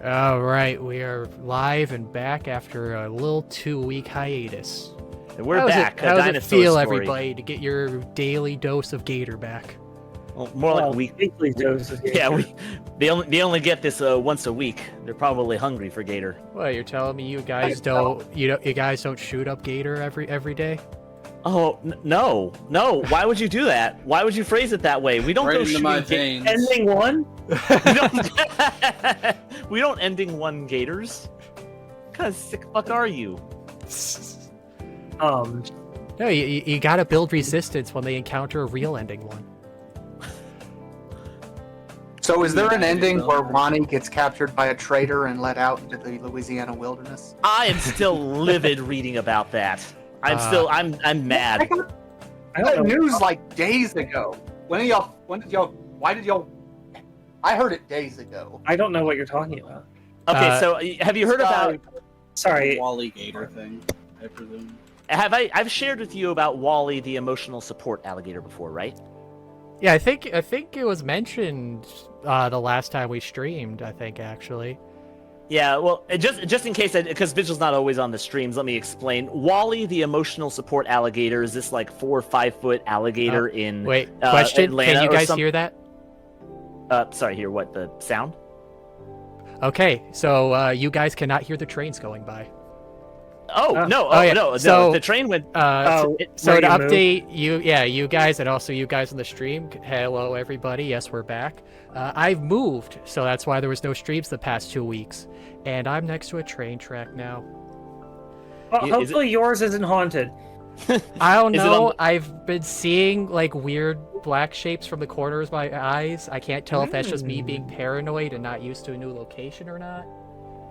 All right, we are live and back after a little 2-week hiatus. And we're How does back. How a does it dinosaur feel, story. everybody, to get your daily dose of Gator back? Well, more like a week. Weekly doses. Yeah, they only get this once a week. They're probably hungry for Gator. Well, you're telling me you guys don't shoot up Gator every day? Oh no! Why would you do that? Why would you phrase it that way? We don't Right go into shooting my veins. Ending one? we don't ending one Gators. What kind of sick fuck are you? No, you gotta build resistance when they encounter a real ending one. So is there an ending where Wani gets captured by a traitor and let out into the Louisiana wilderness? I am still livid reading about that. I'm mad. I got news like days ago. Why did y'all? I heard it days ago. I don't know what you're talking about. Okay, so have you heard about? Sorry. Wally Gator thing, I presume. I've shared with you about Wally, the emotional support alligator, before, right? Yeah, I think it was mentioned the last time we streamed. I think actually. Yeah, well, just in case, because Vigil's not always on the streams, let me explain. Wally, the emotional support alligator, is this like 4 or 5 foot alligator in question? Atlanta. Can you guys hear that? Sorry, hear what, the sound? Okay, so you guys cannot hear the trains going by. No, So, the train went. So to where you update you guys, and also you guys on the stream. Hello, everybody. Yes, we're back. I've moved, so that's why there was no streams the past 2 weeks, and I'm next to a train track now. Well, hopefully yours isn't haunted. I don't know. I've been seeing like weird black shapes from the corners of my eyes. I can't tell if that's just me being paranoid and not used to a new location or not.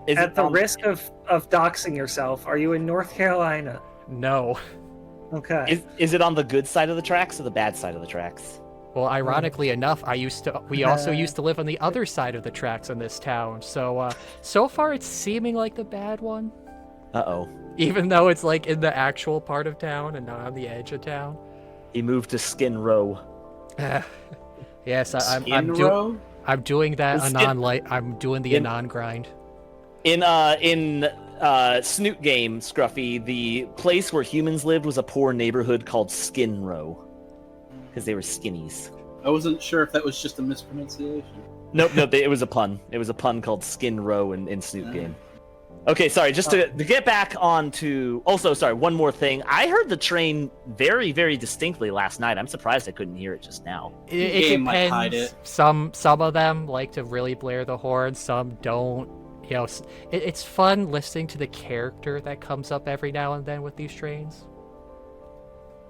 At the risk of doxing yourself, are you in North Carolina? No. Okay. Is it on the good side of the tracks or the bad side of the tracks? Well, ironically enough, we also used to live on the other side of the tracks in this town. So, so far it's seeming like the bad one. Uh-oh. Even though it's like in the actual part of town and not on the edge of town. He moved to Skin Row. Yes, I'm doing that anon I'm doing the anon grind. In Snoot Game, Scruffy, the place where humans lived was a poor neighborhood called Skin Row. Because they were skinnies. I wasn't sure if that was just a mispronunciation. Nope, it was a pun. It was a pun called Skin Row in Snoot Game. Okay, sorry, just to get back on to... Also, sorry, one more thing. I heard the train very, very distinctly last night. I'm surprised I couldn't hear it just now. It game depends. might hide it. Some of them like to really blare the horn, some don't. You know, it's fun listening to the character that comes up every now and then with these trains.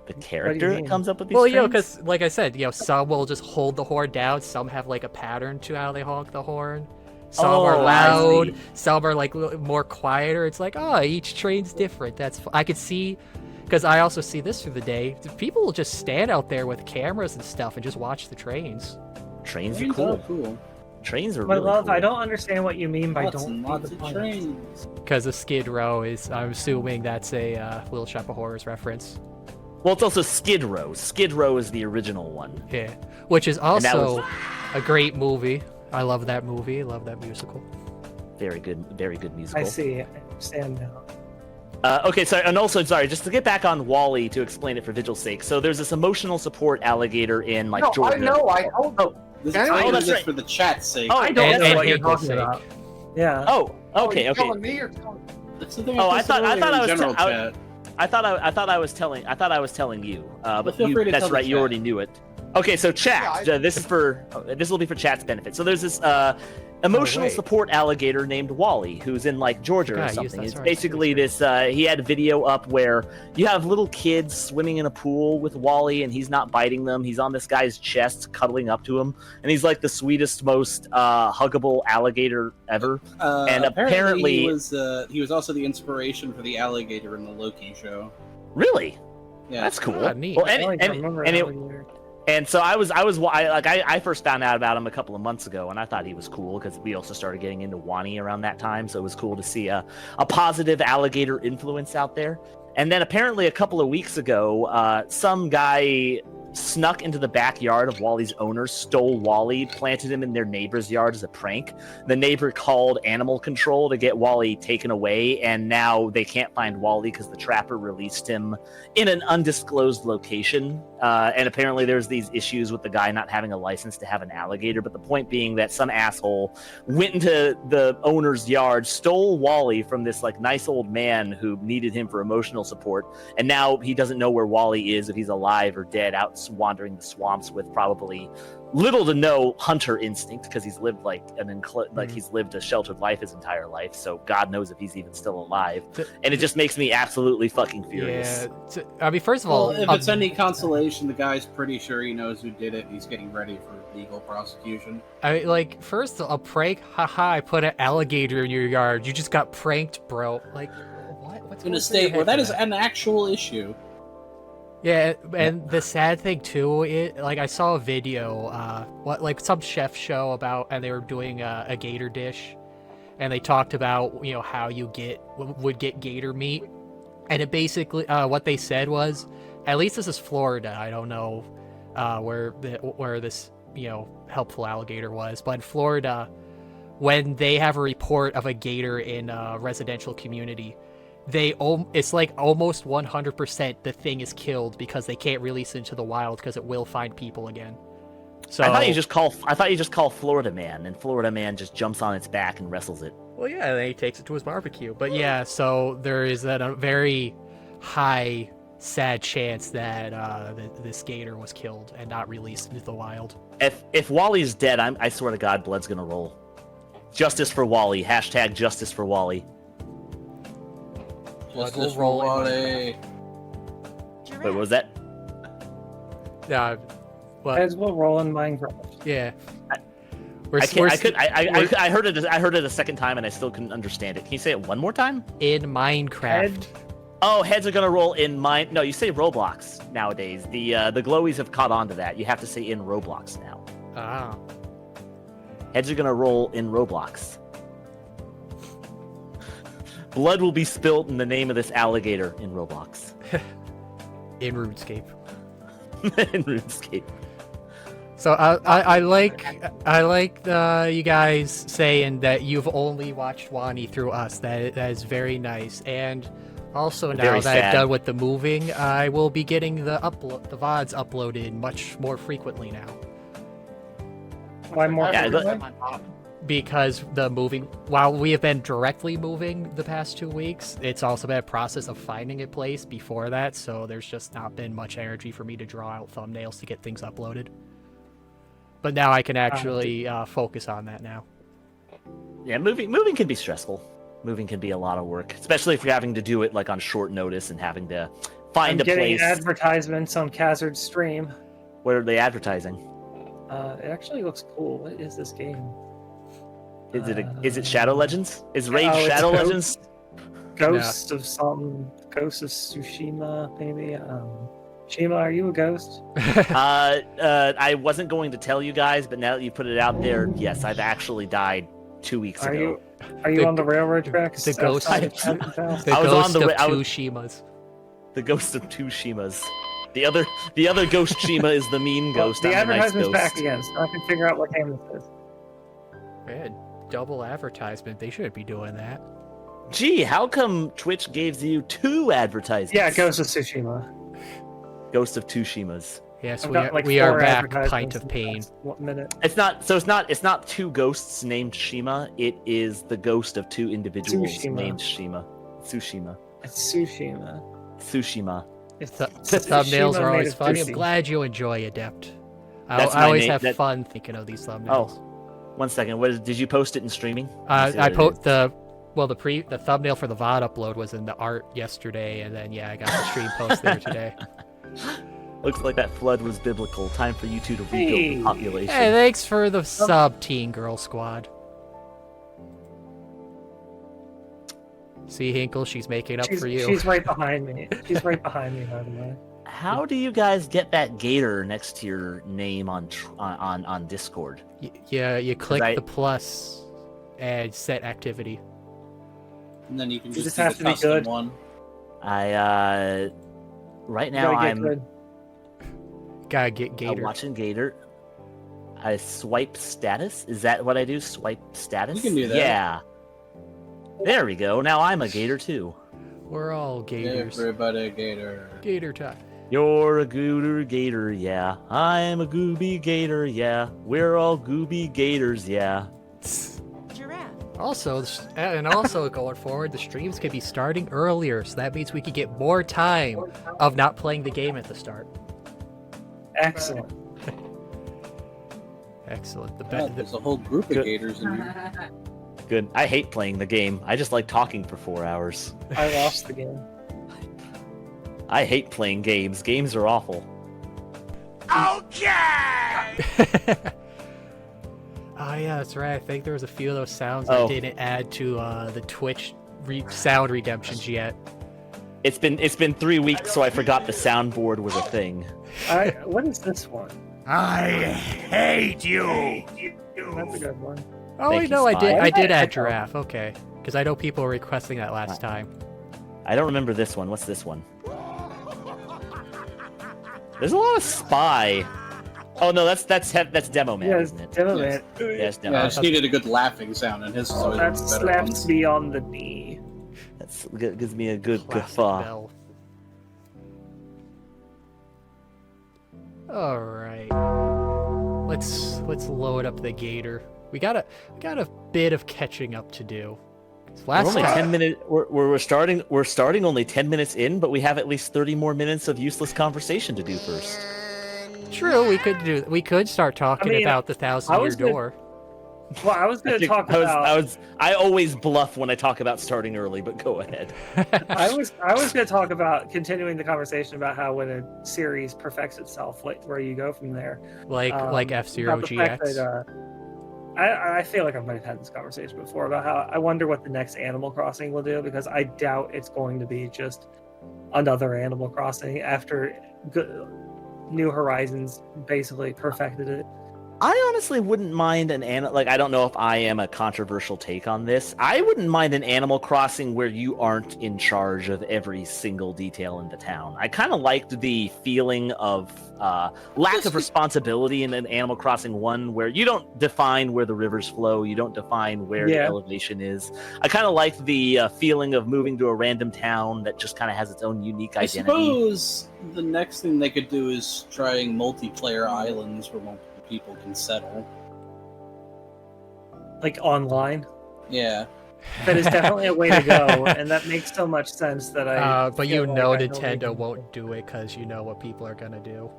The character that comes up with these trains? Well, you know, because, like I said, you know, some will just hold the horn down, some have, like, a pattern to how they honk the horn. Some are loud, some are, like, more quieter. It's like, each train's different. I could see, because I also see this through the day, people will just stand out there with cameras and stuff and just watch the trains. Trains are cool. Trains are really love, cool. I don't understand what you mean by Lots and lots of trains. Because a Skid Row is, I'm assuming that's a Little Shop of Horrors reference. Well, it's also Skid Row. Skid Row is the original one. Yeah, which is also a great movie. I love that movie. I love that musical. Very good musical. I see. I understand now. Okay, sorry, and also, sorry, just to get back on Wally to explain it for Vigil's sake. So there's this emotional support alligator in, like, Georgia. I know. I told This Anyway, is just for the chat's sake. Oh, I don't know and what you're Hinkle's talking sake. about. Yeah. Oh, okay. Telling me or telling That's the thing I thought I was general chat. I thought I was telling you, but feel free to that's tell the right. You chat. already knew it. Okay, so chat. Yeah, This will be for chat's benefit. So there's this emotional support alligator named Wally, who's in like Georgia or something. It's basically this. He had a video up where you have little kids swimming in a pool with Wally, and he's not biting them. He's on this guy's chest, cuddling up to him, and he's like the sweetest, most huggable alligator ever. And apparently he was also the inspiration for the alligator in the Loki show. Really? Yeah, that's cool. Neat. Well, and so I first found out about him a couple of months ago, and I thought he was cool because we also started getting into Wani around that time, so it was cool to see a positive alligator influence out there. And then apparently a couple of weeks ago, some guy snuck into the backyard of Wally's owners, stole Wally, planted him in their neighbor's yard as a prank. The neighbor called animal control to get Wally taken away, and now they can't find Wally because the trapper released him in an undisclosed location. And apparently there's these issues with the guy not having a license to have an alligator, but the point being that some asshole went into the owner's yard, stole Wally from this like nice old man who needed him for emotional support, and now he doesn't know where Wally is, if he's alive or dead, out wandering the swamps with probably little to no hunter instinct because he's lived like he's lived a sheltered life his entire life, so God knows if he's even still alive. And it just makes me absolutely fucking furious. Yeah, I mean, first of all, if it's any consolation, the guy's pretty sure he knows who did it. He's getting ready for legal prosecution. I mean, like, first a prank, haha! I put an alligator in your yard. You just got pranked, bro. Like, what? What's in a state where that is an actual issue. Yeah, and the sad thing too, I saw a video, some chef show about, and they were doing a gator dish, and they talked about how you would get gator meat, and it basically what they said was, at least this is Florida. I don't know where this helpful alligator was, but in Florida, when they have a report of a gator in a residential community, it's like almost 100% the thing is killed because they can't release it into the wild because it will find people again. So I thought you just call Florida Man, and Florida Man just jumps on its back and wrestles it. Well, yeah, and then he takes it to his barbecue. But yeah, so there is a very high, sad chance that this gator was killed and not released into the wild. If Wally's dead, I swear to God, blood's gonna roll. Justice for Wally. # Justice for Wally. Justice for Wally. Wait, what was that? As we'll roll in Minecraft. Yeah. I heard it a second time and I still couldn't understand it. Can you say it one more time? In Minecraft. Oh, heads are gonna roll in mine. No, you say Roblox nowadays. The glowies have caught on to that. You have to say in Roblox now. Ah. Heads are gonna roll in Roblox. Blood will be spilt in the name of this alligator in Roblox. In RuneScape. In RuneScape. So I like you guys saying that you've only watched Wani through us. That is very nice. And also now that I've done with the moving, I will be getting the VODs uploaded much more frequently now. Why more? Because the moving, while we have been directly moving the past 2 weeks, it's also been a process of finding a place before that, so there's just not been much energy for me to draw out thumbnails to get things uploaded. But now I can actually focus on that now. Yeah, moving can be stressful. Moving can be a lot of work, especially if you're having to do it like on short notice and having to find a place. Getting advertisements on Khazard's stream. What are they advertising? It actually looks cool. What is this game? Is it Shadow Legends? Is Raid Shadow Legends? Ghosts of something. Ghosts of Tsushima, maybe. Shima, are you a ghost? I wasn't going to tell you guys, but now that you put it out there, yes, I've actually died 2 weeks ago. Are you on the railroad tracks? The ghost. I was on the two Shimas. The ghost of two Shimas. The other ghost Shima is the mean ghost. The advertisement's back again, so I can figure out what game this is. Man, double advertisement. They shouldn't be doing that. Gee, how come Twitch gave you 2 advertisements? Yeah, Ghost of Tsushima. Ghost of two Shimas. Yes, we are back. Pint of pain. 1 minute. It's not 2 ghosts named Shima. It is the ghost of 2 individuals named Shima. Tsushima. It's Tsushima. Tsushima. The thumbnails are always funny. I'm glad you enjoy Adept. I always have fun thinking of these thumbnails. Oh, 1 second. Did you post it in streaming? I post the thumbnail for the VOD upload was in the art yesterday, and then I got the stream post there today. Looks like that flood was biblical. Time for you two to rebuild the population. Hey, thanks for the sub, Teen Girl Squad. See, Hinkle, she's making up for you. She's right behind me. She's right behind me, by the way. How do you guys get that gator next to your name on Discord? You click the plus and set activity. And then you can just have to be good. One. Right now I'm. Gotta get Gator. I'm watching Gator. I swipe status. Is that what I do? Swipe status? You can do that. Yeah. There we go. Now I'm a Gator too. We're all Gators. Everybody Gator. Gator time. You're a gooter Gator, yeah. I'm a gooby Gator, yeah. We're all gooby Gators, yeah. Giraffe. Also, going forward, the streams could be starting earlier, so that means we could get more time of not playing the game at the start. Excellent. Excellent. There's a whole group of Gators in here. Good. I hate playing the game. I just like talking for 4 hours. I lost the game. I hate playing games. Games are awful. Okay. Oh yeah, that's right. I think there was a few of those sounds I didn't add to the Twitch sound redemptions yet. It's been 3 weeks, so I forgot the soundboard was a thing. What is this one? I hate you. That's a good one. Oh Thank wait, you, no, I Spy. did add Giraffe. Okay, because I know people were requesting that last time. I don't remember this one. What's this one? There's a lot of Spy. Oh no, that's Demo Man, Yeah, isn't it? Demo Man. Yes, Demo. Yeah, I just needed a good laughing sound, and his is always That one of the better slaps ones. me on the knee. That gives me a good Classic guffaw. Bell. All right, let's load up the Gator. We got a bit of catching up to do. We're Last only time, 10 minutes. We're starting only 10 minutes in, but we have at least 30 more minutes of useless conversation to do first. true, we could start talking about the 1,000-year door. Well, I was going to talk about. I always bluff when I talk about starting early, but go ahead. I was going to talk about continuing the conversation about how when a series perfects itself, where you go from there. like F-Zero about the fact GX. that, I feel like I might have had this conversation before about how I wonder what the next Animal Crossing will do, because I doubt it's going to be just another Animal Crossing after New Horizons basically perfected it. I honestly wouldn't mind I don't know if I am a controversial take on this. I wouldn't mind an Animal Crossing where you aren't in charge of every single detail in the town. I kind of liked the feeling of lack of responsibility in an Animal Crossing 1, where you don't define where the rivers flow, you don't define where the elevation is. I kind of liked the feeling of moving to a random town that just kind of has its own unique identity. I suppose the next thing they could do is trying multiplayer islands where multiple people can settle. Like online. Yeah. That is definitely a way to go, and that makes so much sense that I. But feel like I Nintendo don't won't do it because you know what people are gonna do.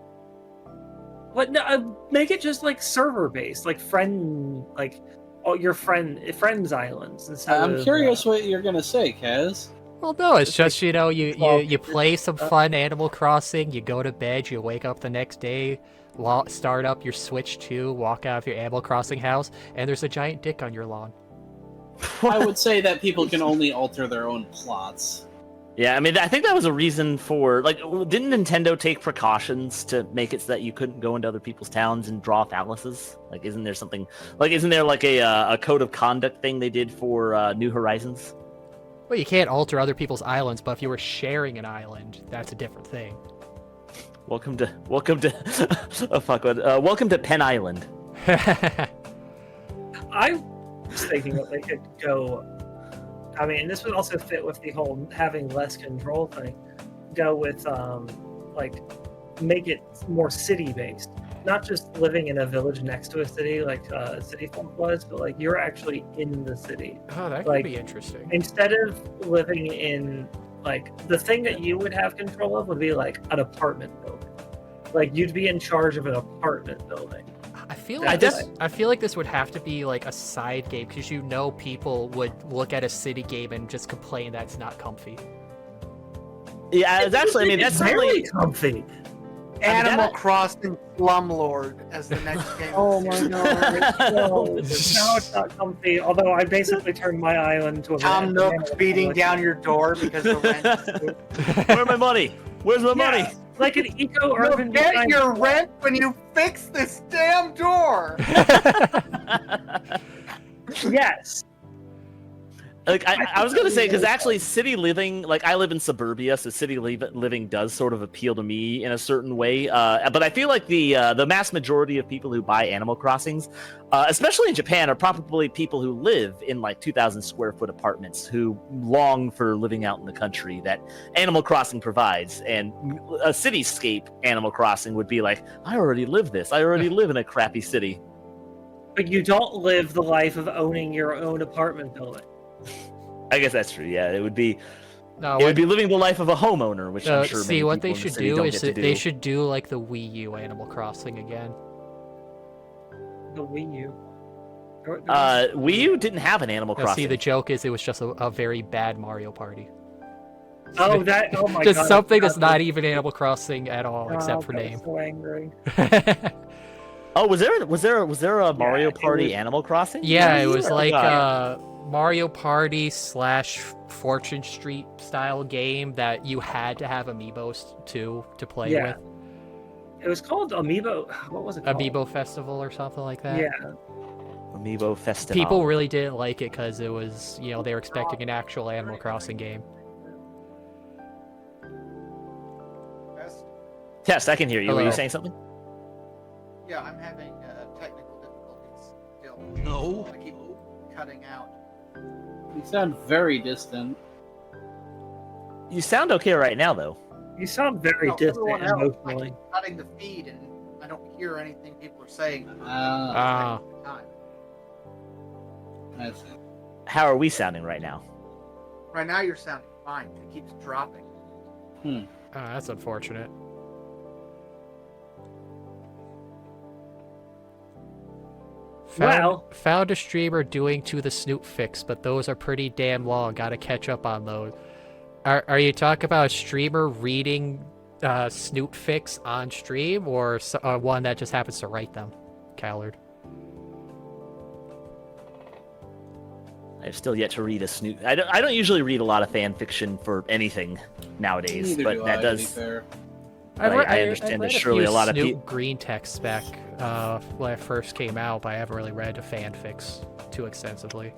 But no, make it just like server based, like your friends islands instead. I'm curious what you're gonna say, Kaz. Well, no, it's just you play some fun Animal Crossing, you go to bed, you wake up the next day, start up your Switch 2, walk out of your Animal Crossing house, and there's a giant dick on your lawn. I would say that people can only alter their own plots. Yeah, I mean, I think that was a reason for, didn't Nintendo take precautions to make it so that you couldn't go into other people's towns and draw phalluses? Isn't there a code of conduct thing they did for New Horizons? Well, you can't alter other people's islands, but if you were sharing an island, that's a different thing. Welcome to welcome to Penn Island. I was thinking that they could go. I mean, this would also fit with the whole having less control thing. Go with make it more city based, not just living in a village next to a city like City Folk was, but you're actually in the city. Oh, that could be interesting. Instead of living in the thing that you would have control of would be an apartment building. You'd be in charge of an apartment building. I feel like this would have to be a side game, because people would look at a city game and just complain that it's not comfy. Yeah, that's very comfy. Animal Crossing Slumlord as the next game. Oh my god! No, now it's not comfy. Although I basically turned my island into a Tom Nook beating down your door because the rent. Where's my money? Where's my money? Like an eco-urban. You'll get your rent when you fix this damn door. Yes. Like I was gonna say, because actually city living, like I live in suburbia, so city living does sort of appeal to me in a certain way. But I feel like the mass majority of people who buy Animal Crossings, especially in Japan, are probably people who live in like 2,000 square foot apartments who long for living out in the country that Animal Crossing provides. And a cityscape Animal Crossing would be like, I already live this. I already live in a crappy city. But you don't live the life of owning your own apartment building. I guess that's true. Yeah, it would be. No, it would be living the life of a homeowner, which I'm sure. See, what they should do is they should do like the Wii U Animal Crossing again. The Wii U. Wii U didn't have an Animal Crossing. See, the joke is it was just a very bad Mario Party. Oh, that! Oh my just god! Just something that's not even Animal Crossing at all, except for name. So angry. Oh, was there a Mario Party Animal Crossing? Yeah, it was like Mario Party / Fortune Street style game that you had to have amiibos to play with. It was called Amiibo. What was it called? Amiibo Festival or something like that. Yeah. Amiibo Festival. People really didn't like it because it was, they were expecting an actual Animal Crossing game. Test, I can hear you. Hello. Were you saying something? Yeah, I'm having technical difficulties still. No. I keep cutting out. You sound very distant. You sound okay right now, though. You sound very distant everyone else, emotionally. I keep cutting the feed and I don't hear anything people are saying. Ah, Time. I see. How are we sounding right now? Right now you're sounding fine. It keeps dropping. That's unfortunate. Found a streamer doing to the Snoop fix, but those are pretty damn long. Gotta catch up on those. Are you talking about a streamer reading Snoop fix on stream, or one that just happens to write them? Khazard. I've still yet to read a Snoop. I don't usually read a lot of fan fiction for anything nowadays, Neither but do that I, does. to be fair. I understand there's surely a lot of people. Green text spec when it first came out, but I haven't really read a fanfics too extensively.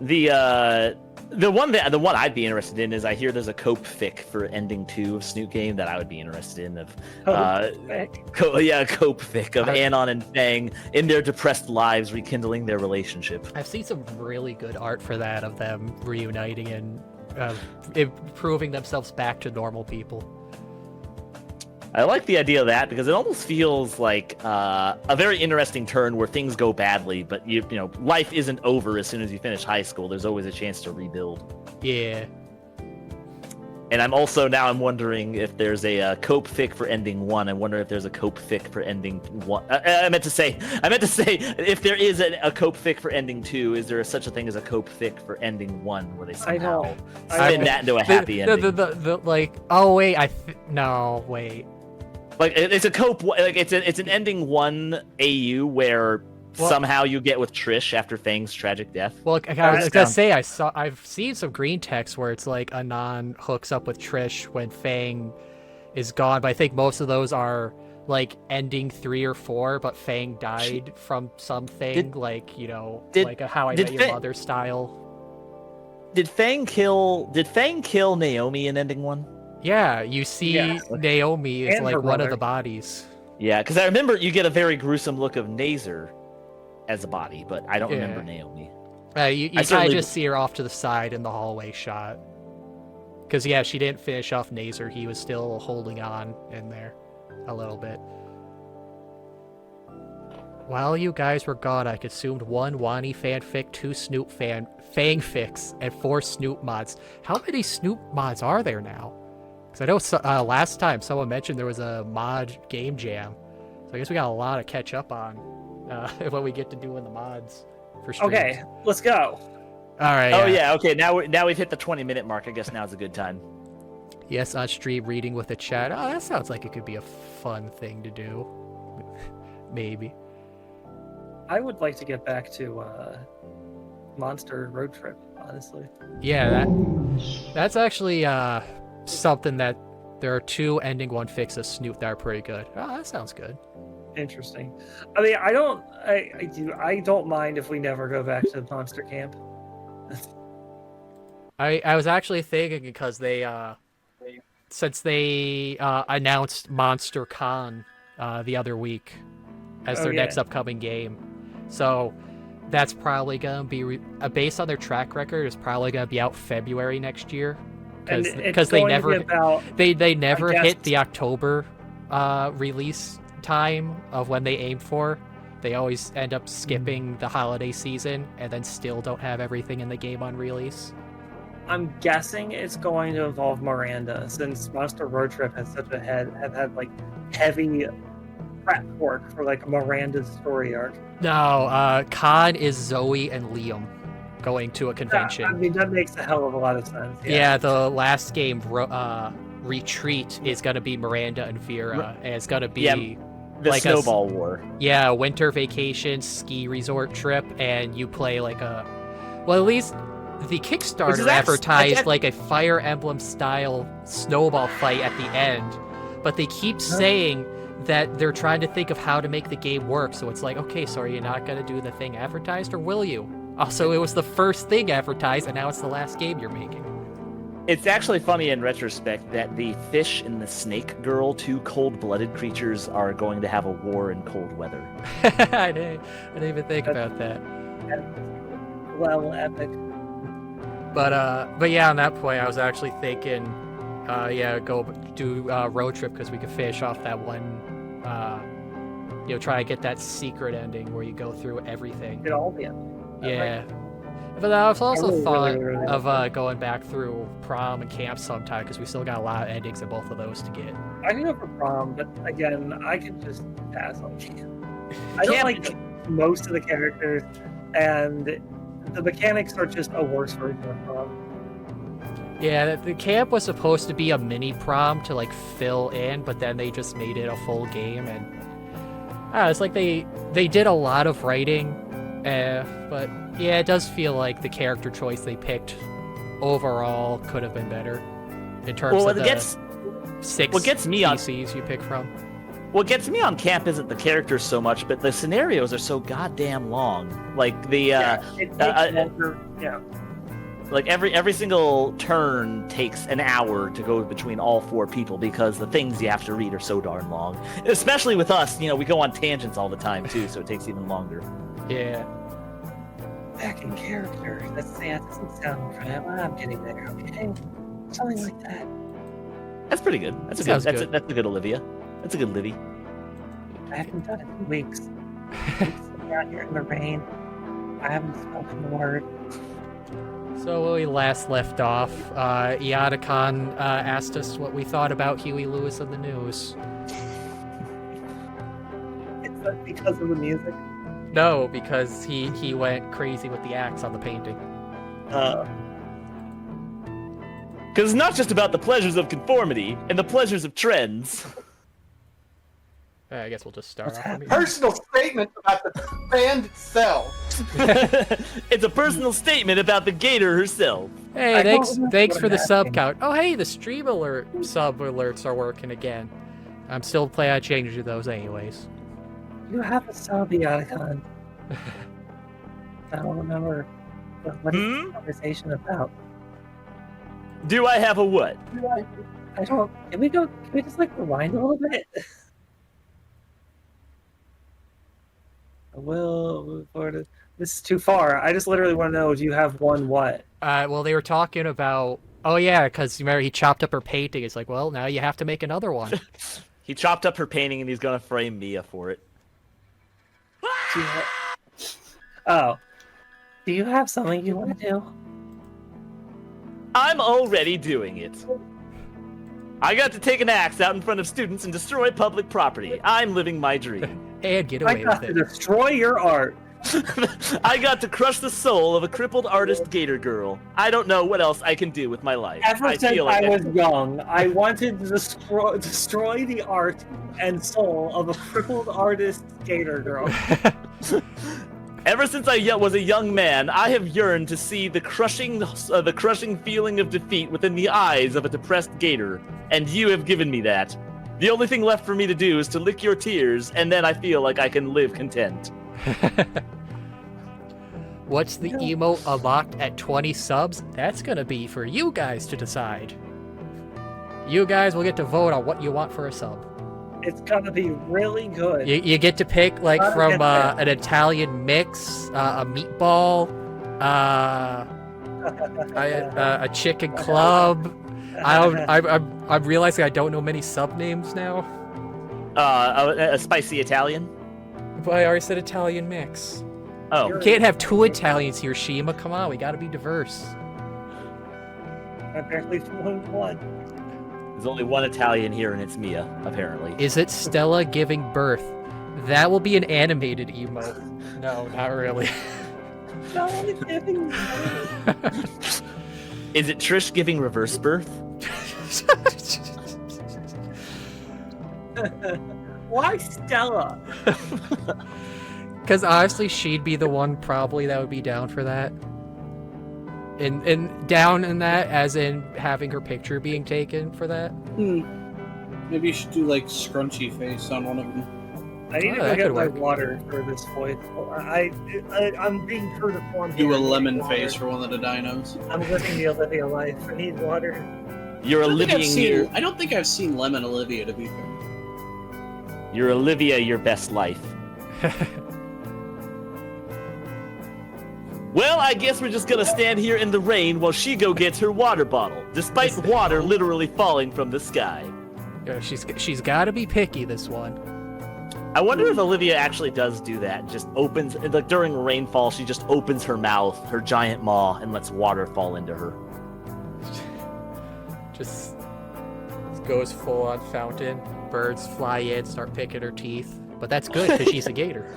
The one I'd be interested in is I hear there's a cope fic for ending 2 of Snoop game that I would be interested in. Cope fic of Anon and Fang in their depressed lives rekindling their relationship. I've seen some really good art for that of them reuniting and improving themselves back to normal people. I like the idea of that because it almost feels like a very interesting turn where things go badly, but you know life isn't over as soon as you finish high school. There's always a chance to rebuild. Yeah. And I'm wondering if there's a cope fic for ending 1. I wonder if there's a cope fic for ending 1. I meant to say if there is a cope fic for ending 2, is there such a thing as a cope fic for ending 1 where they somehow spin that into a happy ending? No, wait. Like it's a cope, like it's an ending 1 AU where somehow you get with Trish after Fang's tragic death. Well, I was gonna say I've seen some green text where it's like Anon hooks up with Trish when Fang is gone, but I think most of those are like ending 3 or 4, but Fang died from something like like a How I Met Your Mother style. Did Fang kill Naomi in ending 1? Yeah, you see Naomi is like one of the bodies. Yeah, because I remember you get a very gruesome look of Nazer as a body, but I don't remember Naomi. You kind of just see her off to the side in the hallway shot. Because, she didn't finish off Nazer. He was still holding on in there a little bit. While you guys were gone, I consumed 1 Wani fanfic, 2 Snoop fangfics, and 4 Snoop mods. How many Snoop mods are there now? Because I know last time someone mentioned there was a mod game jam. So I guess we got a lot to catch up on when we get to doing the mods for streams. Okay, let's go. All right. Okay. Now we've hit the 20-minute mark. I guess now's a good time. Yes, on stream reading with the chat. Oh, that sounds like it could be a fun thing to do. Maybe. I would like to get back to Monster Road Trip, honestly. Yeah, that's actually something that there are 2 ending 1 fixes Snoop that are pretty good. Oh, that sounds good. Interesting. I mean, I don't mind if we never go back to Monster Camp. I was actually thinking because since they announced Monster Con the other week as their next upcoming game, so that's probably gonna be based on their track record. It's probably gonna be out February next year because they never hit the October release time of when they aimed for. They always end up skipping the holiday season and then still don't have everything in the game on release. I'm guessing it's going to involve Miranda, since Monster Road Trip has such had like heavy prep work for like Miranda's story arc. No, Khan is Zoe and Liam going to a convention. I mean, that makes a hell of a lot of sense. Yeah, the last game, Retreat, is going to be Miranda and Vera, and it's going to be the like Snowball War. Yeah, winter vacation ski resort trip, and you play like at least the Kickstarter advertised like a Fire Emblem style snowball fight at the end, but they keep saying that they're trying to think of how to make the game work. So it's like, okay, so are you not going to do the thing advertised, or will you? Also, it was the first thing advertised, and now it's the last game you're making. It's actually funny in retrospect that the fish and the snake girl, two cold-blooded creatures, are going to have a war in cold weather. I didn't even think about that. Well, epic. But yeah, on that point, I was actually thinking, go do road trip because we could finish off that one. Try to get that secret ending where you go through everything. Get all the ending. Yeah. But I was also thought really of going back through prom and camp sometime because we still got a lot of endings in both of those to get. I can go for prom, but again, I can just pass on camp. I don't like most of the characters, and the mechanics are just a worse version of prom. Yeah, the camp was supposed to be a mini prom to like fill in, but then they just made it a full game, and it's like they did a lot of writing, but yeah, it does feel like the character choice they picked overall could have been better in terms of the PCs you pick from. What gets me on camp isn't the characters so much, but the scenarios are so goddamn long. Like the like every single turn takes an hour to go between all four people because the things you have to read are so darn long. Especially with us, we go on tangents all the time too, so it takes even longer. Yeah. Back in character. That doesn't sound right. I'm getting there. Okay, something like that. That's pretty good. That's a good Olivia. That's a good Livy. I haven't done it in weeks. I'm out here in the rain. I haven't spoken a word. So when we last left off, Iata-kan asked us what we thought about Huey Lewis in the news. It's not because of the music. No, because he went crazy with the axe on the painting. Because it's not just about the pleasures of conformity and the pleasures of trends. I guess we'll just start off. Personal statement about the band itself. It's a personal statement about the Gator herself. Hey, thanks for the sub count. Oh, hey, the stream sub alerts are working again. I'm still planning on changing those anyways. You have a sub, Iata-kan. I don't remember what is the conversation about. Do I have a what? I don't. Can we just rewind a little bit? I will move forward. This is too far. I just literally want to know, do you have one what? Well, they were talking about. Oh yeah, because remember he chopped up her painting. It's like, well, now you have to make another one. He chopped up her painting and he's gonna frame Mia for it. Do you have something you want to do? I'm already doing it. I got to take an axe out in front of students and destroy public property. I'm living my dream. And get away with it. I got to destroy your art. I got to crush the soul of a crippled artist Gator girl. I don't know what else I can do with my life. Ever since I was young, I wanted to destroy the art and soul of a crippled artist Gator girl. Ever since I was a young man, I have yearned to see the crushing feeling of defeat within the eyes of a depressed Gator, and you have given me that. The only thing left for me to do is to lick your tears, and then I feel like I can live content. What's the emote unlocked at 20 subs? That's gonna be for you guys to decide. You guys will get to vote on what you want for a sub. It's gonna be really good. You get to pick like from an Italian mix, a meatball, a chicken club. I'm realizing I don't know many sub names now. A spicy Italian. But I already said Italian mix. Oh, We can't have two Italians here, Shima. Come on, we gotta be diverse. Apparently, one. there's only one Italian here, and it's Mia, apparently. Is it Stella giving birth? That will be an animated emote. No, not really. No, it's giving Is it Trish giving reverse birth? Why Stella? Because honestly, she'd be the one probably that would be down for that. And down in that, as in having her picture being taken for that. Maybe you should do like scrunchy face on one of them. I need to go get my water for this voice. I'm being true to form. Do a lemon face for one of the dinos. I'm living the Olivia life. I need water. You're Olivia. I don't think I've seen Lemon Olivia, to be fair. You're Olivia, your best life. Well, I guess we're just gonna stand here in the rain while she go gets her water bottle, despite water literally falling from the sky. Yeah, she's got to be picky, this one. I wonder if Olivia actually does do that. Just opens, like during rainfall, she just opens her mouth, her giant maw, and lets water fall into her. Just goes full on fountain. Birds fly in, start picking her teeth. But that's good because she's a gator.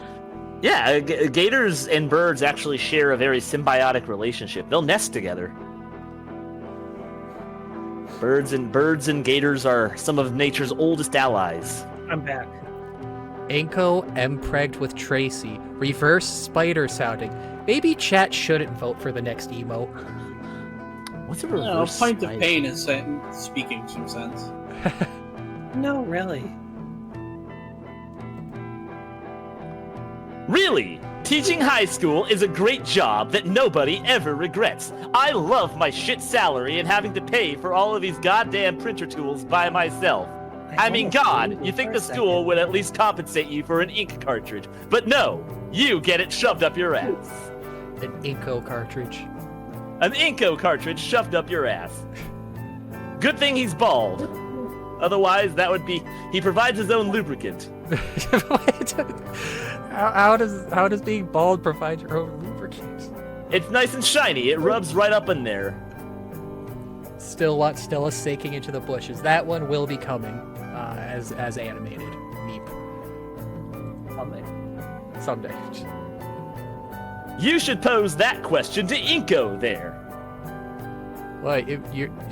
Yeah, gators and birds actually share a very symbiotic relationship. They'll nest together. Birds and gators are some of nature's oldest allies. I'm back. Inco empregged with Tracy. Reverse spider sounding. Maybe chat shouldn't vote for the next emo. What's a No, reverse Pint spider? of Pain is speaking some sense. No, really. Really? Teaching high school is a great job that nobody ever regrets. I love my shit salary and having to pay for all of these goddamn printer tools by myself. I mean, God, you think the school would at least compensate you for an ink cartridge. But no, you get it shoved up your ass. An Inco cartridge. An Inco cartridge shoved up your ass. Good thing he's bald. Otherwise, that would be... He provides his own lubricant. How does being bald provide your own lubricant? It's nice and shiny. It rubs right up in there. Still a staking into the bushes. That one will be coming as animated. Meep. Someday. You should pose that question to Inco there. What?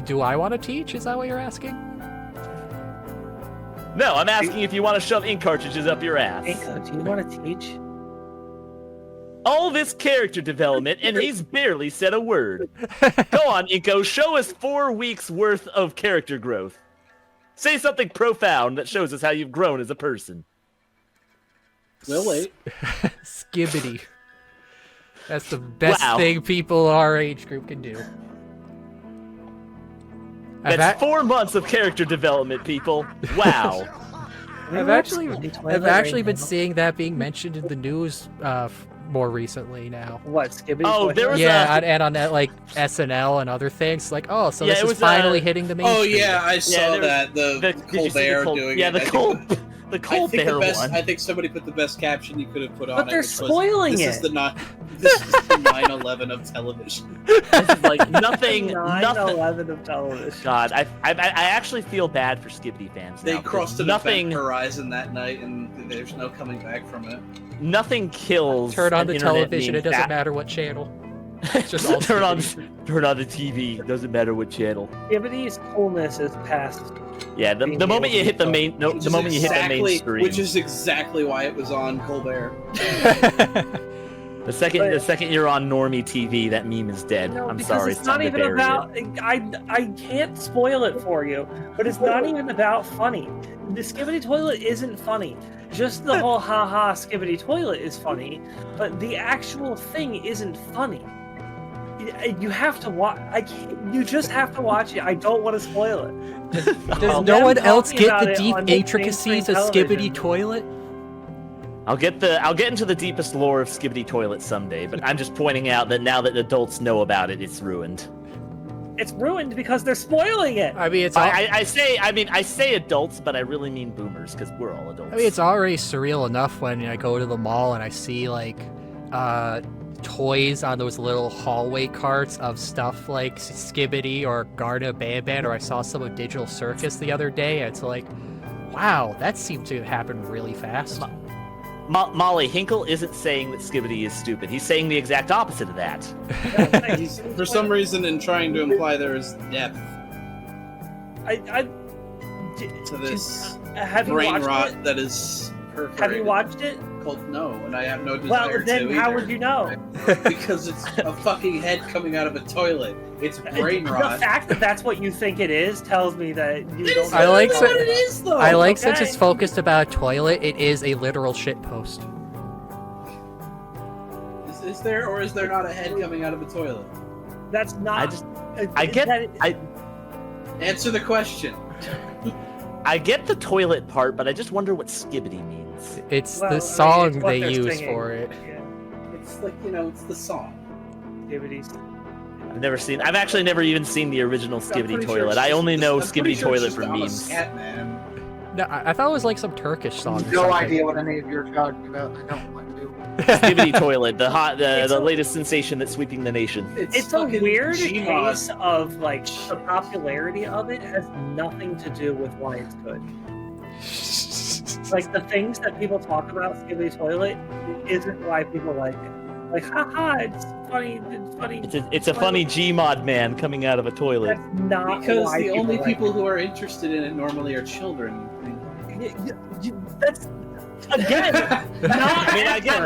Do I want to teach? Is that what you're asking? No, I'm asking if you want to shove ink cartridges up your ass. Inco, do you want to teach? All this character development, and he's barely said a word. Go on, Inco, show us 4 weeks worth of character growth. Say something profound that shows us how you've grown as a person. We'll wait. Skibbity. That's the best thing people our age group can do. That's 4 months of character development, people. Wow. I've actually been seeing that being mentioned in the news more recently now. What, Skibbity? Oh, there was and on that, like SNL and other things. Like, oh, so this is finally hitting the mainstream. Oh yeah, I saw that. The Colbert doing it. The Colbert one. I think somebody put the best caption you could have put on it. But they're spoiling it. This is the 9/11 of television. This is like nothing. 9/11 of television. God, I actually feel bad for Skibbity fans now. They crossed an nothing event horizon that night, and there's no coming back from it. Nothing kills. Turn on an the internet television. meme It doesn't matter what channel. It's just all turn on the TV. Doesn't matter what channel. Skibbity's coolness is past. Yeah, the moment you hit the main, the moment you hit the main screen, which is exactly why it was on Colbert. the second you're on normie TV, that meme is dead. No, I'm because sorry. it's not even about. I can't spoil it for you, but it's not even about funny. The Skibbity toilet isn't funny. just the whole haha skibbity toilet is funny, but the actual thing isn't funny. You have to watch. You just have to watch it. I don't want to spoil it. Does no one else get the deep intricacies of skibbity toilet? I'll get into the deepest lore of skibbity toilet someday, but I'm just pointing out that now that adults know about it, it's ruined. It's ruined because they're spoiling it. I mean, it's. I say adults, but I really mean boomers because we're all adults. I mean, it's already surreal enough when I go to the mall and I see like toys on those little hallway carts of stuff like Skibbity or Garda Banban, or I saw some of Digital Circus the other day. And it's like, wow, that seemed to happen really fast. Molly, Hinkle isn't saying that Skibbity is stupid. He's saying the exact opposite of that. He's, for some reason, in trying to imply there is depth to this brain rot that is perforated. Have you watched it? No, and I have no desire to. Well, then how would you know? Because it's a fucking head coming out of a toilet. It's brain rot. The fact that that's what you think it is tells me that you don't know what it is, though. I like since it's focused about a toilet, it is a literal shit post. Is there or is there not a head coming out of a toilet? That's not. Answer the question. I get the toilet part, but I just wonder what Skibbity means. It's the song they use for it. Yeah. It's like, it's the song. Skibbity's. I've actually never even seen the original Skibbity toilet. Sure I only know Skibbity sure toilet from memes. No, I thought it was like some Turkish song. No idea what any of you're talking about. I don't want to. Skibbity toilet, the latest sensation that's sweeping the nation. It's a weird case of like the popularity of it has nothing to do with why it's good. Like the things that people talk about Skibbity toilet isn't why people like it. Like, haha, it's funny. It's a funny Gmod man coming out of a toilet. That's not because why the only people like who are interested in it normally are children. That's again not. I get.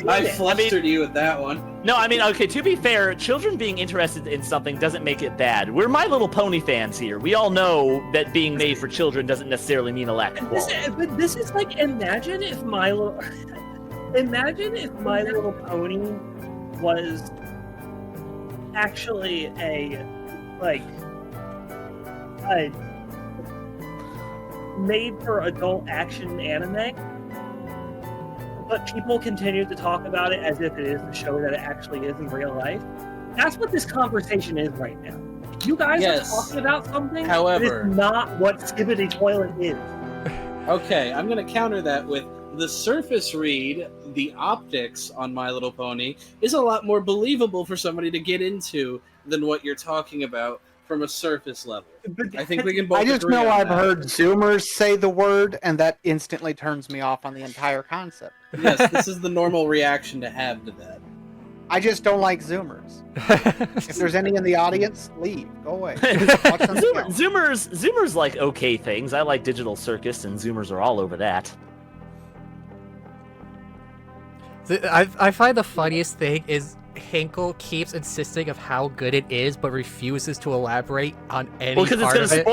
I flustered you with that one. No, I mean, okay. To be fair, children being interested in something doesn't make it bad. We're My Little Pony fans here. We all know that being made for children doesn't necessarily mean a lack of quality. But this is like, imagine if My Little Pony was actually a made for adult action anime, but people continue to talk about it as if it is the show that it actually is in real life. That's what this conversation is right now. You guys are talking about something that is not what Skibbity Toilet is. Okay, I'm going to counter that with the surface read, the optics on My Little Pony is a lot more believable for somebody to get into than what you're talking about from a surface level. I think we can both I just agree know on I've that. heard Zoomers say the word, and that instantly turns me off on the entire concept. Yes, this is the normal reaction to have to that. I just don't like Zoomers. If there's any in the audience, leave. Go away. Watch something else. Zoomers like okay things. I like Digital Circus, and Zoomers are all over that. I find the funniest thing is Hinkle keeps insisting of how good it is, but refuses to elaborate on any part of it.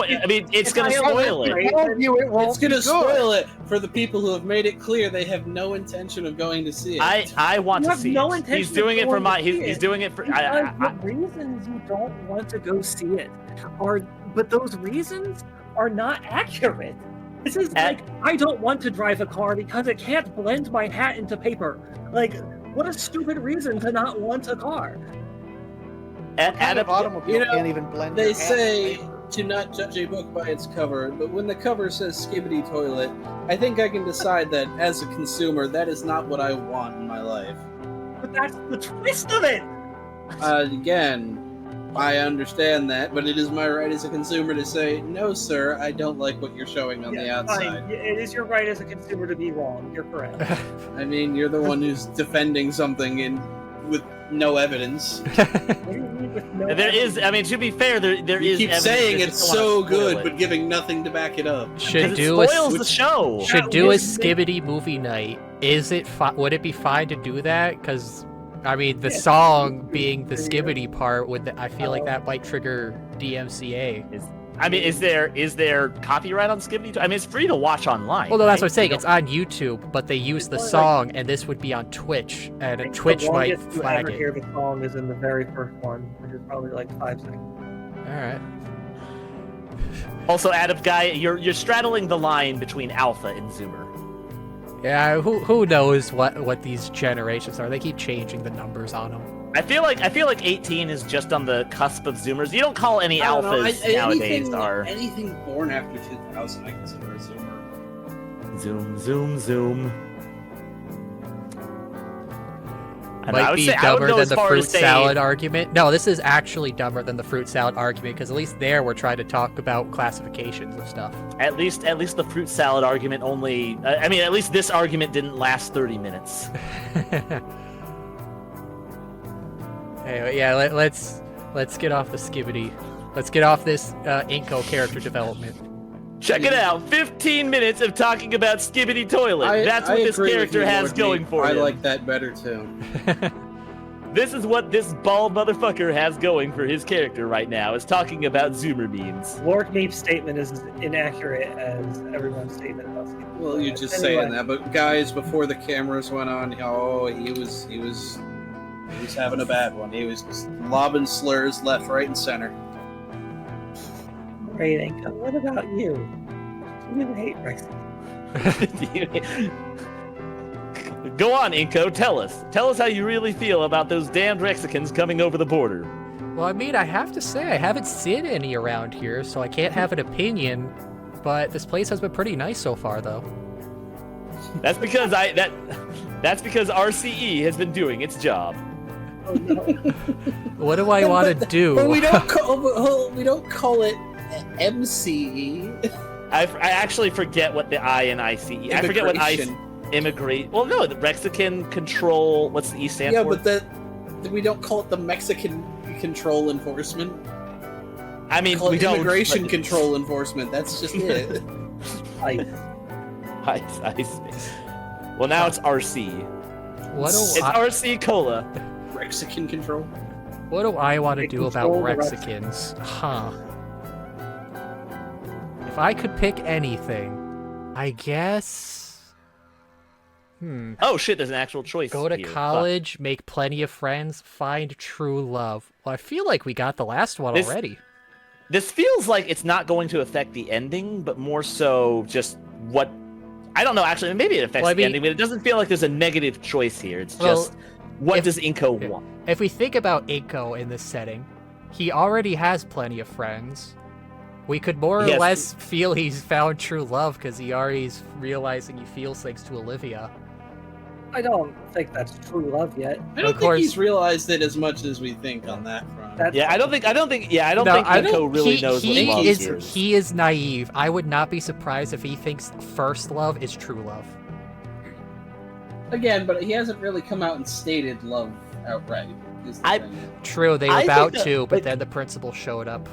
It's going to spoil it. It's going to spoil it for the people who have made it clear they have no intention of going to see it. I want to see it. He's doing it for my. He's doing it for. The reasons you don't want to go see it but those reasons are not accurate. This is like, I don't want to drive a car because it can't blend my hat into paper. Like, what a stupid reason to not want a car. Automobile can't even blend. They say to not judge a book by its cover, but when the cover says Skibbity Toilet, I think I can decide that as a consumer, that is not what I want in my life. But that's the twist of it! Again, I understand that, but it is my right as a consumer to say, no, sir, I don't like what you're showing on the outside. Fine. It is your right as a consumer to be wrong. You're correct. I mean, you're the one who's defending something with no evidence. What do you mean with no evidence? To be fair, there is. You keep saying it's so good, but giving nothing to back it up. Should do a Skibbity movie night. Would it be fine to do that? Because the song being the Skibbity part I feel like that might trigger DMCA. I mean, is there copyright on Skibidi? I mean, it's free to watch online. Well, no, that's right? what I'm saying. It's on YouTube, but they use the song, and this would be on Twitch, and a Twitch might flag it. Hear the song is in the very first one, which is probably like 5 seconds. All right. Also, Adam Guy, you're straddling the line between Alpha and Zoomer. Yeah, who knows what these generations are? They keep changing the numbers on them. I feel like 18 is just on the cusp of Zoomers. You don't call any alphas nowadays are anything born after 2000. I consider a Zoomer. Zoom. And Might be dumber than the fruit salad argument. No, this is actually dumber than the fruit salad argument because at least there we're trying to talk about classifications of stuff. At least the fruit salad argument only. I mean, at least this argument didn't last 30 minutes. Anyway, yeah, let's get off the Skibidi. Let's get off this Inco character development. Check it out. 15 minutes of talking about Skibidi Toilet. That's what this character has going for him. I like that better too. This is what this bald motherfucker has going for his character right now, is talking about Zoomer memes. Lord Meep's statement is as inaccurate as everyone's statement about Skibidi. Well, you're just saying that, but guys, before the cameras went on, he was having a bad one. He was just lobbing slurs left, right, and center. Great, Inco. What about you? You hate Rex. Go on, Inco. Tell us how you really feel about those damned Rexicans coming over the border. Well, I mean, I have to say, I haven't seen any around here, so I can't have an opinion, but this place has been pretty nice so far, though. That's because that's because RCE has been doing its job. Oh, no. What do I want to do? But we don't call it MCE. I actually forget what the I in ICE. I forget what I immigrate. Well, no, the Mexican control. What's the E stand for? Yeah, but we don't call it the Mexican Control Enforcement. I mean, we don't. Immigration but... Control Enforcement. That's just it. Ice. Well, now it's RC. It's RC Cola. Mexican Control. What do I want to do about Rexicans? Huh. If I could pick anything, I guess... Oh shit, there's an actual choice. Go to here. college, make plenty of friends, find true love. Well, I feel like we got the last one already. This feels like it's not going to affect the ending, but more so just what... I don't know, actually, maybe it affects the ending, but it doesn't feel like there's a negative choice here. It's just, what does Inco want? If we think about Inco in this setting, he already has plenty of friends. We could more or less feel he's found true love because he already is realizing he feels things to Olivia. I don't think that's true love yet. I don't think he's realized it as much as we think on that front. I don't think Inco really knows what love is. He is naive. I would not be surprised if he thinks first love is true love. Again, but he hasn't really come out and stated love outright. True, they were about to, but then the principal showed up.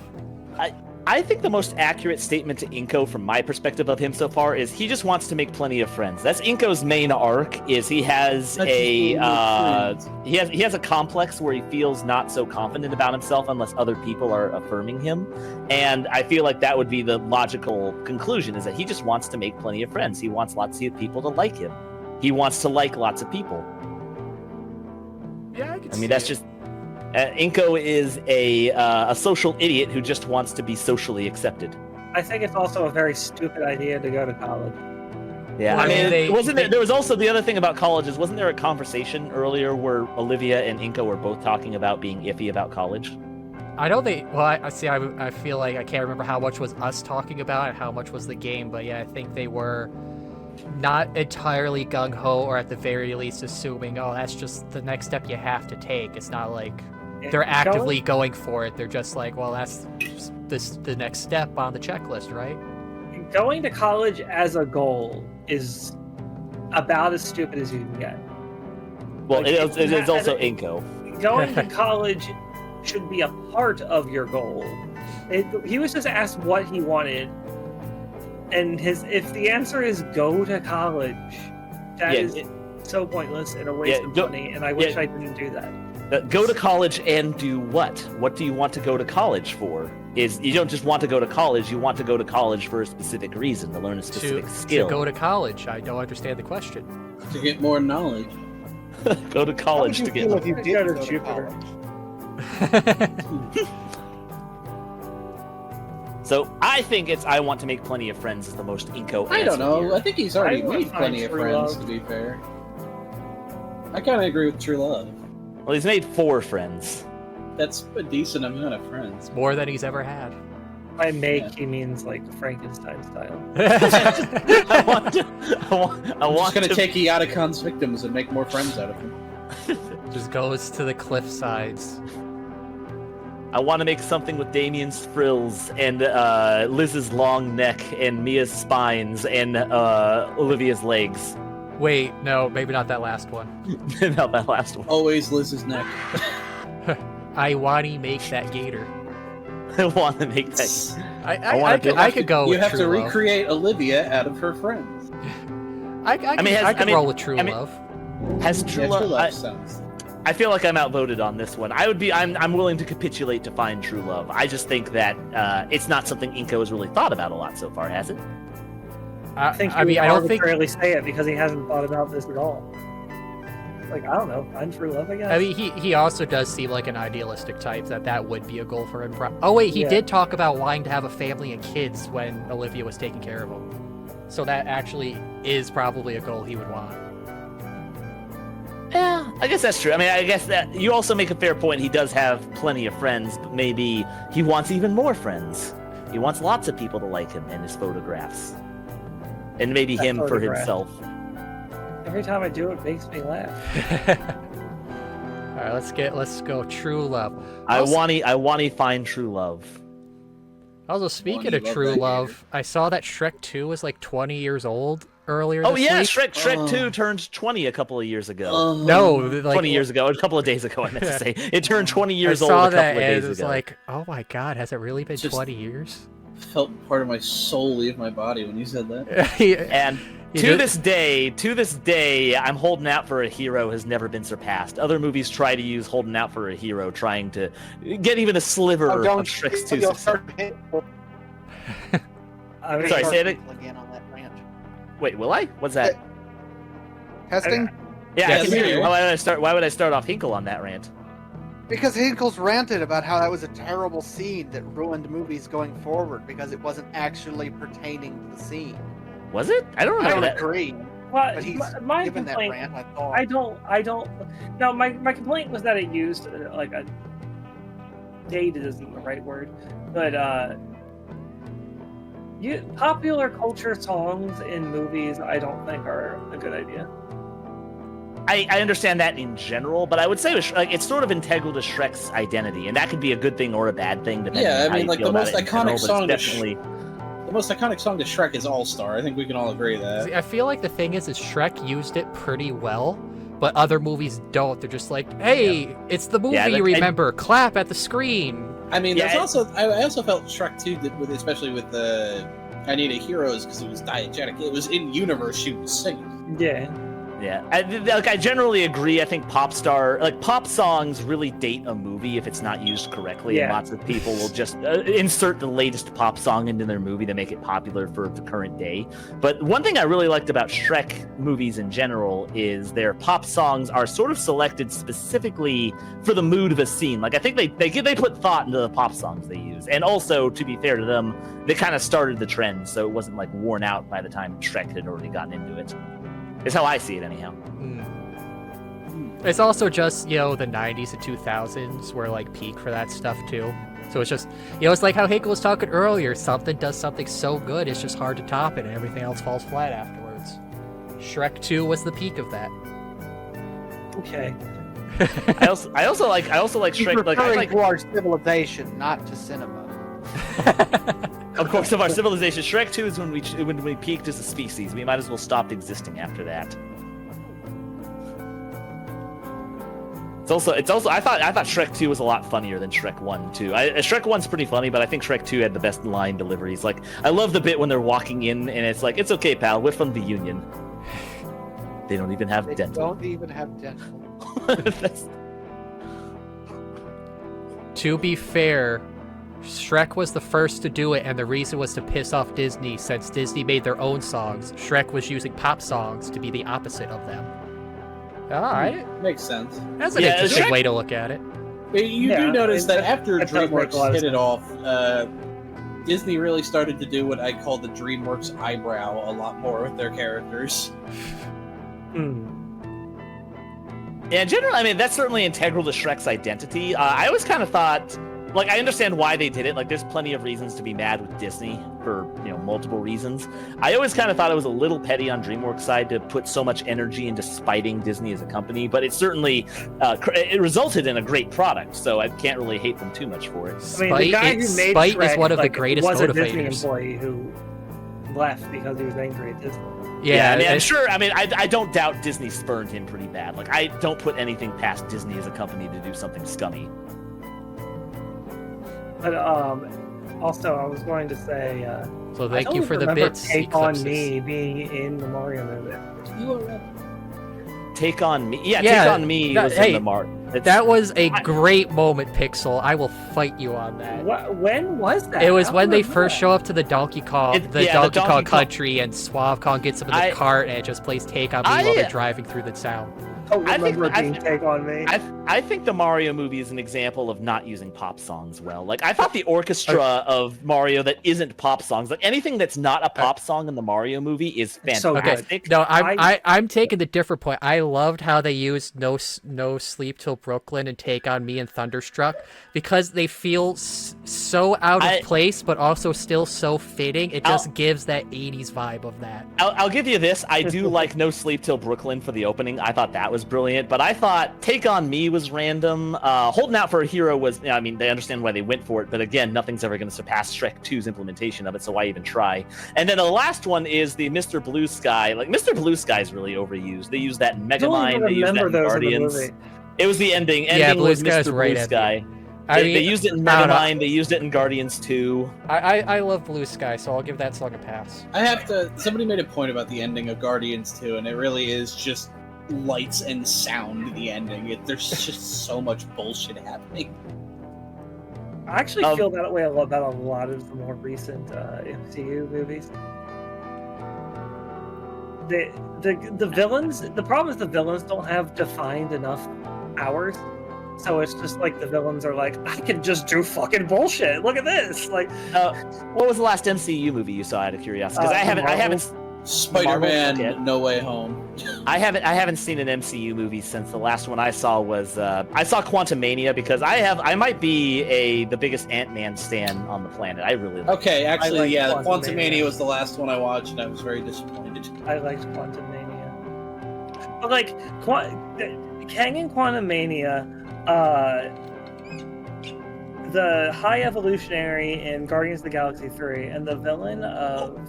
I think the most accurate statement to Inco from my perspective of him so far is he just wants to make plenty of friends. That's Inco's main arc, is he has he has a complex where he feels not so confident about himself unless other people are affirming him. And I feel like that would be the logical conclusion, is that he just wants to make plenty of friends. He wants lots of people to like him. He wants to like lots of people. Yeah, I mean, that's just... Inco is a social idiot who just wants to be socially accepted. I think it's also a very stupid idea to go to college. Yeah, well, I mean, there was also the other thing about colleges. Wasn't there a conversation earlier where Olivia and Inco were both talking about being iffy about college? I don't think... Well, I feel like I can't remember how much was us talking about and how much was the game, but yeah, I think they were not entirely gung-ho, or at the very least assuming, oh, that's just the next step you have to take. It's not like they're actively going for it. They're just like, well, that's the next step on the checklist, right? Going to college as a goal is about as stupid as you can get. Well, it is also Inco. Going to college should be a part of your goal. He was just asked what he wanted, and if the answer is go to college, that is so pointless and a waste of money, and I wish I didn't do that. Go to college and do what? What do you want to go to college for? is you don't just want to go to college, you want to go to college for a specific reason, to learn a specific skill. To go to college. I don't understand the question. To get more knowledge. Go to college to get if you did go to go to Jupiter? college? So I think I want to make plenty of friends is the most Inco I don't answer know. here. I think he's already I would made plenty of find friends, true to be fair. I kind of agree with true love. Well, he's made 4 friends. That's a decent amount of friends. More than he's ever had. By make, Yeah. he means like Frankenstein style. I want to. I'm just gonna take Iatacon's victims and make more friends out of them. Just goes to the cliff sides. I want to make something with Damien's frills and Liz's long neck and Mia's spines and Olivia's legs. Wait, no, maybe not that last one. Not that last one. Always Liz's neck. I Wani make that gator. I want to make that. I could go You with have true to love. recreate Olivia out of her friends. I could roll with true love. Has true Yeah, love? true love sounds. I feel like I'm outvoted on this one. I'm willing to capitulate to find true love. I just think that it's not something Inco has really thought about a lot so far, has it? I think I mean, I don't think. arbitrarily say it because he hasn't thought about this at all. Like, I don't know, find true love, I guess. I mean, he also does seem like an idealistic type. That would be a goal for him. Oh wait, he Yeah. did talk about wanting to have a family and kids when Olivia was taking care of him. So that actually is probably a goal he would want. Yeah, I guess that's true. I mean, I guess that you also make a fair point. He does have plenty of friends, but maybe he wants even more friends. He wants lots of people to like him and his photographs. And maybe That him for photograph. himself. Every time I do it, it makes me laugh. All right, let's go true love. I want to find true love. Also, speaking Wani of love true that love, I saw that Shrek 2 was like 20 years old earlier Oh this yeah, week. Shrek 2 turned 20 a couple of years ago. No, like 20 years ago, a couple of days ago, I meant to say. It turned 20 years I old saw a couple that of and days it was ago. like, oh my god, has it really been Just- 20 years? Felt part of my soul leave my body when you said that. And You to did- this day, I'm holding out for a hero has never been surpassed. Other movies try to use holding out for a hero, trying to get even a sliver of Shrek's 2 you'll success. start hitting I mean, Sorry, say it again on that ranch. Wait, will I? What's that? Testing? Yeah, I Yes. can hear you. Why would I start off Hinkle on that rant? Because Hinkle's ranted about how that was a terrible scene that ruined movies going forward because it wasn't actually pertaining to the scene. Was it? I don't I remember don't that. agree, well, but he's my given that complaint, rant, I thought. I don't. No, my complaint was that it used like a dated isn't the right word, but popular culture songs in movies I don't think are a good idea. I understand that in general, but I would say it's sort of integral to Shrek's identity, and that could be a good thing or a bad thing depending Yeah, on I how mean, you like, feel the about most it in iconic general, but song to it's definitely. The most iconic song to Shrek is All Star. I think we can all agree that. See, I feel like the thing is Shrek used it pretty well, but other movies don't. They're just like, hey, it's the movie you remember. Clap at the screen. I mean, Yeah, there's also I also felt Shrek 2 did with, especially with the I Need a Heroes, because it was diegetic. It was in universe. She was singing. Yeah. Yeah, I generally agree. I think pop songs really date a movie if it's not used correctly, and Yeah. lots of people will just insert the latest pop song into their movie to make it popular for the current day. But one thing I really liked about Shrek movies in general is their pop songs are sort of selected specifically for the mood of a scene. Like, I think they put thought into the pop songs they use, and also, to be fair to them, they kind of started the trend, so it wasn't like worn out by the time Shrek had already gotten into it. It's how I see it, anyhow. It's also just, the 90s and 2000s were like peak for that stuff too. So it's just, it's like how Hinkle was talking earlier. Something does something so good, it's just hard to top it, and everything else falls flat afterwards. Shrek 2 was the peak of that. Okay. I also like He's Shrek. Like, I referring like, to our civilization, not to cinema. of course, of our civilization. Shrek 2 is when we peaked as a species. We might as well stop existing after that. It's also. I thought Shrek 2 was a lot funnier than Shrek 1 too. Shrek 1's pretty funny, but I think Shrek 2 had the best line deliveries. Like, I love the bit when they're walking in and it's like, "It's okay, pal. We're from the Union." They don't even have They dental. don't even have dental. That's- To be fair, Shrek was the first to do it, and the reason was to piss off Disney, since Disney made their own songs. Shrek was using pop songs to be the opposite of them. Alright. Makes sense. That's an interesting way to look at it. You do notice that after DreamWorks hit it off, Disney really started to do what I call the DreamWorks eyebrow a lot more with their characters. Yeah, in general, I mean, that's certainly integral to Shrek's identity. I always kind of thought, like, I understand why they did it. Like, there's plenty of reasons to be mad with Disney for, you know, multiple reasons. I always kind of thought it was a little petty on DreamWorks' side to put so much energy into spiting Disney as a company, but it certainly, it resulted in a great product, so I can't really hate them too much for it. I mean, the guy who made Shrek, is one of the greatest was motivators. a Disney employee who left because he was angry at Disney. Yeah, I mean, I'm sure. I mean, I don't doubt Disney spurned him pretty bad. Like, I don't put anything past Disney as a company to do something scummy. But also, I was going to say, so thank you for the bits. Take on Me being in the Mario movie. Take on Me, yeah, Take on Me was in the Mario. That was a great moment, Pixel. I will fight you on that. When was that? It was when they first show up to the Donkey Kong, Donkey Kong country, and Suave Kong gets up in the cart and it just plays Take on Me while they're driving through the town. I think Take on Me. I think the Mario movie is an example of not using pop songs well. Like, I thought the orchestra of Mario that isn't pop songs, like anything that's not a pop song in the Mario movie is fantastic. No, I'm taking the different point. I loved how they used No Sleep Till Brooklyn and Take on Me and Thunderstruck because they feel so out of place, but also still so fitting. It just gives that 80s vibe of that. I'll give you this. I do like No Sleep Till Brooklyn for the opening. I thought that was brilliant, but I thought Take on Me was random. Holding Out for a Hero was, I mean, they understand why they went for it, but again, nothing's ever going to surpass Shrek 2's implementation of it, so why even try? And then the last one is the Mr. Blue Sky. Like, Mr. Blue Sky is really overused. They use that in Megamind, they use that in Guardians. It was the ending. Ending was Mr. Blue Sky. They used it in Megamind, they used it in Guardians 2. I love Blue Sky, so I'll give that song a pass. Somebody made a point about the ending of Guardians 2, and it really is just lights and sound, the ending. There's just so much bullshit happening. I actually feel that way about a lot of the more recent MCU movies. The villains, the problem is the villains don't have defined enough powers. So it's just like the villains are like, I can just do fucking bullshit. Look at this. Like, what was the last MCU movie you saw out of curiosity? Because I haven't. Spider-Man: No Way Home. I haven't seen an MCU movie since the last one I saw was I saw Quantumania because I might be the biggest Ant-Man stan on the planet. I really like Okay, actually, Quantumania was the last one I watched, and I was very disappointed. I liked Quantumania, but like Kang and Quantumania, the High Evolutionary in Guardians of the Galaxy 3, and the villain of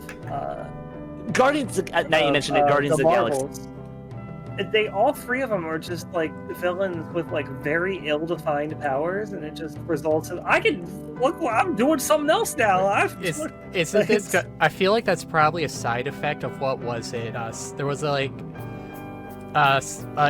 Guardians. Now you mentioned it, Guardians of the Galaxy. They all three of them are just like villains with like very ill-defined powers, and it just results in I'm doing something else now. I feel like that's probably a side effect of what was it? There was an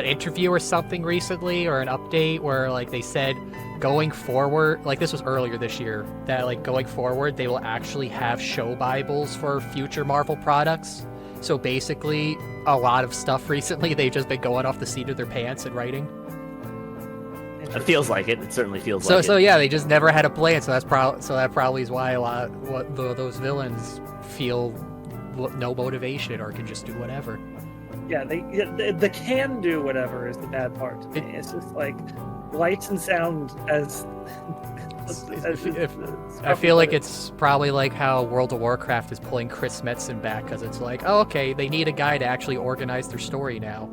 interview or something recently, or an update where like they said going forward, like this was earlier this year, that like going forward they will actually have show Bibles for future Marvel products. So basically a lot of stuff recently they've just been going off the seat of their pants and writing. It feels like it. It certainly feels like it. So yeah, they just never had a plan. So that probably is why those villains feel no motivation or can just do whatever. Yeah, the can do whatever is the bad part to me. It's just like lights and sound as I feel like it's probably like how World of Warcraft is pulling Chris Metzen back, because it's like, oh, okay, they need a guy to actually organize their story now.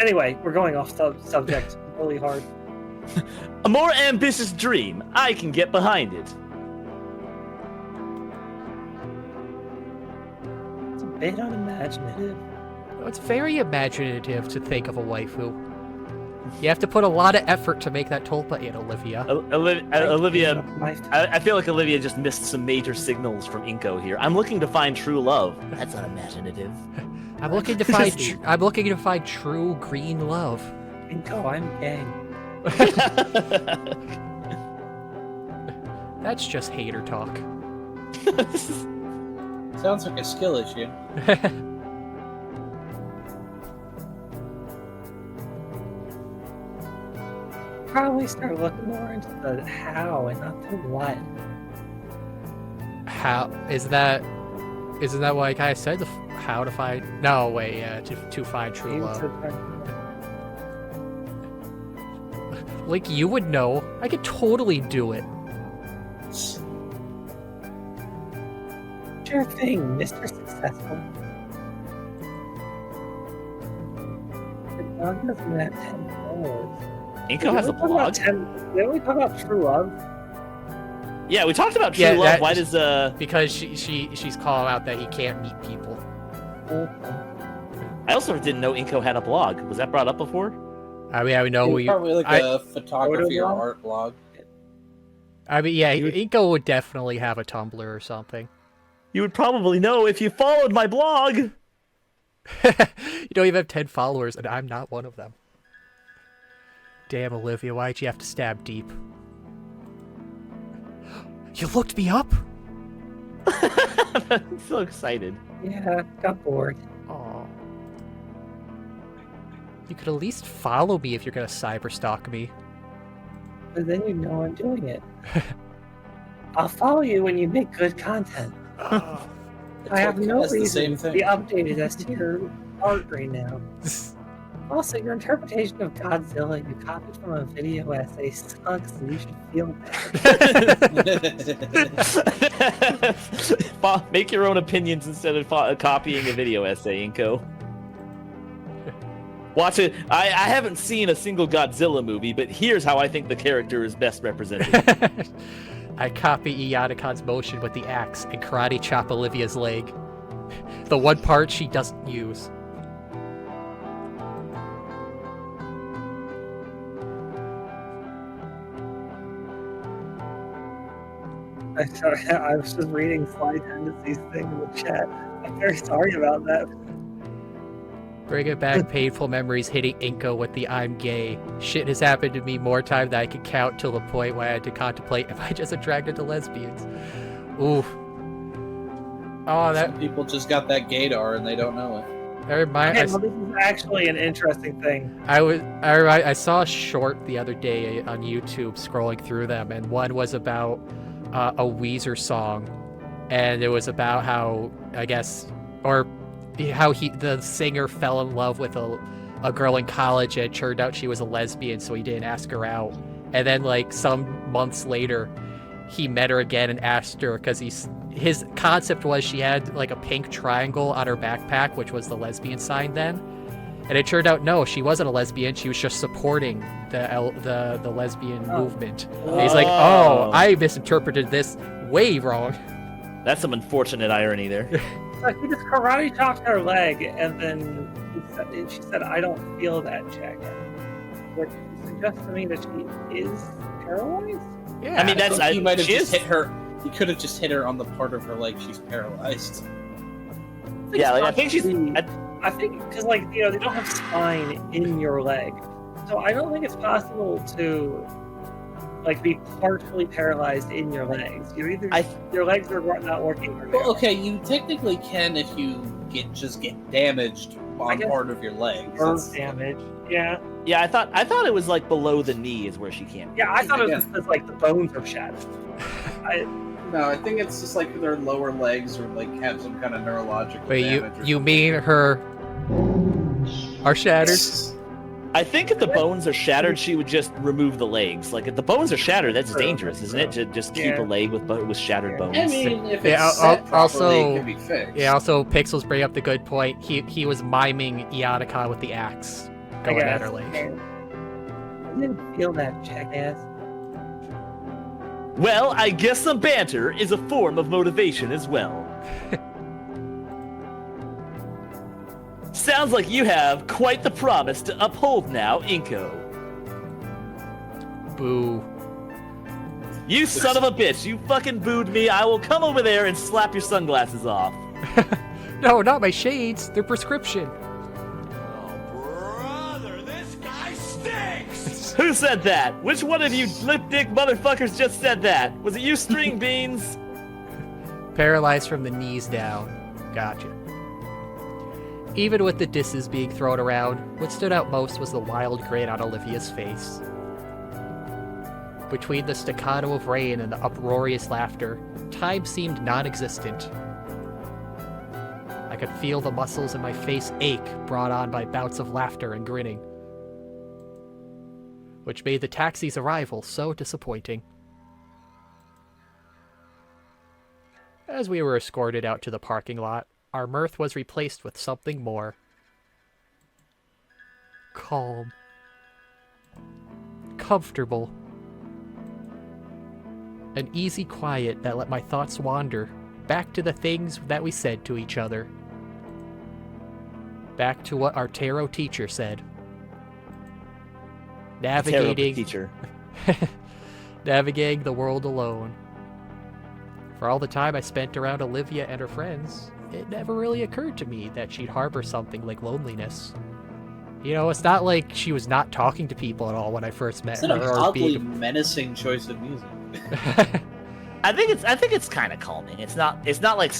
Anyway, we're going off subject really hard. A more ambitious dream. I can get behind it. It's a bit unimaginative. It's very imaginative to think of a waifu. You have to put a lot of effort to make that tulpa in, Olivia. Olivia, I feel like Olivia just missed some major signals from Inco here. I'm looking to find true love. That's unimaginative. I'm looking to find true green love. Inco, I'm gay. That's just hater talk. Sounds like a skill issue. Probably start looking more into the how and not the what. How isn't that what I kind of said? How to find? No, wait, yeah, to find true love. Like you would know. I could totally do it. Sure thing, Mr. Successful. The dog doesn't have 10 followers. Inco has a blog? Didn't we talk about true love? Yeah, we talked about true love. Why does Because she's calling out that he can't meet people. I also didn't know Inco had a blog. Was that brought up before? I mean, I know probably like a photography or art blog. I mean, yeah, Inco would definitely have a Tumblr or something. You would probably know if you followed my blog. You don't even have 10 followers, and I'm not one of them. Damn, Olivia, why'd you have to stab deep? You looked me up? I'm so excited. Yeah, got bored. Aw. You could at least follow me if you're gonna cyberstalk me. But then you know I'm doing it. I'll follow you when you make good content. I have no reason to be updated as to your art right now. Also, your interpretation of Godzilla you copied from a video essay sucks, and you should feel bad. Make your own opinions instead of copying a video essay, Inco. Watch it. I haven't seen a single Godzilla movie, but here's how I think the character is best represented. I copy Iadacon's motion with the axe and karate chop Olivia's leg. The one part she doesn't use. I was just reading Sly Tendencies thing in the chat. I'm very sorry about that. Bringing back painful memories hitting Inco with the I'm gay. Shit has happened to me more time than I can count till the point where I had to contemplate if I just attracted to lesbians. Ooh. Oh, that... Some people just got that Gator and they don't know it. Well, this is actually an interesting thing. I saw a short the other day on YouTube scrolling through them, and one was about a Weezer song, and it was about how, I guess, or how the singer fell in love with a girl in college, and it turned out she was a lesbian, so he didn't ask her out. And then, like, some months later, he met her again and asked her, because his concept was she had, like, a pink triangle on her backpack, which was the lesbian sign then. And it turned out, no, she wasn't a lesbian. She was just supporting the lesbian movement. And he's like, oh, I misinterpreted this way wrong. That's some unfortunate irony there. So he just karate chopped her leg, and then she said, I don't feel that, Jacket. Which suggests to me that she is paralyzed? Yeah. I mean, he might have just hit her. He could have just hit her on the part of her leg she's paralyzed. Yeah, like, I think she's... I think, because, like, you know, they don't have spine in your leg. So I don't think it's possible to, like, be partially paralyzed in your legs. You're either, your legs are not working. Or well, okay, you technically can if you just get damaged on part of your leg. Damage, yeah. Yeah, I thought it was, like, below the knee is where she can't. Yeah, I thought it was just, like, the bones are shattered. No, I think it's just like their lower legs or like have some kind of neurological damage. Wait, you mean her are shattered? I think if the bones are shattered, she would just remove the legs. Like, if the bones are shattered, that's dangerous, isn't it? To just keep a leg with shattered bones. I mean, if it's set properly, it can be fixed. Yeah, also, Pixels bring up the good point. He was miming Iadakon with the axe going at her leg. I didn't feel that, jackass. Well, I guess some banter is a form of motivation as well. Sounds like you have quite the promise to uphold now, Inco. Boo. You son of a bitch, you fucking booed me. I will come over there and slap your sunglasses off. No, not my shades. They're prescription. Oh, brother, this guy stinks! Who said that? Which one of you lip dick motherfuckers just said that? Was it you, String Beans? Paralyzed from the knees down. Gotcha. Even with the disses being thrown around, what stood out most was the wild grin on Olivia's face. Between the staccato of rain and the uproarious laughter, time seemed non-existent. I could feel the muscles in my face ache, brought on by bouts of laughter and grinning, which made the taxi's arrival so disappointing. As we were escorted out to the parking lot, our mirth was replaced with something more. Calm. Comfortable. An easy quiet that let my thoughts wander, back to the things that we said to each other. Back to what our tarot teacher said. Navigating teacher. Navigating the world alone. For all the time I spent around Olivia and her friends, it never really occurred to me that she'd harbor something like loneliness. You know, it's not like she was not talking to people at all when I first met her. It's an oddly menacing choice of music. I think it's kind of calming. It's not like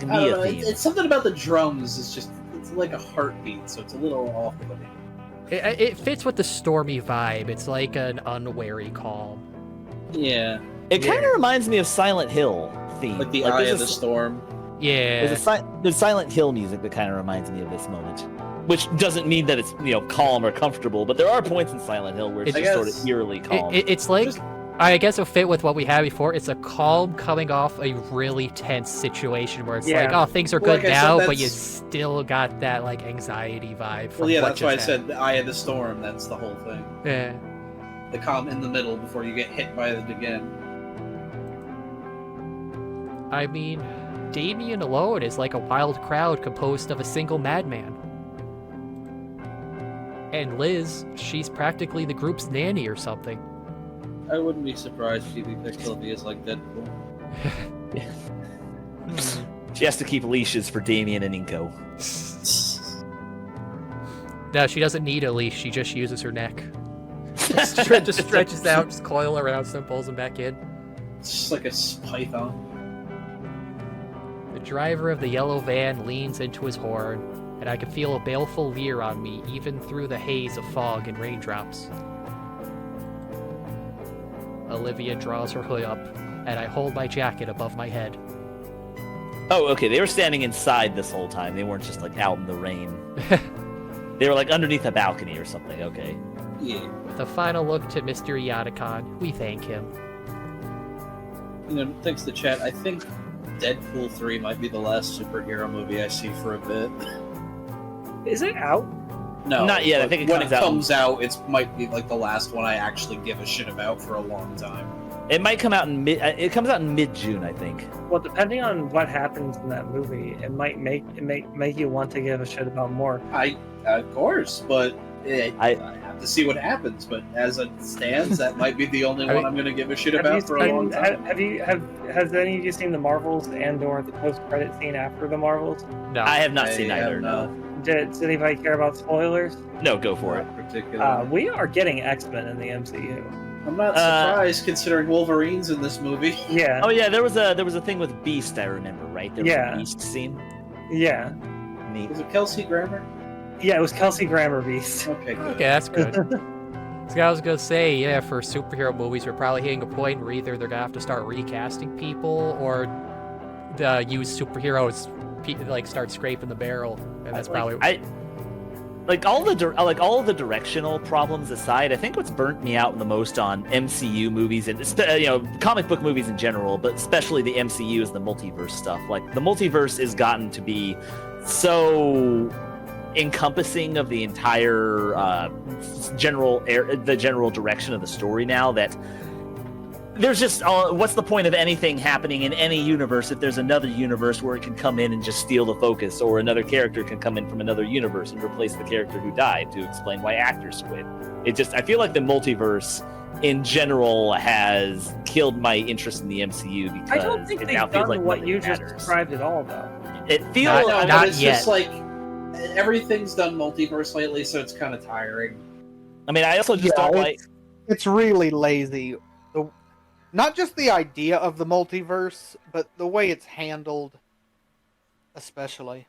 Mia theme. It's something about the drums. It's like a heartbeat, so it's a little off-putting. It fits with the stormy vibe. It's like an unwary calm. Yeah. It kind of reminds me of Silent Hill theme. Like the Eye of the Storm. Yeah. There's Silent Hill music that kind of reminds me of this moment. Which doesn't mean that it's, calm or comfortable, but there are points in Silent Hill where it's just sort of eerily calm. It's like, I guess it'll fit with what we had before. It's a calm coming off a really tense situation where it's like, oh, things are good now, but you still got that, like, anxiety vibe. Well, yeah, that's why I said the Eye of the Storm. That's the whole thing. Yeah. The calm in the middle before you get hit by it again. I mean, Damien alone is like a wild crowd composed of a single madman. And Liz, she's practically the group's nanny or something. I wouldn't be surprised if Phoebe Pixelby is like Deadpool. She has to keep leashes for Damien and Inco. No, she doesn't need a leash, she just uses her neck. Just stretches out, just coil around some, pulls them back in. It's just like a python. The driver of the yellow van leans into his horn, and I can feel a baleful leer on me even through the haze of fog and raindrops. Olivia draws her hood up, and I hold my jacket above my head. Oh, okay, they were standing inside this whole time. They weren't just, like, out in the rain. They were, like, underneath a balcony or something, okay. Yeah. With a final look to Mr. Yatakon, we thank him. Thanks to chat, I think Deadpool 3 might be the last superhero movie I see for a bit. Is it out? No, not yet. I think when it comes out, it might be like the last one I actually give a shit about for a long time. It might come out in It comes out in mid-June, I think. Well, depending on what happens in that movie, it might make you want to give a shit about more. Of course, but I have to see what happens. But as it stands, that might be the only one I'm going to give a shit about for a long time. Has any of you seen the Marvels and/or the post-credit scene after the Marvels? No, I have not seen either. No. Does anybody care about spoilers? No, go for it. Particularly. We are getting X-Men in the MCU. I'm not surprised considering Wolverine's in this movie. Yeah. Oh yeah, there was a thing with Beast. I remember, right? There was a Beast scene. Yeah. Neat. Was it Kelsey Grammer? Yeah, it was Kelsey Grammer Beast. Okay, good. Okay, that's good. So I was gonna say, yeah, for superhero movies, we're probably hitting a point where either they're gonna have to start recasting people or use superheroes, like start scraping the barrel, and that's probably. All the directional problems aside, I think what's burnt me out the most on MCU movies and comic book movies in general, but especially the MCU is the multiverse stuff. Like the multiverse has gotten to be so encompassing of the entire general direction of the story now that there's just what's the point of anything happening in any universe if there's another universe where it can come in and just steal the focus, or another character can come in from another universe and replace the character who died to explain why actors quit. I feel like the multiverse in general has killed my interest in the MCU because I don't think they've done what you just described at all, though. It feels not it's yet. Just like everything's done multiverse lately, so it's kind of tiring. I mean, I also just don't like. It's really lazy. Not just the idea of the multiverse, but the way it's handled, especially.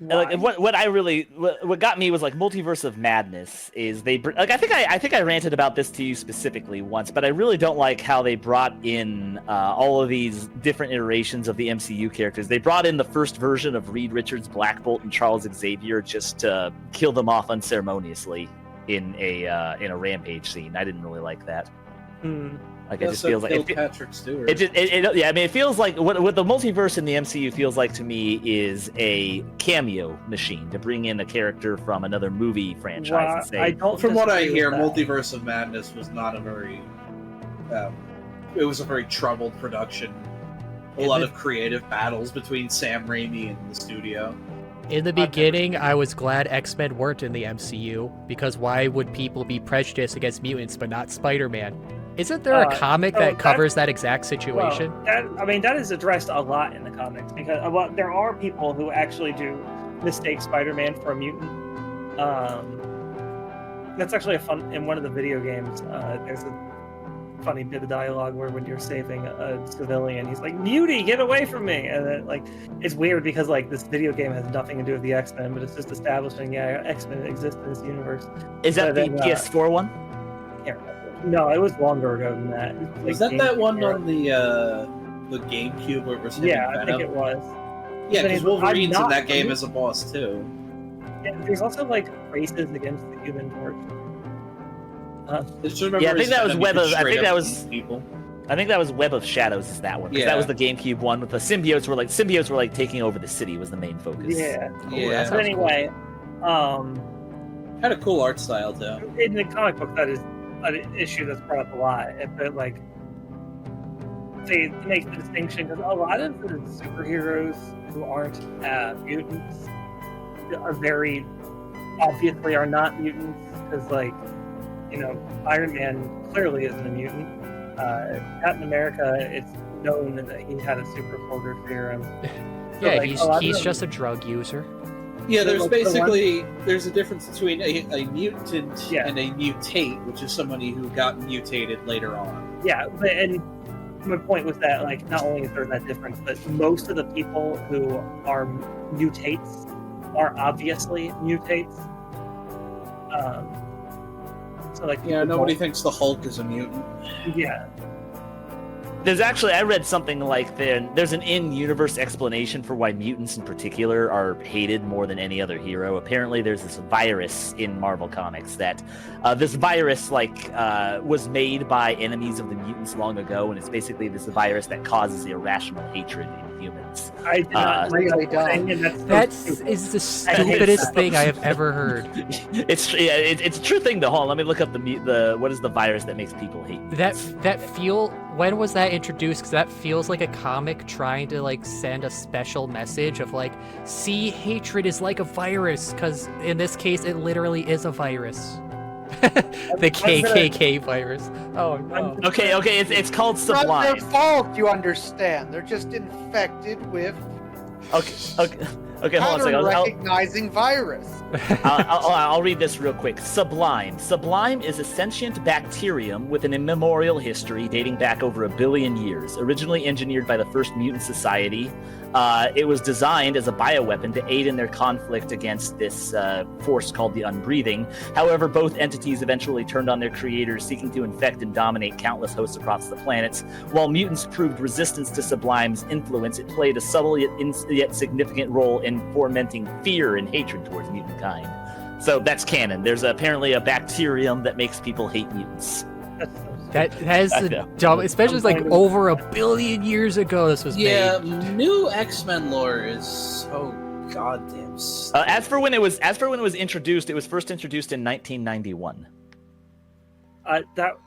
Like what got me was like Multiverse of Madness is I think I ranted about this to you specifically once, but I really don't like how they brought in all of these different iterations of the MCU characters. They brought in the first version of Reed Richards, Black Bolt, and Charles Xavier just to kill them off unceremoniously in a rampage scene. I didn't really like that. Like it just feels like Patrick Stewart. It feels like what the multiverse in the MCU feels like to me is a cameo machine to bring in a character from another movie franchise. From what I hear, Multiverse of Madness was not a very. It was a very troubled production. A lot of creative battles between Sam Raimi and the studio. In the beginning, I was glad X-Men weren't in the MCU, because why would people be prejudiced against mutants but not Spider-Man? Isn't there a comic that covers that exact situation? Well, that is addressed a lot in the comics, because there are people who actually do mistake Spider-Man for a mutant. That's actually in one of the video games, there's a funny bit of dialogue where when you're saving a civilian, he's like, "Mutie, get away from me!" And then, it's weird because this video game has nothing to do with the X-Men, but it's just establishing X-Men exist in this universe. Is that the PS4 one? Can't remember. No, it was longer ago than that. Was that one on the GameCube where it was Venom? I think it was. Yeah, because Wolverine's in that game as a boss too. Yeah, there's also races against the Human Torch. I think that was Web of. I think that was Web of Shadows. Is that one? Because that was the GameCube one with the symbiotes were taking over the city was the main focus. Yeah. But anyway, had a cool art style too. In the comic book, that is an issue that's brought up a lot. But they make the distinction because a lot of the superheroes who aren't mutants are very obviously are not mutants because Iron Man clearly isn't a mutant. Captain America, it's known that he had a super soldier serum. So he's just a drug user. Yeah, there's there's a difference between a mutant and a mutate, which is somebody who got mutated later on. Yeah, and my point was that not only is there that difference, but most of the people who are mutates are obviously mutates. Nobody thinks the Hulk is a mutant. Yeah. There's actually, I read something there's an in-universe explanation for why mutants in particular are hated more than any other hero. Apparently there's this virus in Marvel Comics that, this virus, was made by enemies of the mutants long ago, and it's basically this virus that causes irrational hatred in humans. I did not really That is the stupidest thing I have ever heard. It's a true thing though. Hold on, let me look up what is the virus that makes people hate mutants. When was that introduced? Because that feels like a comic trying to send a special message of see, hatred is like a virus, because in this case it literally is a virus. The KKK virus. Oh no. Okay, it's called Sublime. Not their fault, you understand. They're just infected with Okay, hold on a second. Recognizing virus. I'll read this real quick. Sublime. Sublime is a sentient bacterium with an immemorial history dating back over 1 billion years. Originally engineered by the first mutant society, it was designed as a bioweapon to aid in their conflict against this force called the Unbreathing. However, both entities eventually turned on their creators, seeking to infect and dominate countless hosts across the planets. While mutants proved resistance to Sublime's influence, it played a subtle yet significant role in fomenting fear and hatred towards mutant kind. So that's canon. There's apparently a bacterium that makes people hate mutants. That has the dumb, especially over 1 billion years ago this was made. Yeah, new X-Men lore is so goddamn stupid. As for when it was introduced, it was first introduced in 1991. That's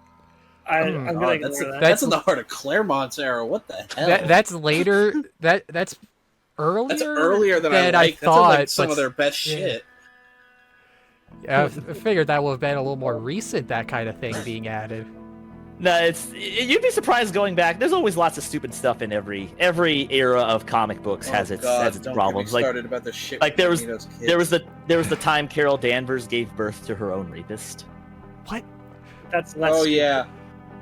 in the heart of Claremont's era. What the hell? That's later. That's earlier. That's earlier than I thought. That's some of their best shit. Yeah, I figured that would have been a little more recent. That kind of thing being added. No, you'd be surprised going back. There's always lots of stupid stuff in every era of comic books has its problems. About the shit there was the time Carol Danvers gave birth to her own rapist. What? That's less. Oh yeah,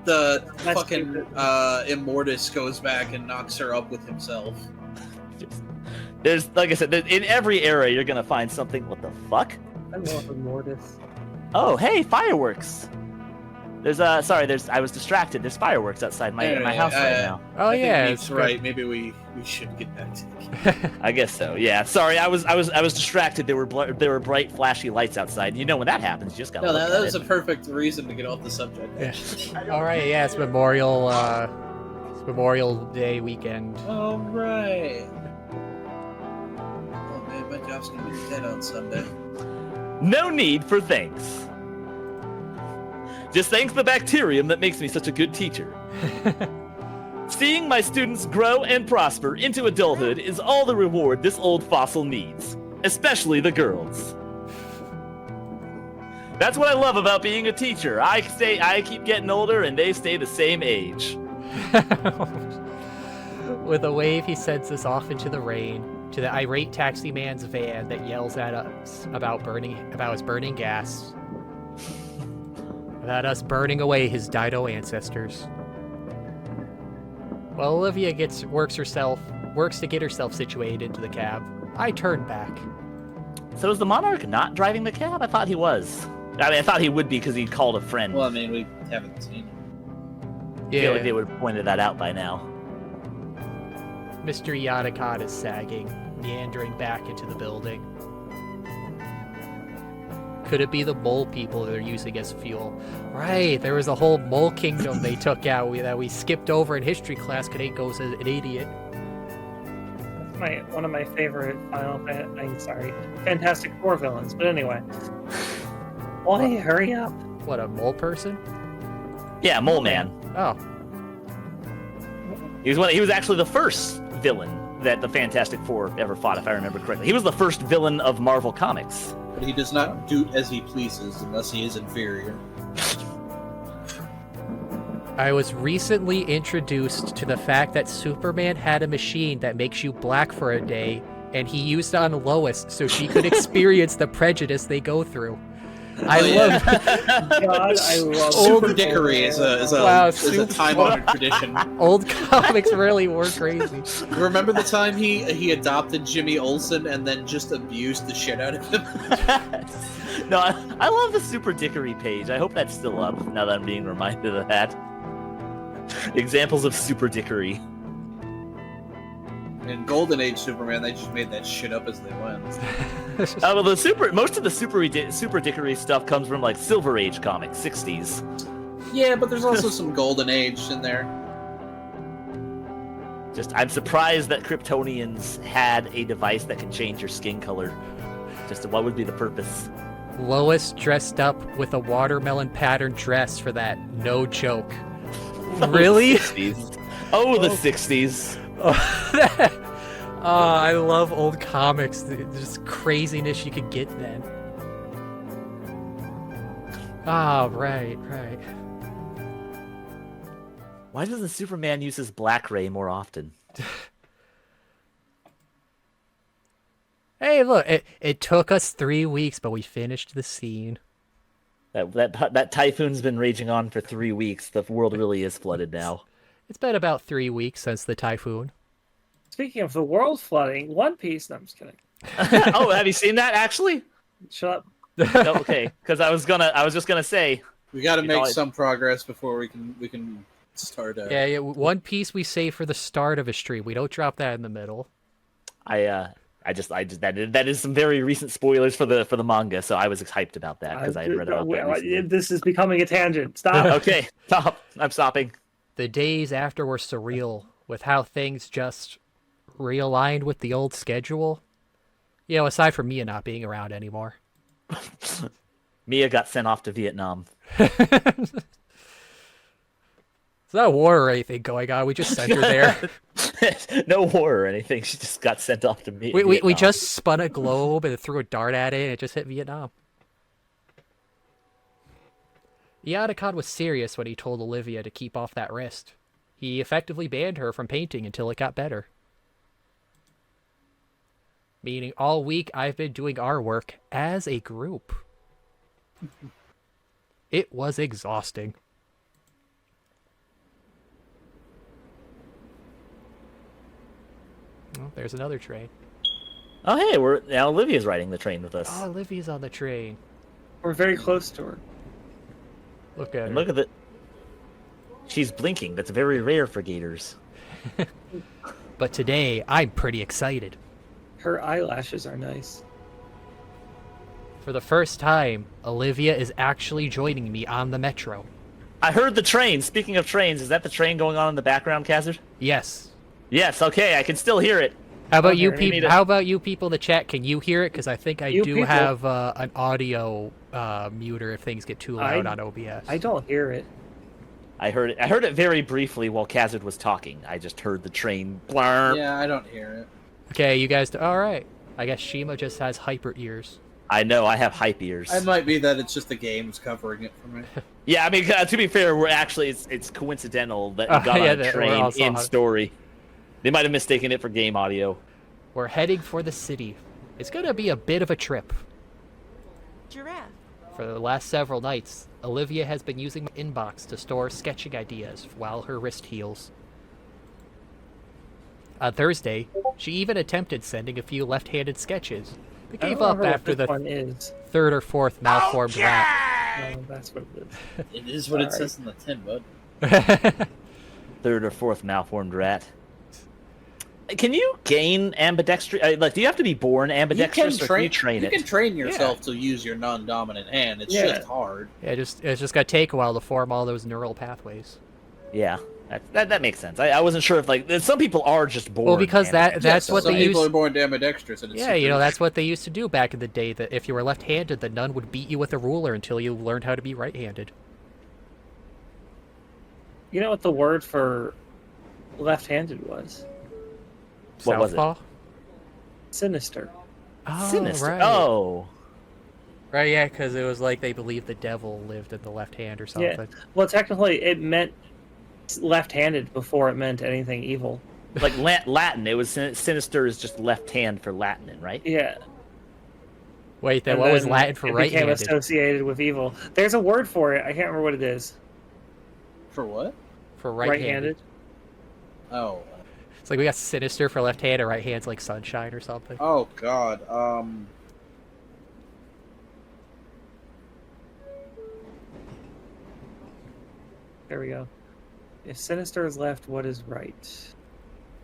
the That's fucking stupid. Immortus goes back and knocks her up with himself. There's, like I said, in every era you're gonna find something. What the fuck? I love Immortus. Oh, hey, fireworks! I was distracted. There's fireworks outside my house right now. Oh I yeah, think it's Nate's right. Maybe we should get back to the game. I guess so. Yeah. Sorry, I was distracted. There were bright, flashy lights outside. You know when that happens, you just gotta. No, look that at was it. a perfect reason to get off the subject. Yeah. All right, yeah, it's Memorial Day weekend. All right. Oh man, my job's gonna be dead on Sunday. No need for thanks. Just thanks the bacterium that makes me such a good teacher. Seeing my students grow and prosper into adulthood is all the reward this old fossil needs, especially the girls. That's what I love about being a teacher. I keep getting older and they stay the same age. With a wave, he sends us off into the rain to the irate taxi man's van that yells at us about his burning gas. About us burning away his Dido ancestors. While Olivia works to get herself situated into the cab, I turn back. So is the Monarch not driving the cab? I thought he was. I mean, I thought he would be because he called a friend. Well, I mean, we haven't seen him. I feel like they would have pointed that out by now. Mr. Yadakad is sagging, meandering back into the building. Could it be the mole people they're using as fuel? Right, there was a whole mole kingdom they took out that we skipped over in history class because Inco's an idiot. One of my favorite Fantastic Four villains. But anyway, why hurry up? What, a mole person? Yeah, Mole Man. Oh, He was actually the first villain that the Fantastic Four ever fought, if I remember correctly. He was the first villain of Marvel Comics. But he does not do as he pleases unless he is inferior. I was recently introduced to the fact that Superman had a machine that makes you black for a day, and he used it on Lois so she could experience the prejudice they go through. I love Super Dickory is a time-honored tradition. Old comics really were crazy. Remember the time he adopted Jimmy Olsen and then just abused the shit out of him? No, I love the Super Dickory page. I hope that's still up now that I'm being reminded of that. Examples of Super Dickory. In Golden Age Superman, they just made that shit up as they went. Well, most of the Super Dickory stuff comes from like Silver Age comics, 60s. Yeah, but there's also some Golden Age in there. I'm surprised that Kryptonians had a device that can change your skin color. Just what would be the purpose? Lois dressed up with a watermelon pattern dress for that, no joke. Really? The 60s. Oh, the 60s. I love old comics. Just craziness you could get then. Right. Why doesn't Superman use his black ray more often? Hey, look, it took us 3 weeks, but we finished the scene. That typhoon's been raging on for 3 weeks. The world really is flooded now. It's been about 3 weeks since the typhoon. Speaking of the world flooding, One Piece. No, I'm just kidding. Oh, have you seen that actually? Shut up. No, okay, because I was just gonna say we got to make some progress before we can start. Yeah. One Piece we save for the start of a stream. We don't drop that in the middle. that is some very recent spoilers for the manga, so I was hyped about that because I had read about that recently. This is becoming a tangent. Stop. Okay, stop. I'm stopping. The days after were surreal with how things just realigned with the old schedule. Aside from Mia not being around anymore. Mia got sent off to Vietnam. It's not a war or anything going on. We just sent her there. No war or anything. She just got sent off to Vietnam. We just spun a globe and threw a dart at it and it just hit Vietnam. Yadakad was serious when he told Olivia to keep off that wrist. He effectively banned her from painting until it got better. Meaning all week I've been doing our work as a group. It was exhausting. Oh, there's another train. Oh, hey, now Olivia's riding the train with us. Oh, Olivia's on the train. We're very close to her. Look at her. And look at it. She's blinking. That's very rare for gators. But today, I'm pretty excited. Her eyelashes are nice. For the first time, Olivia is actually joining me on the metro. I heard the train. Speaking of trains, is that the train going on in the background, Khazard? Yes. Yes, okay, I can still hear it. How about Okay, you we people? need to- How about you people in the chat? Can you hear it? Because I think I You do people- have an audio muter if things get too loud on OBS. I don't hear it. I heard it very briefly while Khazard was talking. I just heard the train blarp. Yeah, I don't hear it. Okay, you guys. All right. I guess Shima just has hyper ears. I know, I have hype ears. It might be that it's just the games covering it for me. Yeah, I mean, to be fair, we're actually it's coincidental that Oh, you got yeah, on a that we're train also in on- story. They might have mistaken it for game audio. We're heading for the city. It's gonna be a bit of a trip. Giraffe. For the last several nights, Olivia has been using my inbox to store sketching ideas while her wrist heals. On Thursday, she even attempted sending a few left-handed sketches, but I gave don't up remember after what the this one is. third or fourth malformed rat. No, that's what it is. It is what it Sorry. says in the tin, bud. Third or fourth malformed rat. Can you gain ambidextrous? Like, do you have to be born ambidextrous, or can you train You it? can train yourself to use your non-dominant hand. It's Yeah. just hard. Yeah, it's just gonna take a while to form all those neural pathways. Yeah, that makes sense. I wasn't sure if like some people are just born. Well, because that's Yes, what some they people used. are born ambidextrous, and it's Yeah, you know super- that's what they used to do back in the day. That if you were left-handed, the nun would beat you with a ruler until you learned how to be right-handed. You know what the word for left-handed was? What was it? Southpaw? Sinister. Oh, Sinister. right. Oh, Right, yeah, because it was like they believed the devil lived in the left hand or Yeah. something. Well, technically, it meant left-handed before it meant anything evil. like Latin. It was sinister is just left hand for Latin, right? Yeah. Wait, then And what was then Latin for it became right-handed? associated with evil. There's a word for it. I can't remember what it is. For what? For right-handed. Right-handed. Oh. It's like we got sinister for left hand, and right hand's like sunshine or something. Oh God. There we go. If sinister is left, what is right?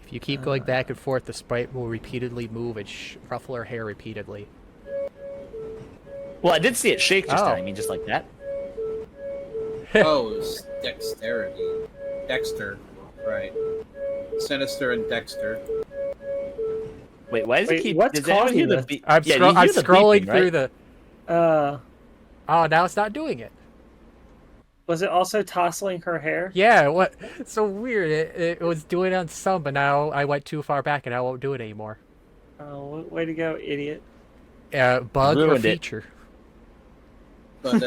If you keep going back and forth, the sprite will repeatedly move and ruffle her hair repeatedly. Well, I did see it shake just Oh. now. I mean, just like that. Oh, it's dexterity. Dexter. Right. Sinister and Dexter. Wait, why does Wait, it keep? what's does anyone causing hear the this? beep? I'm, Yeah, scro- you I'm hear the scrolling beeping, through right? the... Oh, now it's not doing it. Was it also tousling her hair? Yeah, what? It's so weird. It was doing it on some, but now I went too far back and I won't do it anymore. Oh, way to go, idiot. Bug or Ruined it. feature? But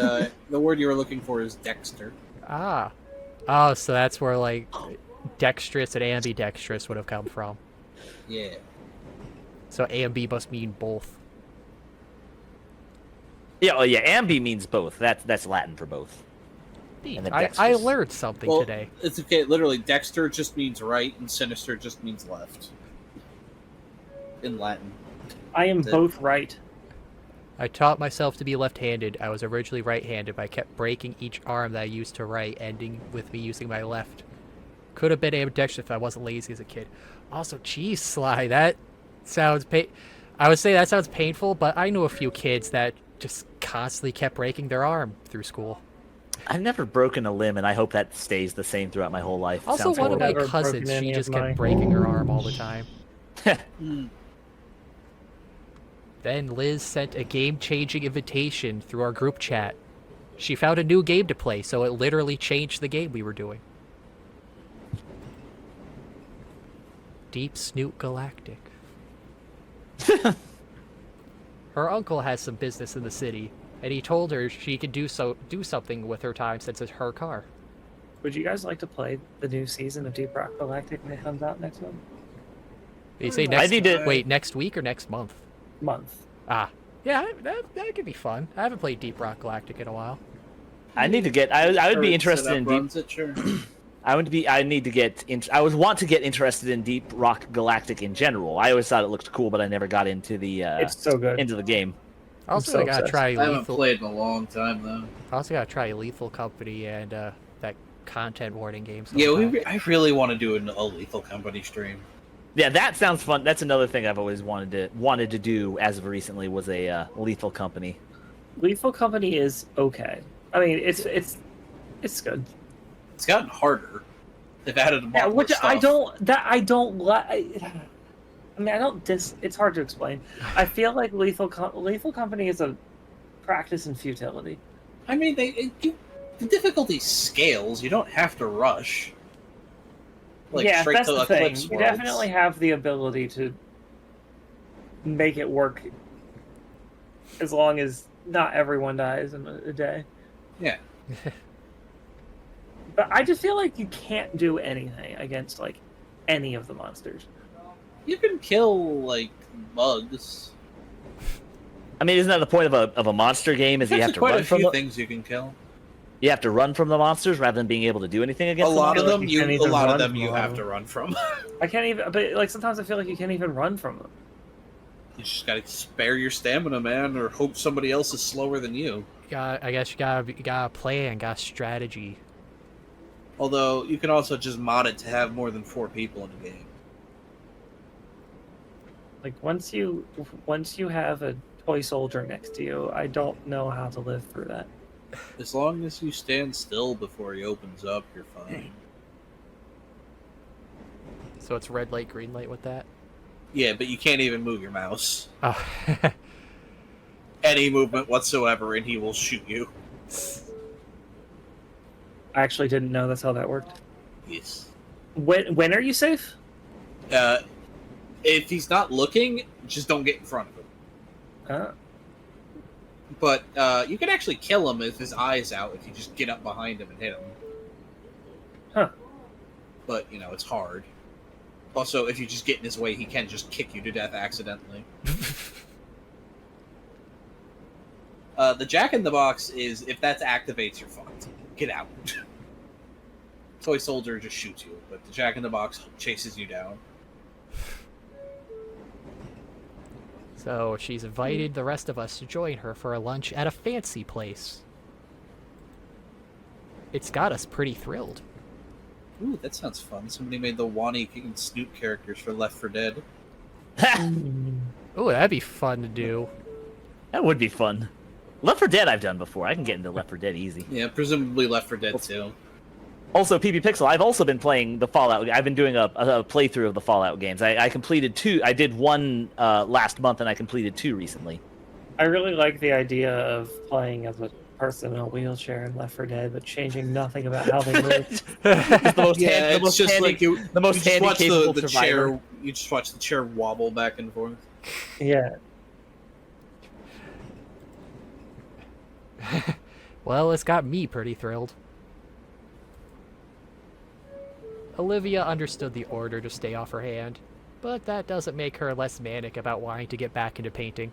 the word you were looking for is Dexter. Ah. Oh, so that's where, like, dexterous and ambidextrous would have come from. Yeah. So ambi must mean both. Yeah, oh yeah, ambi means both. That's Latin for both. And then I dexterous. learned something Well, today. it's okay. Literally, Dexter just means right, and Sinister just means left. In Latin. I am That's it. both right. I taught myself to be left-handed. I was originally right-handed, but I kept breaking each arm that I used to write, ending with me using my left. Could have been ambidextrous if I wasn't lazy as a kid. Also, geez, Sly, that sounds I would say that sounds painful, but I knew a few kids that just constantly kept breaking their arm through school. I've never broken a limb, and I hope that stays the same throughout my whole life. It Also, sounds one of my horrible. Never broken cousins, any she of just mine. kept breaking her arm all the time. Hmm. Then Liz sent a game-changing invitation through our group chat. She found a new game to play, so it literally changed the game we were doing. Deep Snoot Galactic. Her uncle has some business in the city, and he told her she could do something with her time since it's her car. Would you guys like to play the new season of Deep Rock Galactic when it comes out next Did you say I next? need to- Wait, next week or next month? month? Ah, yeah, that could be fun. I haven't played Deep Rock Galactic in a while. I need to get. I would be interested in deep. Sure. I would want to get interested in Deep Rock Galactic in general. I always thought it looked cool, but I never got into the. It's so good. Into the game. Also, I gotta try I haven't Lethal. played in a long time though. I also gotta try Lethal Company and that content warning game. Yeah, I really want to do a Lethal Company stream. Yeah, that sounds fun. That's another thing I've always wanted to do as of recently was a Lethal Company. Lethal Company is okay. I mean, it's good. It's gotten harder. They've added a lot more stuff. I don't like. I mean, I don't it's hard to explain. I feel like Lethal Company is a practice in futility. I mean, the difficulty scales. You don't have to rush. Yeah, that's the thing. Eclipse You Worlds. definitely have the ability to make it work as long as not everyone dies in a day. Yeah. But I just feel like you can't do anything against like any of the monsters. You can kill like bugs. I mean, isn't that the point of a monster game? Is you have to quite run a from few the, things you can kill. you have to run from the monsters rather than being able to do anything against A them? lot of them, you can't even run you from have them. to run from. I can't even. But like sometimes I feel like you can't even run from them. You just gotta spare your stamina, man, or hope somebody else is slower than you. I guess you gotta plan, got strategy. Although you can also just mod it to have more than 4 people in the game. Like once you have a toy soldier next to you, I don't know how to live through that. As long as you stand still before he opens up, you're fine. So it's red light, green light with that? Yeah, but you can't even move your mouse. Oh. Any movement whatsoever, and he will shoot you. I actually didn't know that's how that worked. Yes. When are you safe? If he's not looking, just don't get in front of him. But you can actually kill him if his eye's out if you just get up behind him and hit him. Huh. But, it's hard. Also, if you just get in his way, he can just kick you to death accidentally. The Jack-in-the-Box is, if that activates, you're fucked. Get out. Toy Soldier just shoots you, but the Jack-in-the-Box chases you down. So she's invited the rest of us to join her for a lunch at a fancy place. It's got us pretty thrilled. Ooh, that sounds fun. Somebody made the Wani and Snoop characters for Left 4 Dead. Ooh, that'd be fun to do. That would be fun. Left 4 Dead I've done before. I can get into Left 4 Dead easy. Yeah, presumably Left 4 Dead 2. Also, PB Pixel, I've also been playing the Fallout. I've been doing a playthrough of the Fallout games. I completed 2. I did 1 last month, and I completed 2 recently. I really like the idea of playing as a person in a wheelchair in Left 4 Dead, but changing nothing about how they move. It's the most Yeah, it's just handy, like you. the most You just watch handy-capable the survivor. chair. You just watch the chair wobble back and forth. Yeah. Well, it's got me pretty thrilled. Olivia understood the order to stay off her hand, but that doesn't make her less manic about wanting to get back into painting.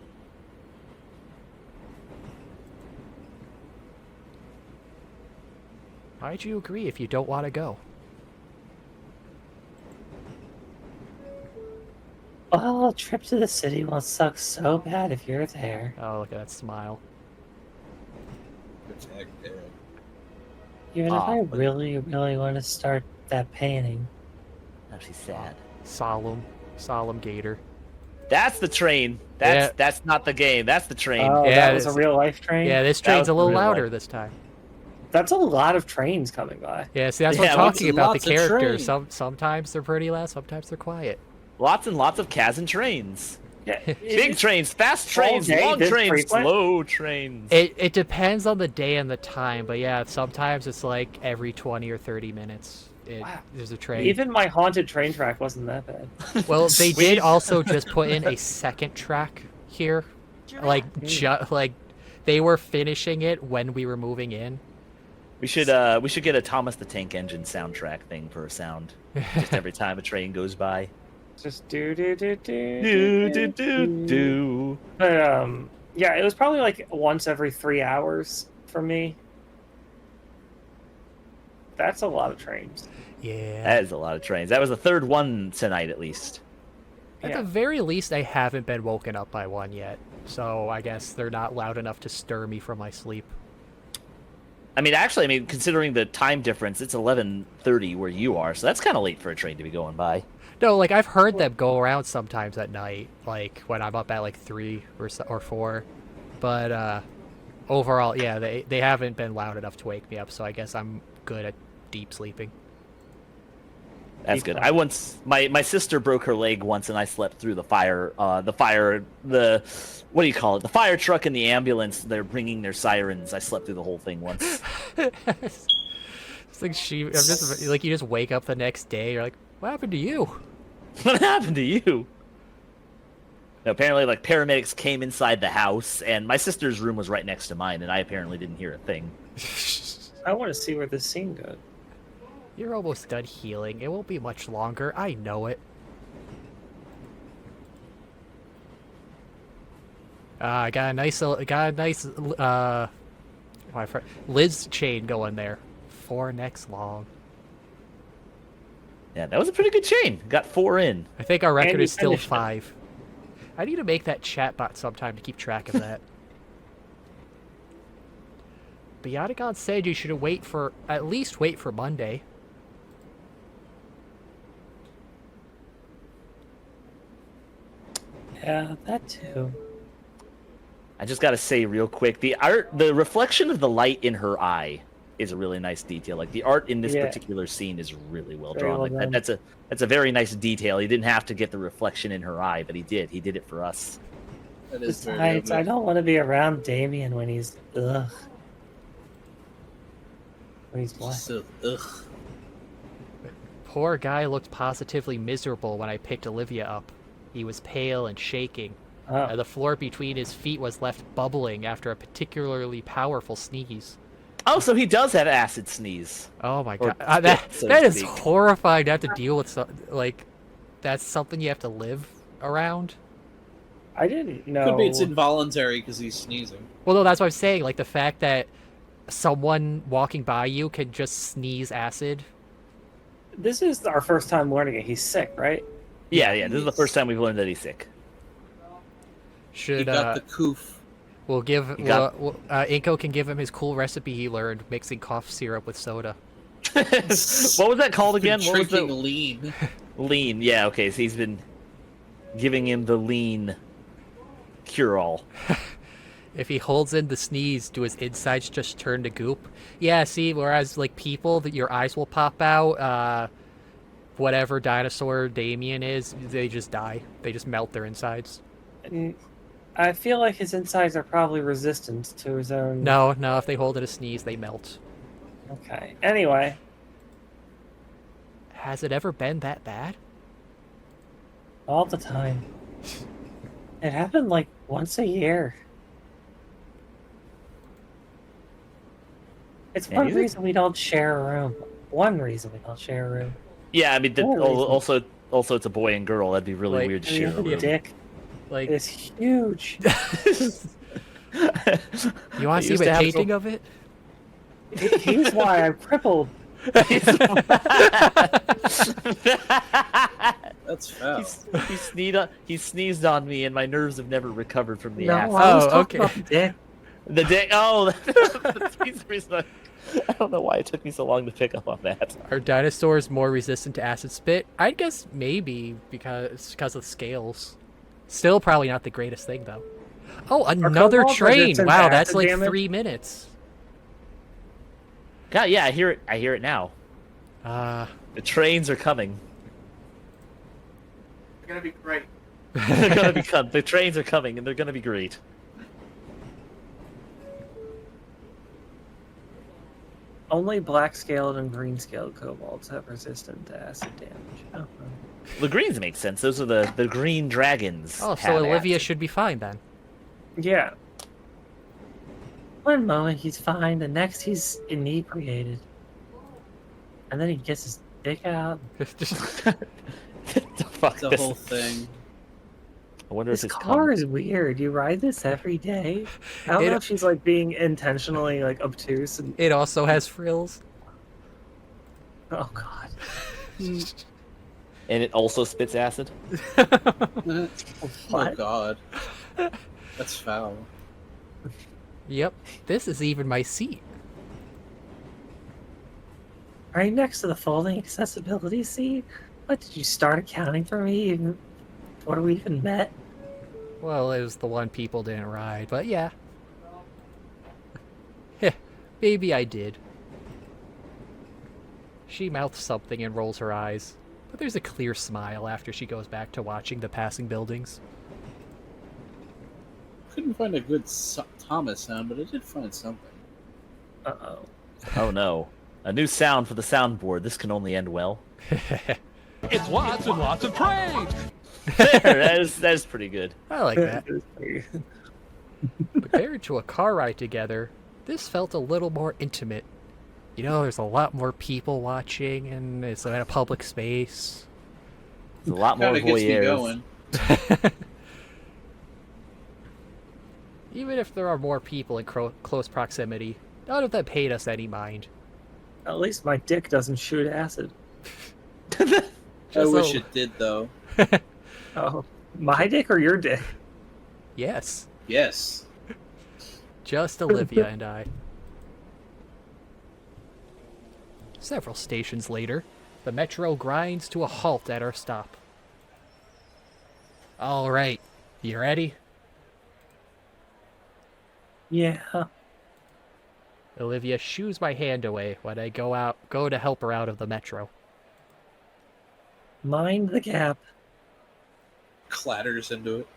Why'd you agree if you don't want to go? Oh, a trip to the city will suck so bad if you're there. Oh, look at that smile. Even if I really, really want to start that painting. Now she's sad. Solemn Gator. That's the train. That's not the game. That's the train. Oh, Yeah, that was a real life train? Yeah, this train's a little real louder life. this time. That's a lot of trains coming by. Yeah, see, that's what I'm lots talking and about, the lots of characters. train. Sometimes they're pretty loud, sometimes they're quiet. Lots and lots of Khazard trains. Yeah, Big trains, fast trains, day long this trains, frequent? slow trains. It depends on the day and the time, but yeah, sometimes it's like every 20 or 30 minutes. Wow. There's a train. Even my haunted train track wasn't that bad. Well, they did also just put in a second track here. Like, they were finishing it when we were moving in. We should get a Thomas the Tank Engine soundtrack thing for a sound. Just every time a train goes by. Just do. Do. But yeah, it was probably like once every 3 hours for me. That's a lot of trains. Yeah. That is a lot of trains. That was the third one tonight, at least. At the very least, I haven't been woken up by one yet. So I guess they're not loud enough to stir me from my sleep. I mean, actually, considering the time difference, it's 11:30 where you are, so that's kind of late for a train to be going by. No, like, I've heard them go around sometimes at night, like, when I'm up at, like, 3 or 4. But, overall, yeah, they haven't been loud enough to wake me up, so I guess I'm good at deep sleeping. That's good. My sister broke her leg once, and I slept through the fire. What do you call it? The fire truck and the ambulance. They're bringing their sirens. I slept through the whole thing once. It's like I'm just like, you just wake up the next day. You're like, what happened to you? What happened to you? No, apparently, like, paramedics came inside the house, and my sister's room was right next to mine, and I apparently didn't hear a thing. I want to see where this scene goes. You're almost done healing. It won't be much longer. I know it. I got a nice Liz chain going there. 4 necks long. Yeah, that was a pretty good chain. Got 4 in. I think our record And you is still finished it. 5. I need to make that chatbot sometime to keep track of that. Bioticon said you should at least wait for Monday. Yeah, that too. I just gotta say real quick, the reflection of the light in her eye is a really nice detail. Like, the art in this particular scene is really well Very drawn. well Like, done. that's a very nice detail. He didn't have to get the reflection in her eye, but he did. He did it for us. That is very Besides, I lovely. don't want to be around Damien when he's When he's what? So, ugh. Poor guy looked positively miserable when I picked Olivia up. He was pale and shaking. Oh. The floor between his feet was left bubbling after a particularly powerful sneeze. Oh, so he does have acid sneeze. Oh my Or god, that so to that is speak. horrifying to have to deal with. Like, that's something you have to live around. I didn't know. Could be it's involuntary because he's sneezing. Well, no, that's what I'm saying. Like, the fact that someone walking by you can just sneeze acid. This is our first time learning it. He's sick, right? Yeah. This is the first time we've learned that he's sick. He Should got the coof. we'll give got- Inco can give him his cool recipe he learned, mixing cough syrup with soda. What was that called again? What was Drinking the lean. lean? Yeah, okay. So he's been giving him the lean cure-all. If he holds in the sneeze, do his insides just turn to goop? Yeah, see, whereas, like, people, that your eyes will pop out, whatever dinosaur Damien is, they just die. They just melt their insides. And I feel like his insides are probably resistant to his own. No, if they hold in a sneeze, they melt. Okay. Anyway, Has it ever been that bad? all the time. It happened like once a year. It's Yeah, one he's a- reason we don't share a room. One reason we don't share a room. Yeah, I mean, Oh, also it's a boy and girl. That'd be really Like, weird to And share you a have a room. dick. Like, It's huge. you want to see used a to have painting of it? He's why I'm crippled. That's foul. He sneezed on me, and my nerves have never recovered from the No, acid. I was Oh, talking okay. about the dick. The day. Oh, that's the reason I don't know why it took me so long to pick up on that. Are dinosaurs more resistant to acid spit? I guess maybe because of scales. Still probably not the greatest thing, though. Oh, another kobolds train! resistant to Wow, that's acid like damage? 3 minutes. God, yeah, I hear it. I hear it now. The trains are coming. It's gonna be great. They're gonna be the trains are coming, and they're gonna be great. Only black-scaled and green-scaled kobolds have resistant to acid damage. Oh, well. The greens make sense. Those are the green dragons. Oh, so have Olivia acid. should be fine then. Yeah. One moment he's fine, the next he's inebriated. And then he gets his dick out. the fuck The this- whole thing. I wonder This if it's car is weird. You ride this every day? I don't It- know if she's like being intentionally like obtuse and It also has frills. Oh God. And it also spits acid. Oh What? God, that's foul. Yep, this is even my seat. Are you next to the folding accessibility seat? What, did you start accounting for me even before we even met? Well, it was the one people didn't ride, but yeah. Heh, maybe I did. She mouths something and rolls her eyes, but there's a clear smile after she goes back to watching the passing buildings. Couldn't find a good Thomas sound, but I did find something. Uh-oh. Oh no. A new sound for the soundboard. This can only end well. It's lots and lots of praise! There, that is pretty good. I like that. Compared to a car ride together, this felt a little more intimate. You know, there's a lot more people watching, and it's in a public space. There's a lot more Kinda gets me voyeurs. going. Even if there are more people in close proximity, none of them paid us any mind. At least my dick doesn't shoot acid. I wish So- it did, though. Oh, my dick or your dick? Yes, Yes. just Olivia and I. Several stations later, the metro grinds to a halt at our stop. All right, you ready? Yeah. Olivia shoos my hand away when I go to help her out of the metro. Mind the gap. Clatters into it.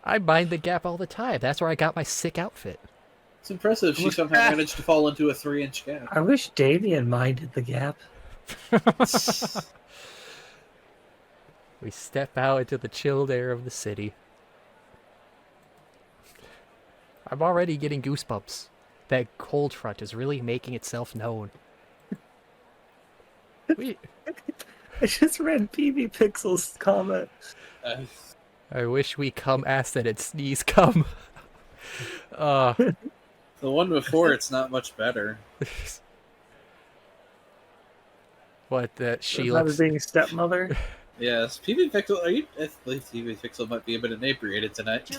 I mind the gap all the time. That's where I got my sick outfit. It's impressive she somehow managed to fall into a 3-inch gap. I wish Damien minded the gap. We step out into the chilled air of the city. I'm already getting goosebumps. That cold front is really making itself known. We, I just read PB Pixel's comment. I wish we come acid and sneeze come. The one before it's not much better. What that she About looks. being stepmother. Yes, PB Pixel. I believe PB Pixel might be a bit inebriated tonight.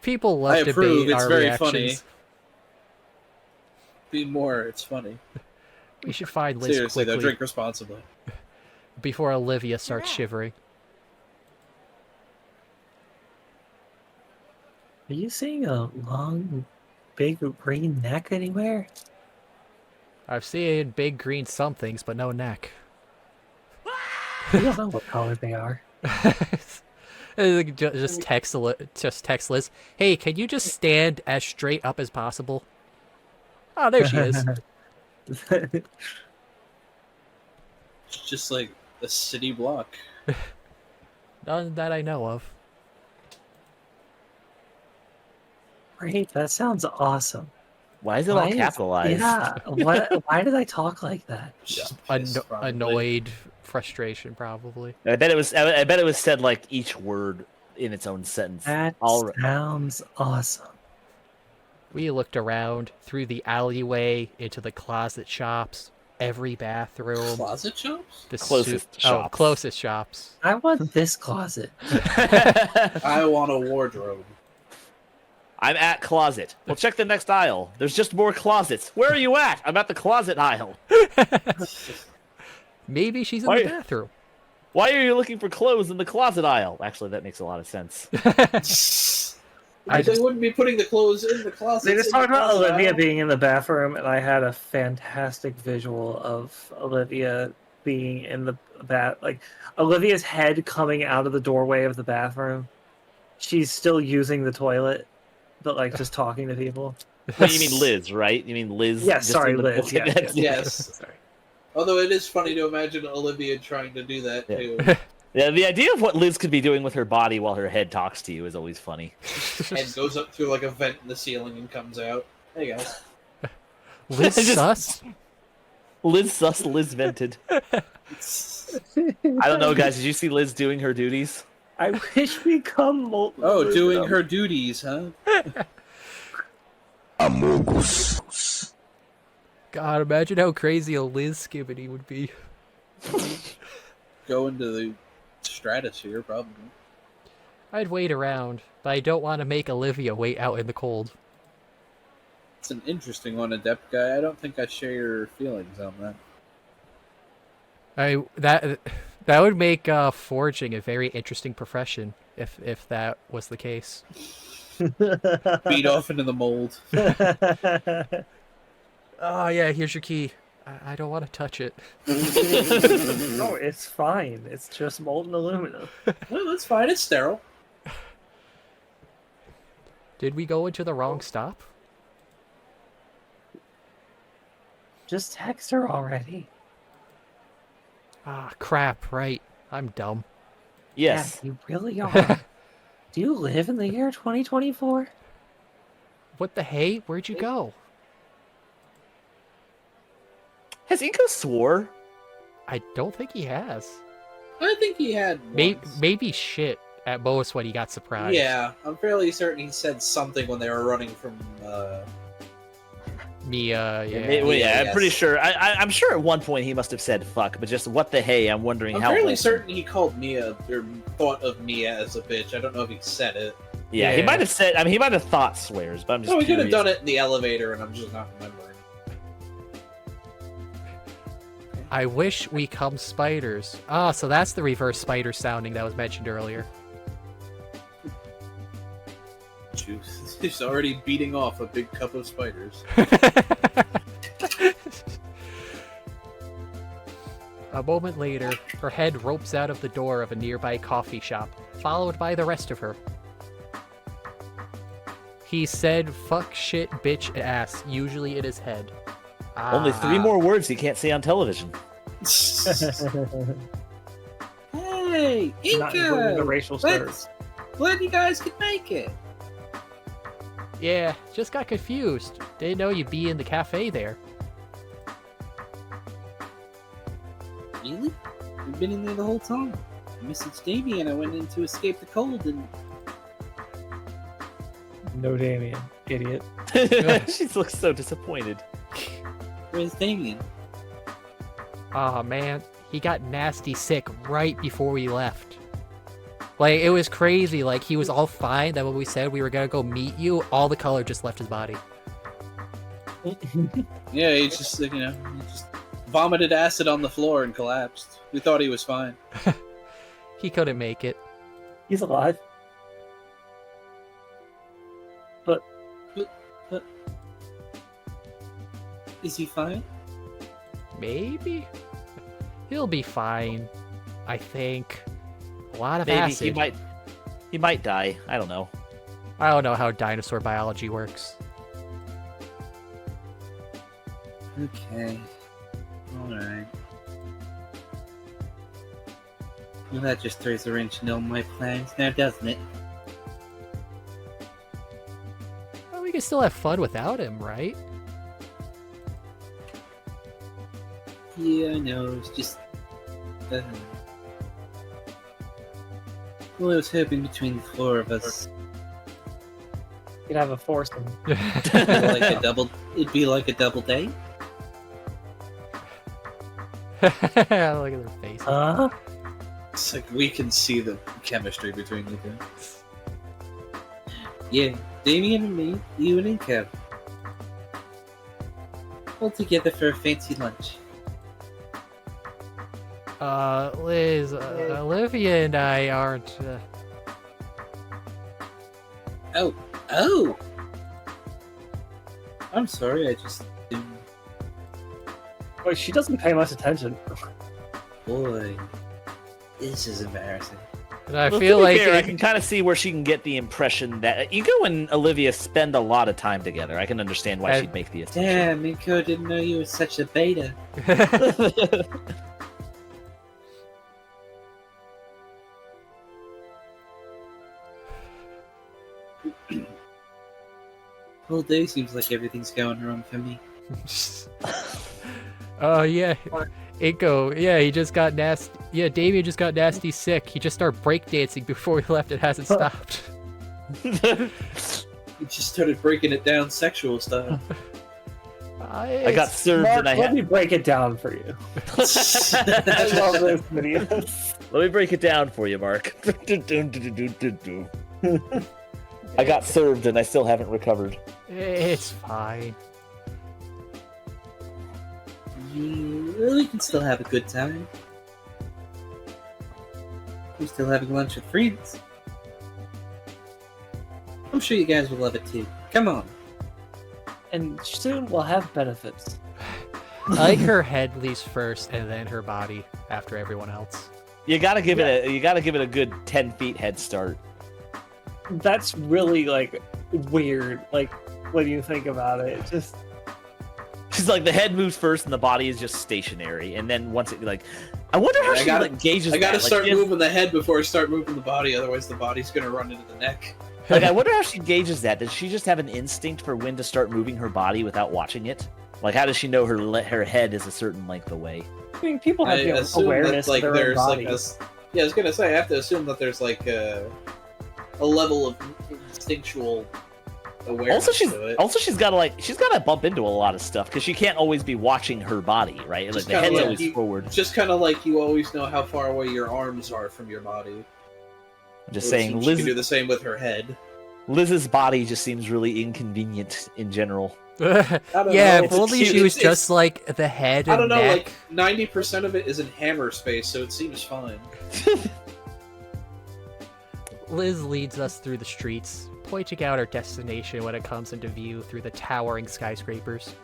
People love I approve. debate It's our very reactions. funny. Be more. It's funny. We should find Liz Seriously, though, quickly drink responsibly. before Olivia starts Yeah. shivering. Are you seeing a long, big green neck anywhere? I've seen big green somethings, but no neck. I don't know what color they are. Just text Liz. Hey, can you just stand as straight up as possible? Oh, there she is. It's just like a city block. None that I know of. Great, that sounds awesome. Why is it all capitalized? Yeah, why did I talk like that? Just piss, probably. Annoyed, frustration, probably. I bet it was. I bet it was said like each word in its own sentence. That All sounds awesome. We looked around through the alleyway into the closet shops, every bathroom. Closet shops? The Closest shops. closest shops. I want this closet. I want a wardrobe. I'm at closet. Well, check the next aisle. There's just more closets. Where are you at? I'm at the closet aisle. Maybe she's in Why- the bathroom. Why are you looking for clothes in the closet aisle? Actually, that makes a lot of sense. They wouldn't be putting the clothes in the closet. They just talked about Olivia being in the bathroom, and I had a fantastic visual of Olivia being in the like Olivia's head coming out of the doorway of the bathroom. She's still using the toilet, but like just talking to people. Well, you mean Liz, right? You mean Liz? Yes, just sorry, in the- Liz. Okay, Yes, that's- Yes. Sorry. Although it is funny to imagine Olivia trying to do that Yeah. too. Yeah, the idea of what Liz could be doing with her body while her head talks to you is always funny. And goes up through like a vent in the ceiling and comes out. Hey guys. Liz Just- sus? Liz sus, Liz vented. I don't know, guys. Did you see Liz doing her duties? I wish we come. Oh, doing her duties, huh? God, imagine how crazy a Liz Skibbity would be. Go into the stratosphere, probably. I'd wait around, but I don't want to make Olivia wait out in the cold. It's an interesting one, Adept Guy. I don't think I share your feelings on that. That would make forging a very interesting profession if that was the case. Beat off into the mold. Oh yeah, here's your key. I don't want to touch it. No, it's fine. It's just molten aluminum. Well, that's fine. It's sterile. Did we go into the wrong stop? Just text her already. Ah, crap, right. I'm dumb. Yes. Yeah, you really are. Do you live in the year 2024? What the hey? Where'd you go? Has Inco swore? I don't think he has. I think he had Maybe shit at most when he got surprised. Yeah, I'm fairly certain he said something when they were running from Mia, yeah. Yeah, I'm pretty sure. I'm sure at one point he must have said fuck, but just what the hey, I'm wondering I'm how. fairly certain he called Mia, or thought of Mia as a bitch. I don't know if he said it. Yeah, he might have said, he might have thought swears, but I'm just he could have curious. done it in the elevator, and I'm just not remembering. I wish we come spiders. Ah, so that's the reverse spider sounding that was mentioned earlier. Juice. He's already beating off a big cup of spiders. A moment later, her head ropes out of the door of a nearby coffee shop, followed by the rest of her. He said, fuck, shit, bitch, ass, usually in his head. Only 3 more words he can't say on television. Hey, Not including the Inco! racial slurs. Glad you guys could make it. Yeah, just got confused. Didn't know you'd be in the cafe there. Really? We've been in there the whole time. I messaged Damien. I went in to escape the cold and... No Damien, idiot. She looks so disappointed. Where's Damien? Aw, man. He got nasty sick right before we left. Like, it was crazy. Like, he was all fine. Then when we said we were gonna go meet you, all the color just left his body. Yeah, he just, he just vomited acid on the floor and collapsed. We thought he was fine. He couldn't make it. He's alive. But... Is he fine? Maybe? He'll be fine. I think. A lot of Maybe acid. he might die. I don't know. I don't know how dinosaur biology works. Okay. Alright. Well, that just throws a wrench into all my plans now, doesn't it? Well, we can still have fun without him, right? Yeah, I know. It's just... well, I was hoping between the 4 of us... You'd have a foursome. it'd be like a double date? Look at their faces. It's like we can see the chemistry between you two. Yeah, Damien and me, you and Inco. All together for a fancy lunch. Liz, Olivia and I aren't... Oh! I'm sorry, I just didn't... Wait, she doesn't pay much attention. Boy, this is embarrassing. And I Well, feel to be like... fair, I can kind of see where she can get the impression that Inco and Olivia spend a lot of time together. I can understand why she'd make the assumption. Damn, Inco didn't know you were such a beta. Whole day seems like everything's going wrong for me. Oh, yeah. Inco, yeah, he just got nasty. Yeah, Damien just got nasty sick. He just started breakdancing before we left. It hasn't stopped. He just started breaking it down sexual style. I got served Mark, and I let me break it down for you. I love those videos. Let me break it down for you, Mark. I got served and I still haven't recovered. It's fine. We can still have a good time. We're still having lunch with friends. I'm sure you guys will love it too. Come on. And soon we'll have benefits. I like her head leaves first, and then her body after everyone else. You gotta give it a good 10 feet head start. That's really like weird. Like when you think about it, just She's like the head moves first and the body is just stationary, and then once it like, I wonder how she gauges. I gotta that. start moving the head before I start moving the body, otherwise the body's gonna run into the neck. Like I wonder how she gauges that. Does she just have an instinct for when to start moving her body without watching it? Like how does she know her head is a certain length away? I mean, people have awareness that, like, of their own there's like bodies. I was gonna say I have to assume that there's like a level of instinctual awareness to it. Also she's gotta bump into a lot of stuff because she can't always be watching her body, right? Like the head's always forward. Just kind of like you always know how far away your arms are from your body. I'm just saying, Liz can do the same with her head. Liz's body just seems really inconvenient in general. Yeah, if only she was just like the head and I don't know, neck. like 90% of it is in hammer space, so it seems fine. Liz leads us through the streets, pointing out our destination when it comes into view through the towering skyscrapers.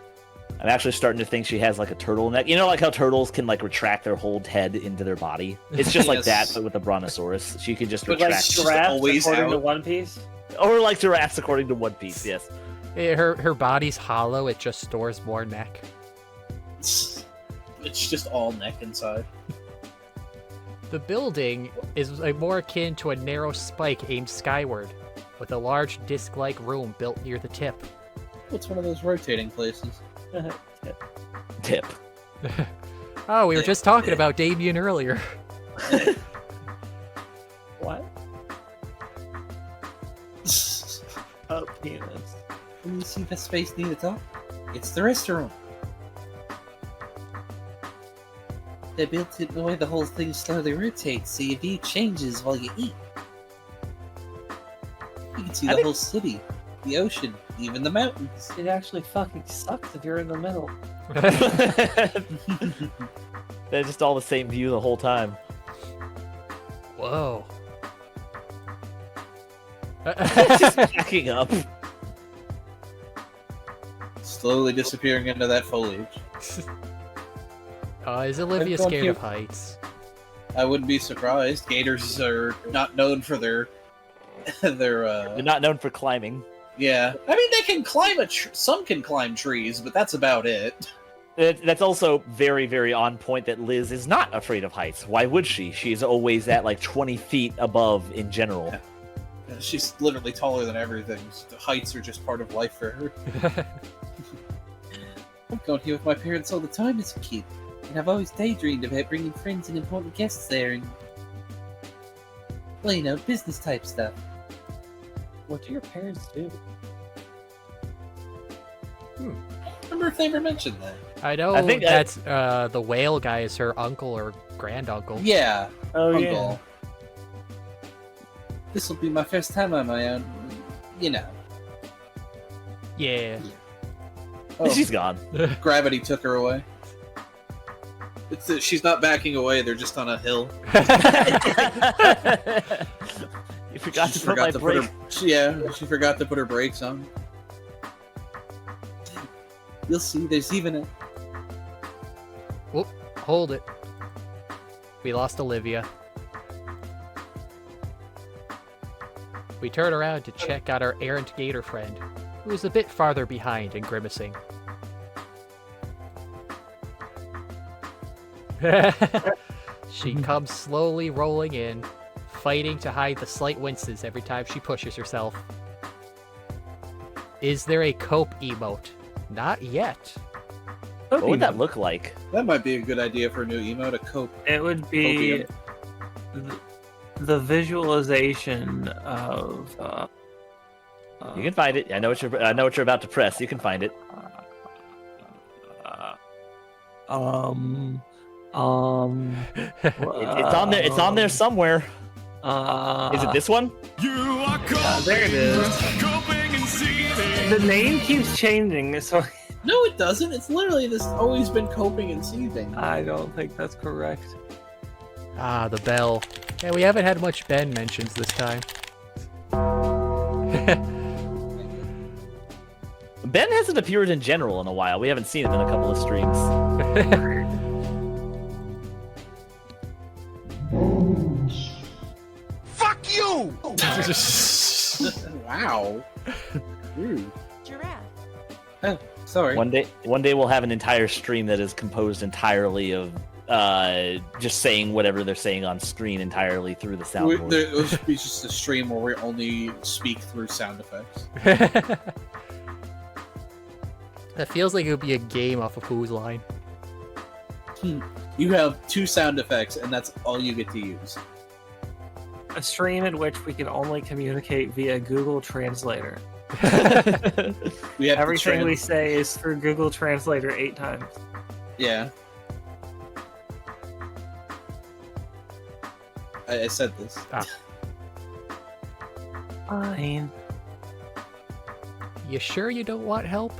I'm actually starting to think she has like a turtleneck. You know, like how turtles can like retract their whole head into their body. It's just like that, but with a brontosaurus. She can just retract. Like giraffes according to One Piece. Or like giraffes according to One Piece. Yes. Her body's hollow. It just stores more neck. It's just all neck inside. The building is more akin to a narrow spike aimed skyward, with a large disc-like room built near the tip. It's one of those rotating places. Tip. Oh, we were just talking about Damien earlier. What? Oh, penis. When you see the space near the top, it's the restaurant. They built it in a way the whole thing slowly rotates, so your view changes while you eat. You can see the whole city, the ocean, even the mountains. It actually fucking sucks if you're in the middle. They're just all the same view the whole time. Whoa. Just backing up. Slowly disappearing into that foliage. Is Olivia scared of heights? I wouldn't be surprised. Gators are not known for their They're not known for climbing. Yeah, I mean they can climb some can climb trees, but that's about it. That's also very, very on point that Liz is not afraid of heights. Why would she? She's always at like 20 feet above in general. Yeah. She's literally taller than everything. The heights are just part of life for her. I'm going here with my parents all the time as a kid, and I've always daydreamed about bringing friends and important guests there and, well, you know, business type stuff. What do your parents do? I wonder if they ever mentioned that. I know that's the whale guy is her uncle or granduncle. Yeah. Oh, uncle. yeah. This will be my first time on my own. You know. Yeah. Oh, She's gone. Gravity took her away. She's not backing away, they're just on a hill. You forgot to put my brake. She forgot to put her brakes on. You'll see, there's even a... Whoop, hold it. We lost Olivia. We turn around to check out our errant gator friend, who is a bit farther behind and grimacing. She comes slowly rolling in, fighting to hide the slight winces every time she pushes herself. Is there a cope emote? Not yet. What would that look like? That might be a good idea for a new emote, a cope. It would be the visualization of. You can find it. I know what you're about to press. You can find it. It's on there. It's on there somewhere. Is it this one? There it is. The name keeps changing. So No, it doesn't. It's literally this. Always been coping and seething. I don't think that's correct. Ah, the bell. Yeah, we haven't had much Ben mentions this time. Ben hasn't appeared in general in a while. We haven't seen him in a couple of streams. Fuck you! Wow. Rude. Giraffe. Oh, sorry. One day we'll have an entire stream that is composed entirely of just saying whatever they're saying on screen entirely through the soundboard. It'll be just a stream where we only speak through sound effects. That feels like it would be a game off of Who's Line. You have 2 sound effects, and that's all you get to use. A stream in which we can only communicate via Google Translator. We have Everything we say is through Google Translator 8 times. Yeah. I said this. Fine. You sure you don't want help?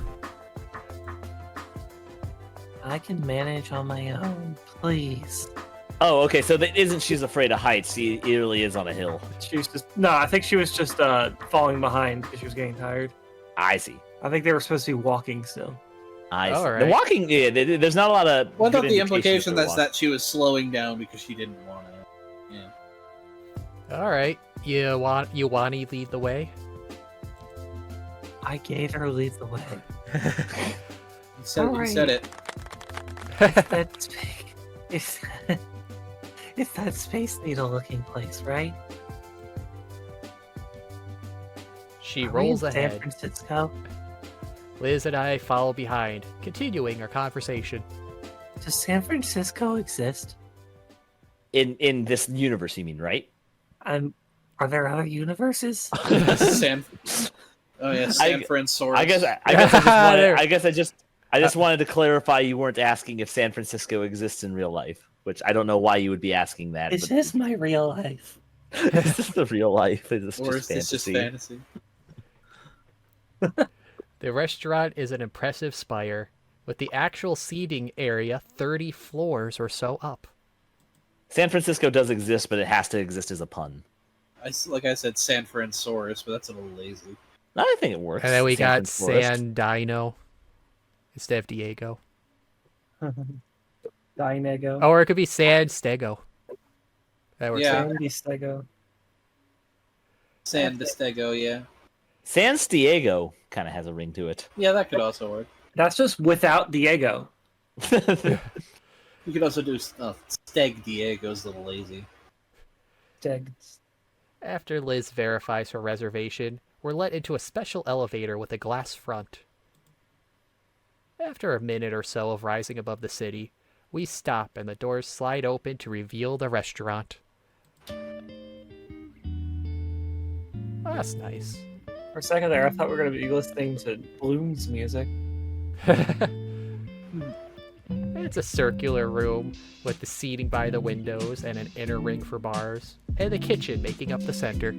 I can manage on my own, please. Oh, okay. So that isn't she's afraid of heights. She really is on a hill. She was just I think she was just falling behind because she was getting tired. I see. I think they were supposed to be walking still. I see. All right. The walking. Yeah, there's not a lot of. Well, I thought good the indication implication for that's walking. that she was slowing down because she didn't want to. Yeah. All right. You Wani lead the way? I gave her lead the way. You said it. It's that Space Needle looking place, right? She Are we rolls in ahead. San Francisco? Liz and I follow behind, continuing our conversation. Does San Francisco exist? In this universe, you mean, right? And are there other universes? San Francisco. I just wanted to clarify you weren't asking if San Francisco exists in real life, which I don't know why you would be asking that. Is this my real life? Is this the real life? Is this Or just is this just fantasy? The restaurant is an impressive spire, with the actual seating area 30 floors or so up. San Francisco does exist, but it has to exist as a pun. Like I said, San Francisco, but that's a little lazy. I think it works. And then we got Francisco. San Dino instead of Diego. Dinego. Or it could be San Stego. That works. Yeah. San Diego. San Diego, yeah. San Diego kind of has a ring to it. Yeah, that could also work. That's just without Diego. You could also do Steg Diego's a little lazy. After Liz verifies her reservation, we're let into a special elevator with a glass front. After a minute or so of rising above the city, we stop and the doors slide open to reveal the restaurant. That's nice. For a second there, I thought we were going to be listening to Bloom's music. It's a circular room with the seating by the windows and an inner ring for bars, and the kitchen making up the center.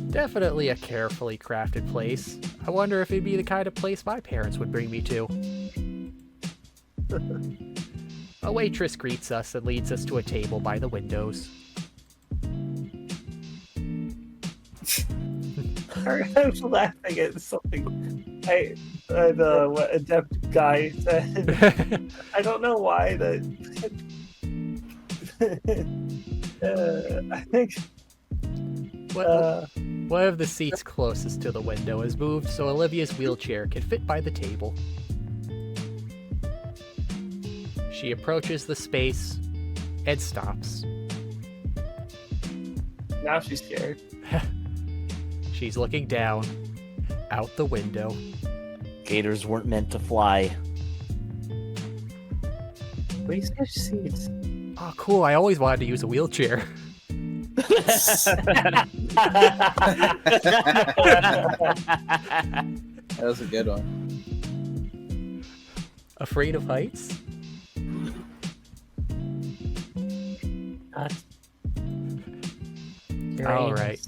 Definitely a carefully crafted place. I wonder if it'd be the kind of place my parents would bring me to. A waitress greets us and leads us to a table by the windows. I was laughing at something what adept guy said. I don't know why I think one of the seats closest to the window is moved so Olivia's wheelchair can fit by the table. She approaches the space and stops. now she's scared. She's looking down, out the window. Gators weren't meant to fly. Please switch seats. Oh, cool. I always wanted to use a wheelchair. That was a good one. Afraid of heights? All right.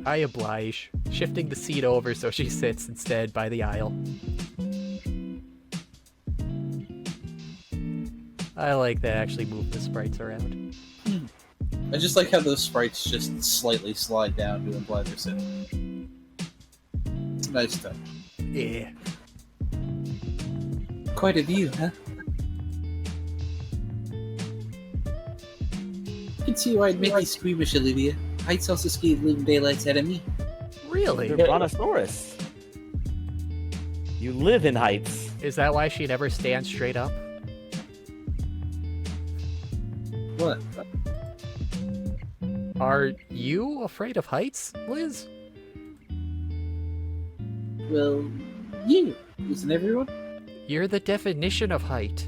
I oblige, shifting the seat over so she sits instead by the aisle. I like that actually move the sprites around. I just like how those sprites just slightly slide down to imply they're sitting. It's a nice touch. Yeah. Quite a view, huh? I can see why I'd make you squeamish, Olivia. Heights also scared living daylights out of me. Really? You're Brontosaurus. You live in heights. Is that why she never stands straight up? What? Are you afraid of heights, Liz? Well, you. Isn't everyone? You're the definition of height.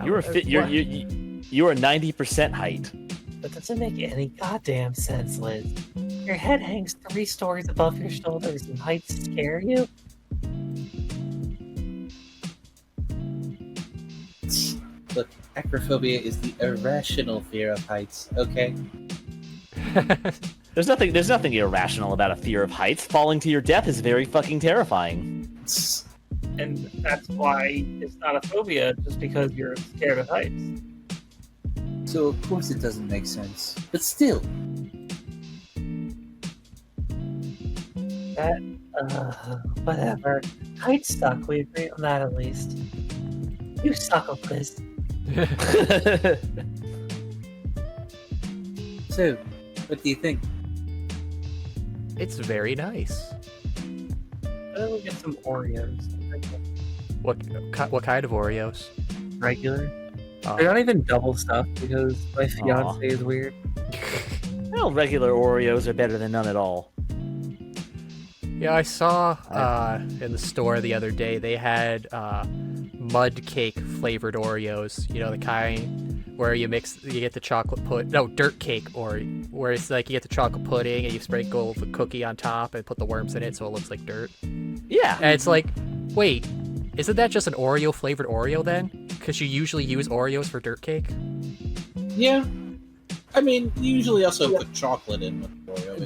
You're 90% height. That doesn't make any goddamn sense, Liz. Your head hangs 3 stories above your shoulders and heights scare you? Look, acrophobia is the irrational fear of heights, okay? There's nothing irrational about a fear of heights. Falling to your death is very fucking terrifying. And that's why it's not a phobia, just because you're scared of heights. So of course it doesn't make sense. But still. Whatever. Heights suck, we agree on that at least. You suck, Liz. So, what do you think? It's very nice. We'll get some Oreos. What kind of Oreos? Regular. Oh. They're not even double stuffed because my fiance is weird. Well, regular Oreos are better than none at all. Yeah, I saw in the store the other day they had mud cake flavored Oreos. You know, the kind where you get the chocolate dirt cake, or where it's like you get the chocolate pudding and you sprinkle the cookie on top and put the worms in it so it looks like dirt. Yeah. And it's like, wait, isn't that just an Oreo flavored Oreo then? Because you usually use Oreos for dirt cake. Yeah. I mean, you usually also put chocolate in with Oreo.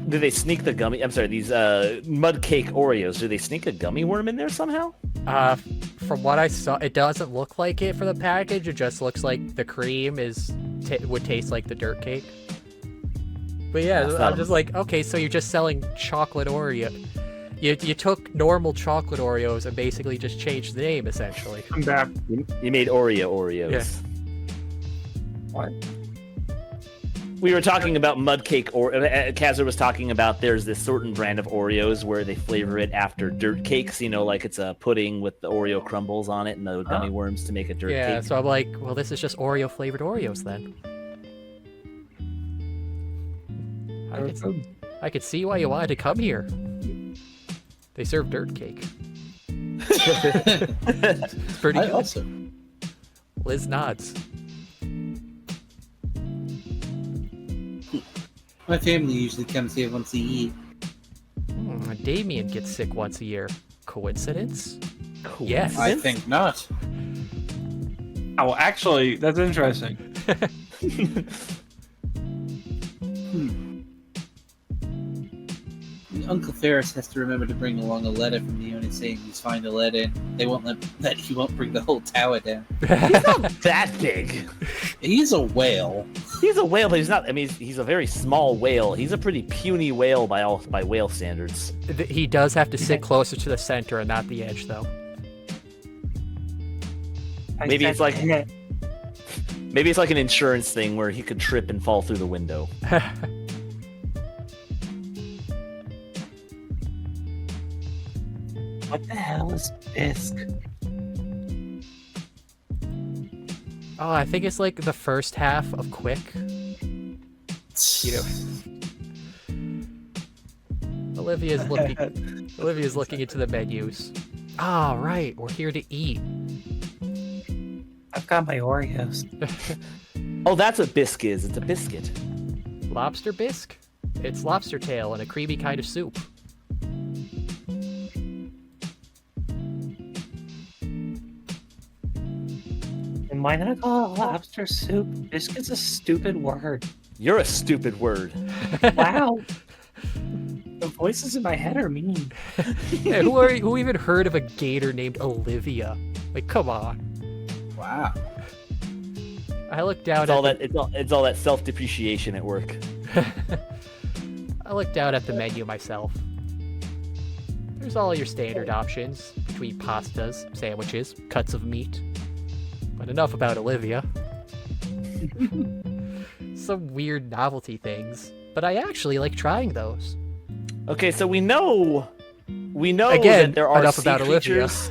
Do they sneak the gummy? I'm sorry, these mud cake Oreos. Do they sneak a gummy worm in there somehow? From what I saw, it doesn't look like it for the package. It just looks like the cream would taste like the dirt cake. But yeah, I'm just like, okay, so you're just selling chocolate Oreo. You took normal chocolate Oreos and basically just changed the name, essentially. I'm back. You made Oreos. Yeah. What? We were talking about mud cake, or Khazard was talking about there's this certain brand of Oreos where they flavor it after dirt cakes, you know, like it's a pudding with the Oreo crumbles on it and the gummy worms to make a dirt cake. Yeah, so I'm like, well, this is just Oreo flavored Oreos then. I could see why you wanted to come here. They serve dirt cake. It's pretty good. Also. Liz nods. My family usually comes here once a year. Damien gets sick once a year. Coincidence? Yes. I think not. Oh, actually, that's interesting. Uncle Ferris has to remember to bring along a letter from the owner saying he's fine to let in. They won't let he won't bring the whole tower down. He's not that big. He's a whale. He's a whale, but he's not. I mean, he's a very small whale. He's a pretty puny whale by whale standards. He does have to sit closer to the center and not the edge, though. Maybe it's like an insurance thing where he could trip and fall through the window. What the hell is bisque? Oh, I think it's like the first half of Quick. You know. Olivia's looking into the menus. Ah, right. We're here to eat. I've got my Oreos. Oh, that's what bisque is. It's a biscuit. Lobster bisque? It's lobster tail in a creamy kind of soup. And why not call it lobster soup? Biscuit's a stupid word. You're a stupid word. Wow. The voices in my head are mean. Yeah, who even heard of a gator named Olivia? Like, come on. Wow. I looked down It's all that self-depreciation at work. I looked down at the menu myself. There's all your standard options between pastas, sandwiches, cuts of meat. But enough about Olivia. Some weird novelty things, but I actually like trying those. Okay, so we know Again, that there are enough sea about Olivia. creatures.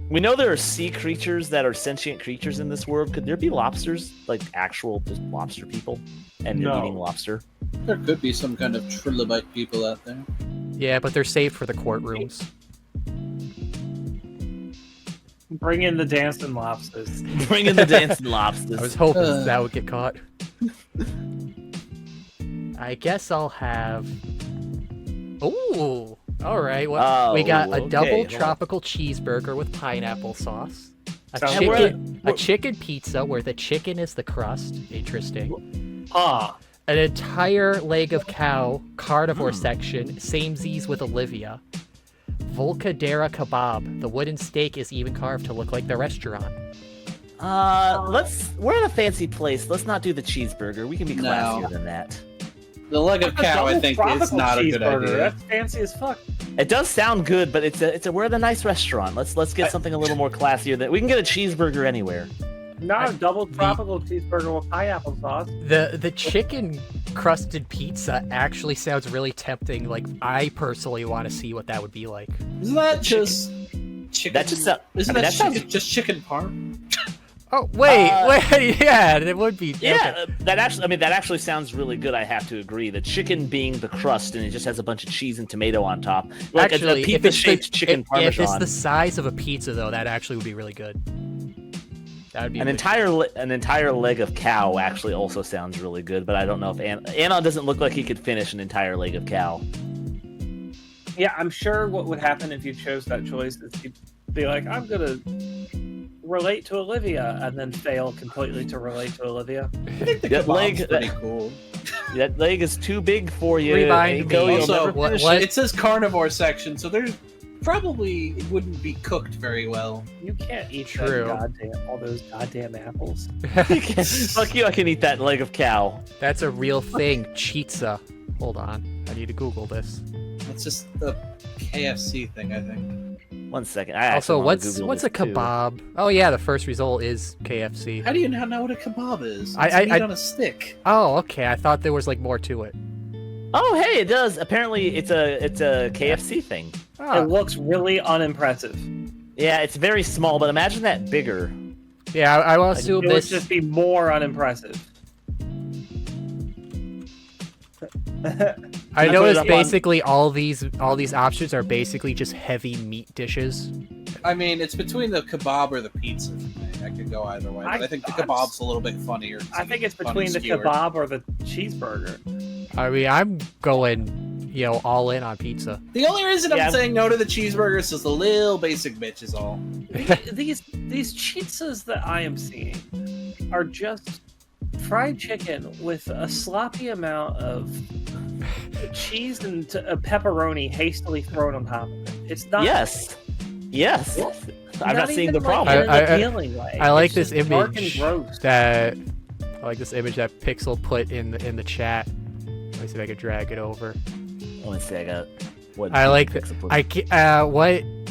We know there are sea creatures that are sentient creatures in this world. Could there be lobsters, like actual just lobster people, and they're eating lobster? There could be some kind of trilobite people out there. Yeah, but they're saved for the courtrooms. Bring in the dancing lobsters. Bring in the dancing lobsters. I was hoping that would get caught. I guess I'll have... Ooh! Alright, well, we got a double tropical cheeseburger with pineapple sauce. A chicken pizza where the chicken is the crust. Interesting. An entire leg of cow, carnivore section, same Z's with Olivia. Volcadera kebab. The wooden steak is even carved to look like the restaurant. We're in a fancy place. Let's not do the cheeseburger. We can be classier than that. The leg of cow, I think, is not a good idea. That's fancy as fuck. It does sound good, but we're at a nice restaurant. Let's get something a little more classier. That we can get a cheeseburger anywhere. Not a double tropical cheeseburger with pineapple sauce. The chicken crusted pizza actually sounds really tempting. Like, I personally want to see what that would be like. Isn't that just chicken? That just just chicken parm? Oh wait, yeah, it would be. Yeah, okay. That actually sounds really good. I have to agree. The chicken being the crust, and it just has a bunch of cheese and tomato on top. Like actually, a pizza-shaped chicken parmesan. If it's the size of a pizza, though, that actually would be really good. That would be an entire leg of cow. Actually, also sounds really good. But I don't know if Anon doesn't look like he could finish an entire leg of cow. Yeah, I'm sure what would happen if you chose that choice is you'd be like, I'm gonna relate to Olivia, and then fail completely to relate to Olivia. I think the kebab's pretty cool. That leg is too big for you. Remind me. Also, it says carnivore section, so there's probably it wouldn't be cooked very well. You can't eat all those goddamn apples. Fuck you! I can eat that leg of cow. That's a real thing. Chitza. Hold on, I need to Google this. It's just the KFC thing, I think. 1 second. What's a kebab? Too. Oh yeah, the first result is KFC. How do you not know what a kebab is? It's meat on a stick. Oh, okay. I thought there was like more to it. Oh, hey, it does. Apparently, it's a KFC thing. It looks really unimpressive. Yeah, it's very small, but imagine that bigger. Yeah, I will assume this would just be more unimpressive. I noticed basically all these options are basically just heavy meat dishes. I mean, it's between the kebab or the pizza. I could go either way, but I think the kebab's a little bit funnier. I think it's between the kebab or the cheeseburger. I mean, I'm going, all in on pizza. The only reason I'm saying no to the cheeseburgers is the little basic bitch is all. These pizzas that I am seeing are just fried chicken with a sloppy amount of cheese and pepperoni hastily thrown on top of it. It's not. Yes. I'm not seeing the problem. I like this image that Pixel put in the chat. Let me see if I can drag it over. Let me see. I got. What I like that.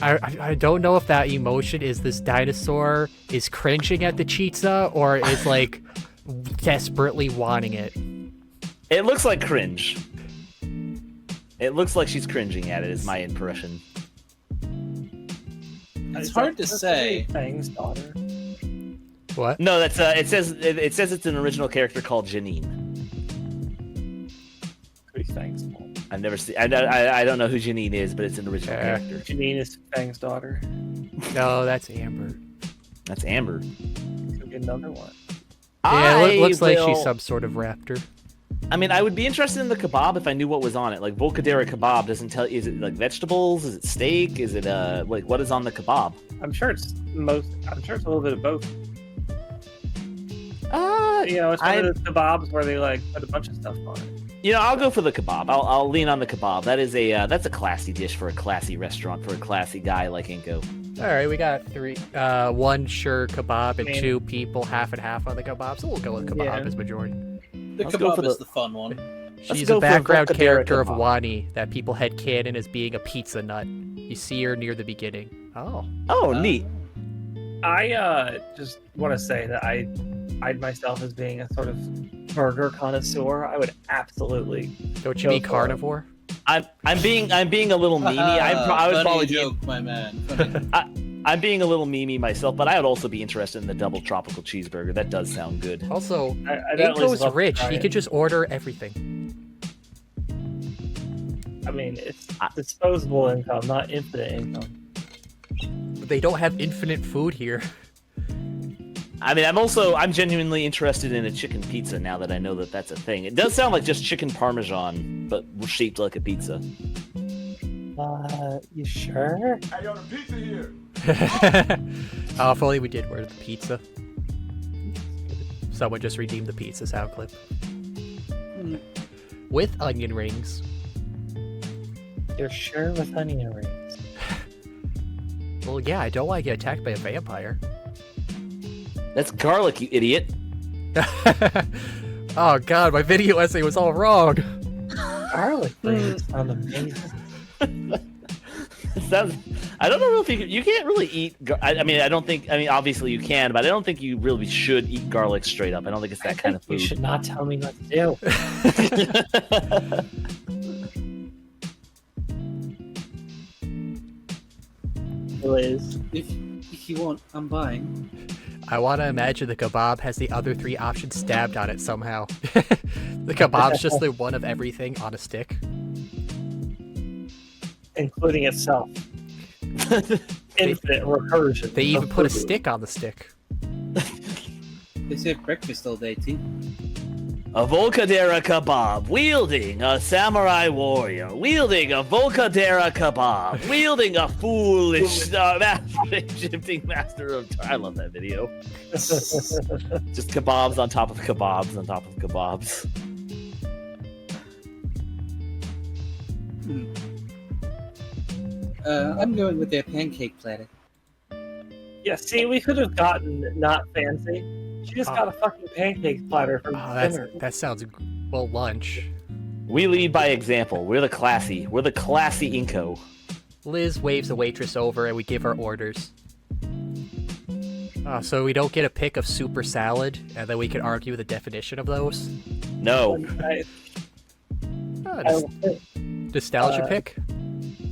I don't know if that emotion is this dinosaur is cringing at the pizza or is like desperately wanting it. It looks like cringe. It looks like she's cringing at it. Is my impression. It's hard to say. Fang's daughter. What? No, that's it says it's an original character called Janine. Fang's I've never seen. I don't know who Janine is, but it's an original character. Janine is Fang's daughter. No, that's Amber. That's Amber. Could be another one. Yeah, it looks like she's some sort of raptor. I mean, I would be interested in the kebab if I knew what was on it. Like Volcadera kebab doesn't tell. Is it like vegetables? Is it steak? Is it like what is on the kebab? I'm sure it's a little bit of both. It's one of those kebabs where they like put a bunch of stuff on it. I'll go for the kebab. I'll lean on the kebab. That is that's a classy dish for a classy restaurant for a classy guy like Inco. All right, we got 3, 1 sure kebab and 2 people half and half on the kebab. So we'll go with kebab as majority. The kebab is the fun one. She's a background character of Wani that people headcanon as being a pizza nut. You see her near the beginning. Oh, neat. I just want to say that I pride myself as being a sort of burger connoisseur. I would absolutely. Don't you mean carnivore? I'm being a little memey. I would probably joke, my man. I'm being a little memey myself, but I would also be interested in the double tropical cheeseburger. That does sound good. Also, Inco's rich. He could just order everything. I mean, it's disposable income, not infinite income. They don't have infinite food here. I mean, I'm genuinely interested in a chicken pizza now that I know that that's a thing. It does sound like just chicken parmesan, but shaped like a pizza. You sure? I got a pizza here. If only we did order the pizza. Someone just redeemed the pizza sound clip. With onion rings. You're sure with onion rings? Well, yeah, I don't want to get attacked by a vampire. That's garlic, you idiot. Oh god, my video essay was all wrong. Garlic rings sound amazing. I don't know if you can't really eat. I mean, obviously you can, but I don't think you really should eat garlic straight up. I don't think it's that kind of food. You should not tell me what to do. Liz, if you want, I'm buying. I want to imagine the kebab has the other 3 options stabbed on it somehow. The kebab's just the one of everything on a stick. Including itself. Infinite recursion. They even put a stick on the stick. They say breakfast all day, too. A Volcadera kebab, wielding a samurai warrior, wielding a Volcadera kebab, wielding a foolish shifting master of time. I love that video. Just kebabs on top of kebabs on top of kebabs. I'm going with their pancake platter. Yeah, see, we could have gotten not fancy. She just got a fucking pancake platter for dinner. That sounds lunch. We lead by example. We're the classy Inco. Liz waves the waitress over and we give our orders. So we don't get a pick of super salad, and then we can argue the definition of those? No. Nostalgia pick?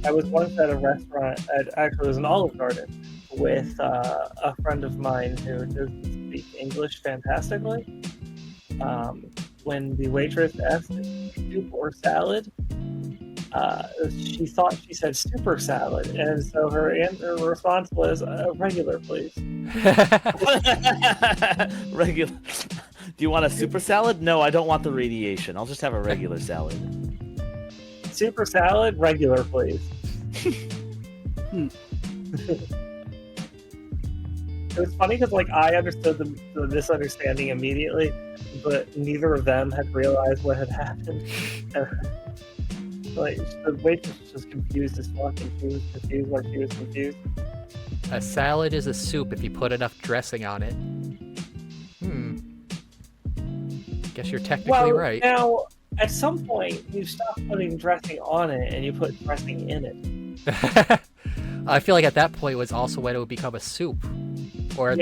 I was once at a restaurant, actually it was an Olive Garden, with a friend of mine who doesn't speak English fantastically. When the waitress asked soup or salad, she thought she said super salad, and so her response was regular, please. Regular. Do you want a super salad? No, I don't want the radiation. I'll just have a regular salad. Super salad, regular, please. It was funny because, I understood the misunderstanding immediately, but neither of them had realized what had happened. The waitress was just confused as fuck, and she was confused like she was confused. A salad is a soup if you put enough dressing on it. Guess you're technically right. Now, at some point, you stop putting dressing on it, and you put dressing in it. I feel like at that point was also when it would become a soup. Or a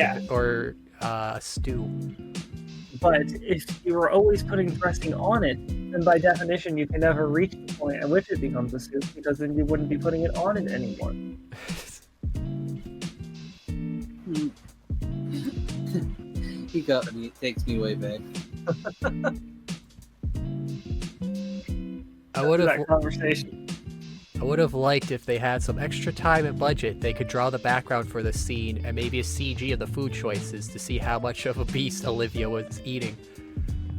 stew. But if you were always putting dressing on it, then by definition you can never reach the point at which it becomes a soup, because then you wouldn't be putting it on it anymore. He got me. It takes me way back. I would have that conversation. I would have liked if they had some extra time and budget, they could draw the background for the scene and maybe a CG of the food choices to see how much of a beast Olivia was eating.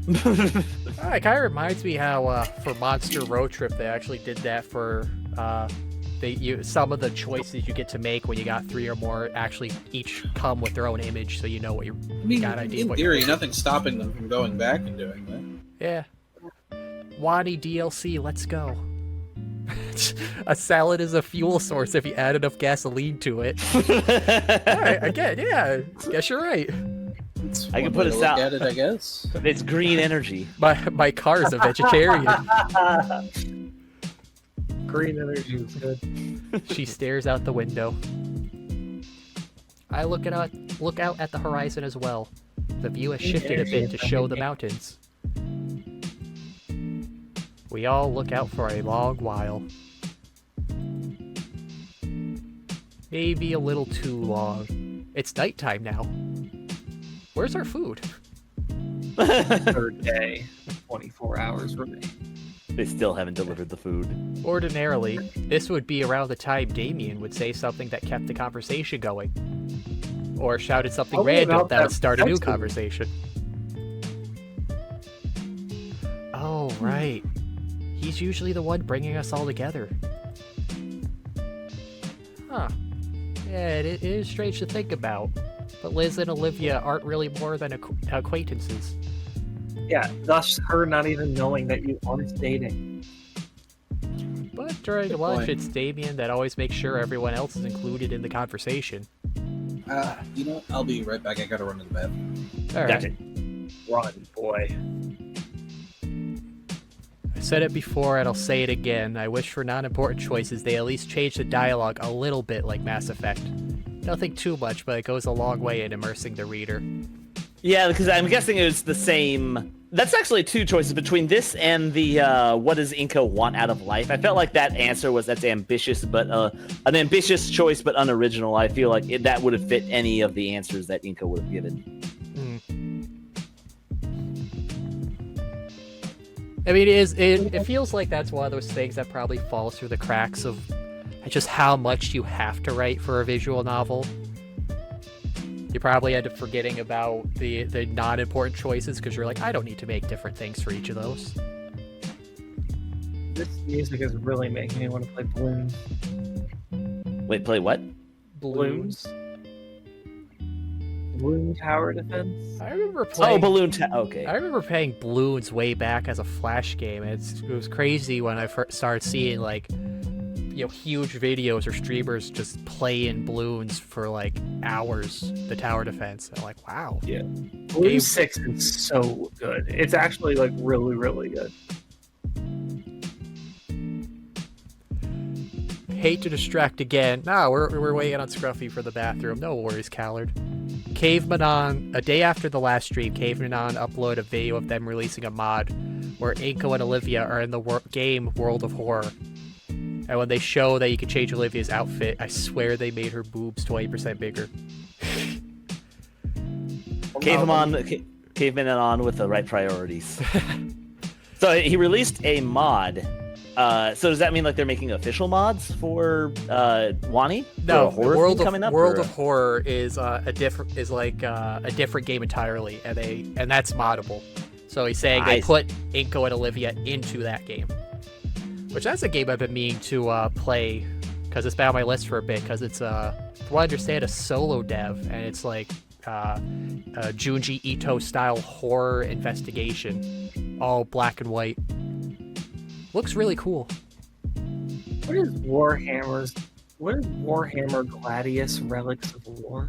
It kind of reminds me how for Monster Road Trip they actually did that for some of the choices you get to make when you got 3 or more actually each come with their own image, so you know what you got idea. In theory, nothing's stopping them from going back and doing that. Yeah. Wani DLC, let's go. A salad is a fuel source if you add enough gasoline to it. Alright, again, yeah, guess you're right. I can put a salad at it, I guess. It's green energy. My car is a vegetarian. Green energy is good. She stares out the window. I look out at the horizon as well. The view has shifted a bit to show the mountains. We all look out for a long while. Maybe a little too long. It's nighttime now. Where's our food? Third day, 24 hours remain. They still haven't delivered the food. Ordinarily, this would be around the time Damien would say something that kept the conversation going. Or shouted something random that would start a new conversation. Oh, right. He's usually the one bringing us all together. Huh. Yeah, it is strange to think about. But Liz and Olivia aren't really more than acquaintances. Yeah, thus her not even knowing that you aren't dating. But during lunch, it's Damien that always makes sure everyone else is included in the conversation. You know, I'll be right back. I gotta run to the bathroom. Alright. Gotcha. Run, boy. I said it before and I'll say it again. I wish for non-important choices they at least change the dialogue a little bit like Mass Effect. Nothing too much, but it goes a long way in immersing the reader. Yeah, because I'm guessing it was the same. That's actually 2 choices between this and the what does Inco want out of life. I felt like that answer was that's ambitious, but an ambitious choice but unoriginal. I feel like that would have fit any of the answers that Inco would have given. I mean, it feels like that's one of those things that probably falls through the cracks of just how much you have to write for a visual novel. You probably end up forgetting about the non-important choices because you're like, I don't need to make different things for each of those. This music is really making me want to play Balloons. Wait, play what? Balloons? Balloon Tower Defense? I remember playing... Okay. I remember playing Balloons way back as a Flash game. It was crazy when I first started seeing, like, huge videos or streamers just playing Balloons for, like, hours, the tower defense. I'm like, wow. Yeah. Balloon 6 is so good. It's actually, like, really, really good. Hate to distract again. No, we're waiting on Scruffy for the bathroom. No worries, Khazard. Cavemanon, a day after the last stream, Cavemanon uploaded a video of them releasing a mod where Inco and Olivia are in the game World of Horror. And when they show that you can change Olivia's outfit, I swear they made her boobs 20% bigger. Caveman on with the right priorities. So he released a mod. So does that mean like they're making official mods for Wani? No, World of Horror is a different game entirely, and that's moddable. So he's saying they put Inco and Olivia into that game. Which that's a game I've been meaning to play, because it's been on my list for a bit, because it's, from what I understand, a solo dev, and it's like a Junji Ito-style horror investigation, all black and white. Looks really cool. What is Warhammer Gladius Relics of War?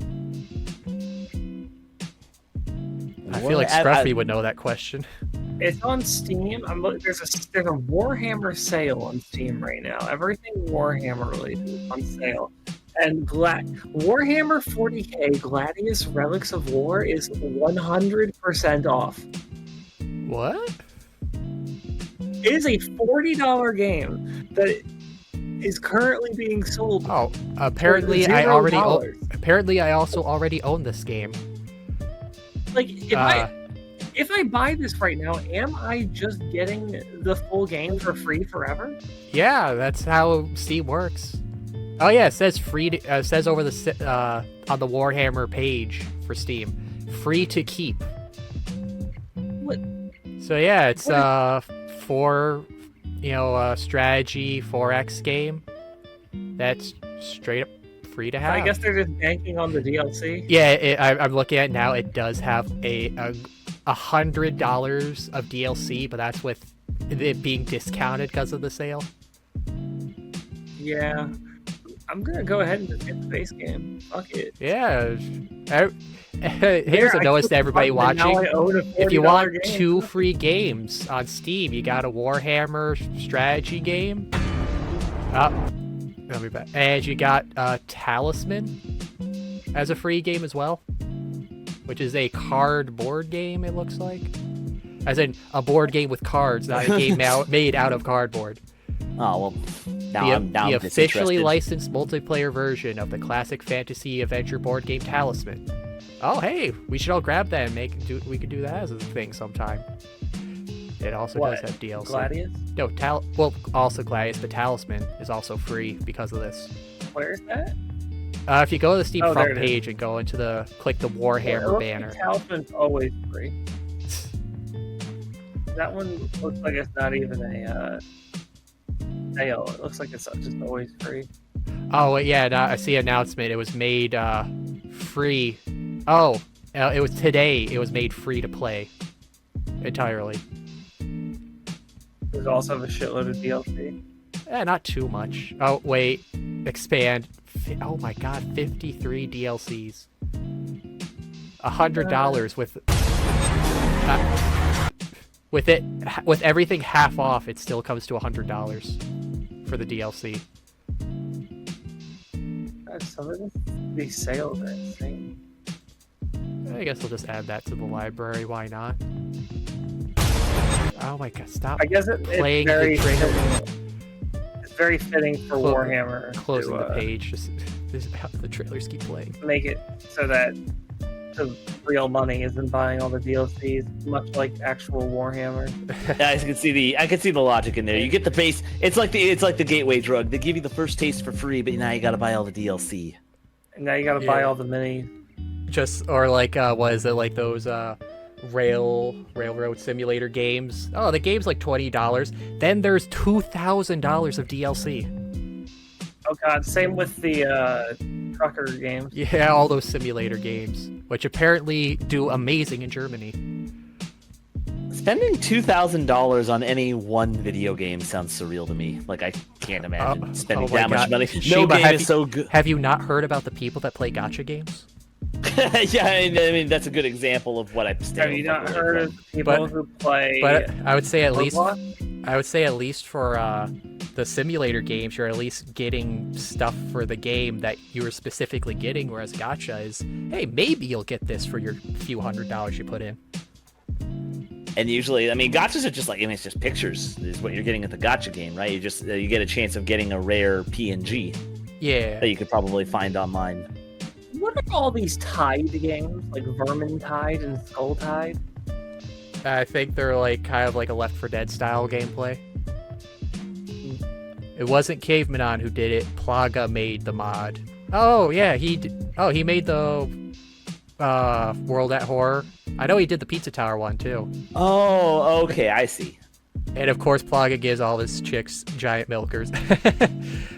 I feel like Scruffy would know that question. It's on Steam. There's a Warhammer sale on Steam right now. Everything Warhammer related is on sale. And Warhammer 40k Gladius Relics of War is 100% off. What? It is a $40 game that is currently being sold. Oh, apparently I also already own this game. Like if I buy this right now, am I just getting the full game for free forever? Yeah, that's how Steam works. Oh yeah, it says free. It says over the on the Warhammer page for Steam, free to keep. What? So yeah, it's strategy 4X game. That's straight up free to have. I guess they're just banking on the DLC. Yeah, I'm looking at it now. It does have a $100 of DLC, but that's with it being discounted because of the sale. Yeah, I'm gonna go ahead and just get the base game. Fuck it. Yeah. Here's a notice to everybody watching. If you want 2 free games on Steam, you got a Warhammer strategy game. I'll be back. And you got Talisman as a free game as well, which is a card board game, it looks like. As in a board game with cards, not a game made out of cardboard. Oh, well, now I'm the officially licensed multiplayer version of the classic fantasy adventure board game Talisman. Oh, hey, we should all grab that and we could do that as a thing sometime. It also does have DLC. Gladius? No, also Gladius, but Talisman is also free because of this. Where is that? If you go to the Steam front page and go into click the Warhammer banner. Talisman's always free. That one looks like it's not even a sale. It looks like it's just always free. Oh, yeah, I see an announcement. It was made free. Oh, it was today. It was made free to play entirely. There's also a shitload of DLC. Not too much. Oh, wait. Expand. Oh my god, 53 DLCs. $100 with everything half off, it still comes to $100 for the DLC. God, some of these sales are insane. I guess we'll just add that to the library. Why not? Oh my god, stop. I guess playing the trailer. It's very fitting for Warhammer. Closing the page, just the trailers keep playing. Make it so that the real money isn't buying all the DLCs, much like actual Warhammer. Yeah, I can see the logic in there. You get the base. It's like the gateway drug. They give you the first taste for free, but now you got to buy all the DLC. And now you got to buy all the minis. Or like what is it, like those railroad simulator games? Oh, the game's like $20. Then there's $2,000 of DLC. Oh god, same with the trucker games. Yeah, all those simulator games, which apparently do amazing in Germany. Spending $2,000 on any one video game sounds surreal to me. Like, I can't imagine spending that much money. Shima, game is so good. Have you not heard about the people that play gacha games? Yeah, I mean that's a good example of what I'm Have you not heard of people who play? But I would say at least for the simulator games, you're at least getting stuff for the game that you were specifically getting. Whereas gacha is, hey, maybe you'll get this for your few $100s you put in. And usually, I mean, gachas are just like, it's just pictures is what you're getting at the gacha game, right? You just you get a chance of getting a rare PNG. Yeah. That you could probably find online. What are all these Tide games, like Vermintide and Skulltide? I think they're like kind of like a Left 4 Dead style gameplay. It wasn't Caveman who did it. Plaga made the mod. Oh yeah, he made the World at Horror. I know he did the Pizza Tower one too. Oh, okay, I see. And of course, Plaga gives all his chicks giant milkers.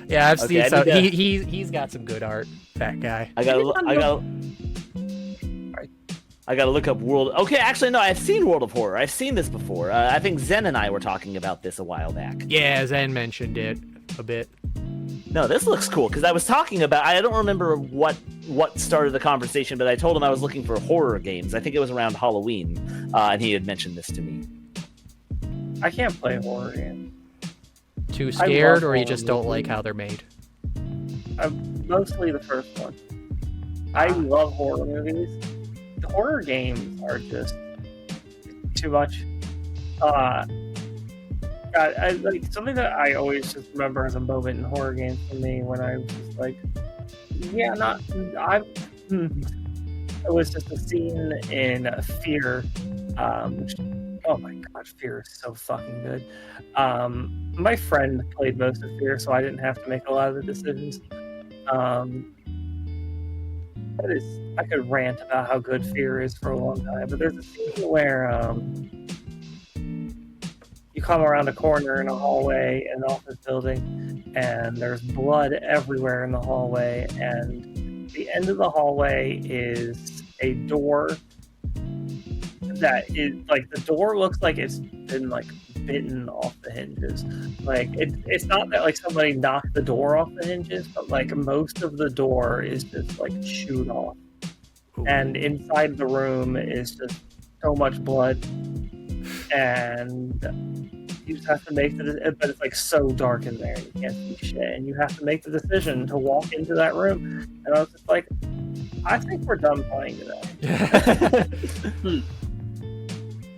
Yeah, I've seen some. He's got some good art. That guy. I gotta look up World. Okay, actually, no, I've seen World of Horror. I've seen this before. I think Zen and I were talking about this a while back. Yeah, Zen mentioned it a bit. No, this looks cool because I was talking about. I don't remember what started the conversation, but I told him I was looking for horror games. I think it was around Halloween, and he had mentioned this to me. I can't play horror games. Too scared, or you just don't like how they're made? Mostly the first one. I love horror movies. The horror games are just too much. Like something that I always just remember as a moment in horror games for me when I was just like, it was just a scene in Fear. Oh my god, Fear is so fucking good. My friend played most of Fear, so I didn't have to make a lot of the decisions. I could rant about how good Fear is for a long time, but there's a scene where come around a corner in a hallway in an office building, and there's blood everywhere in the hallway, and the end of the hallway is a door that is like the door looks like it's been like bitten off the hinges. Like it's not that like somebody knocked the door off the hinges, but like most of the door is just like chewed off. Ooh. And inside the room is just so much blood, and you just have to make but it's like so dark in there, you can't see shit, and you have to make the decision to walk into that room. And I was just like, I think we're done playing today.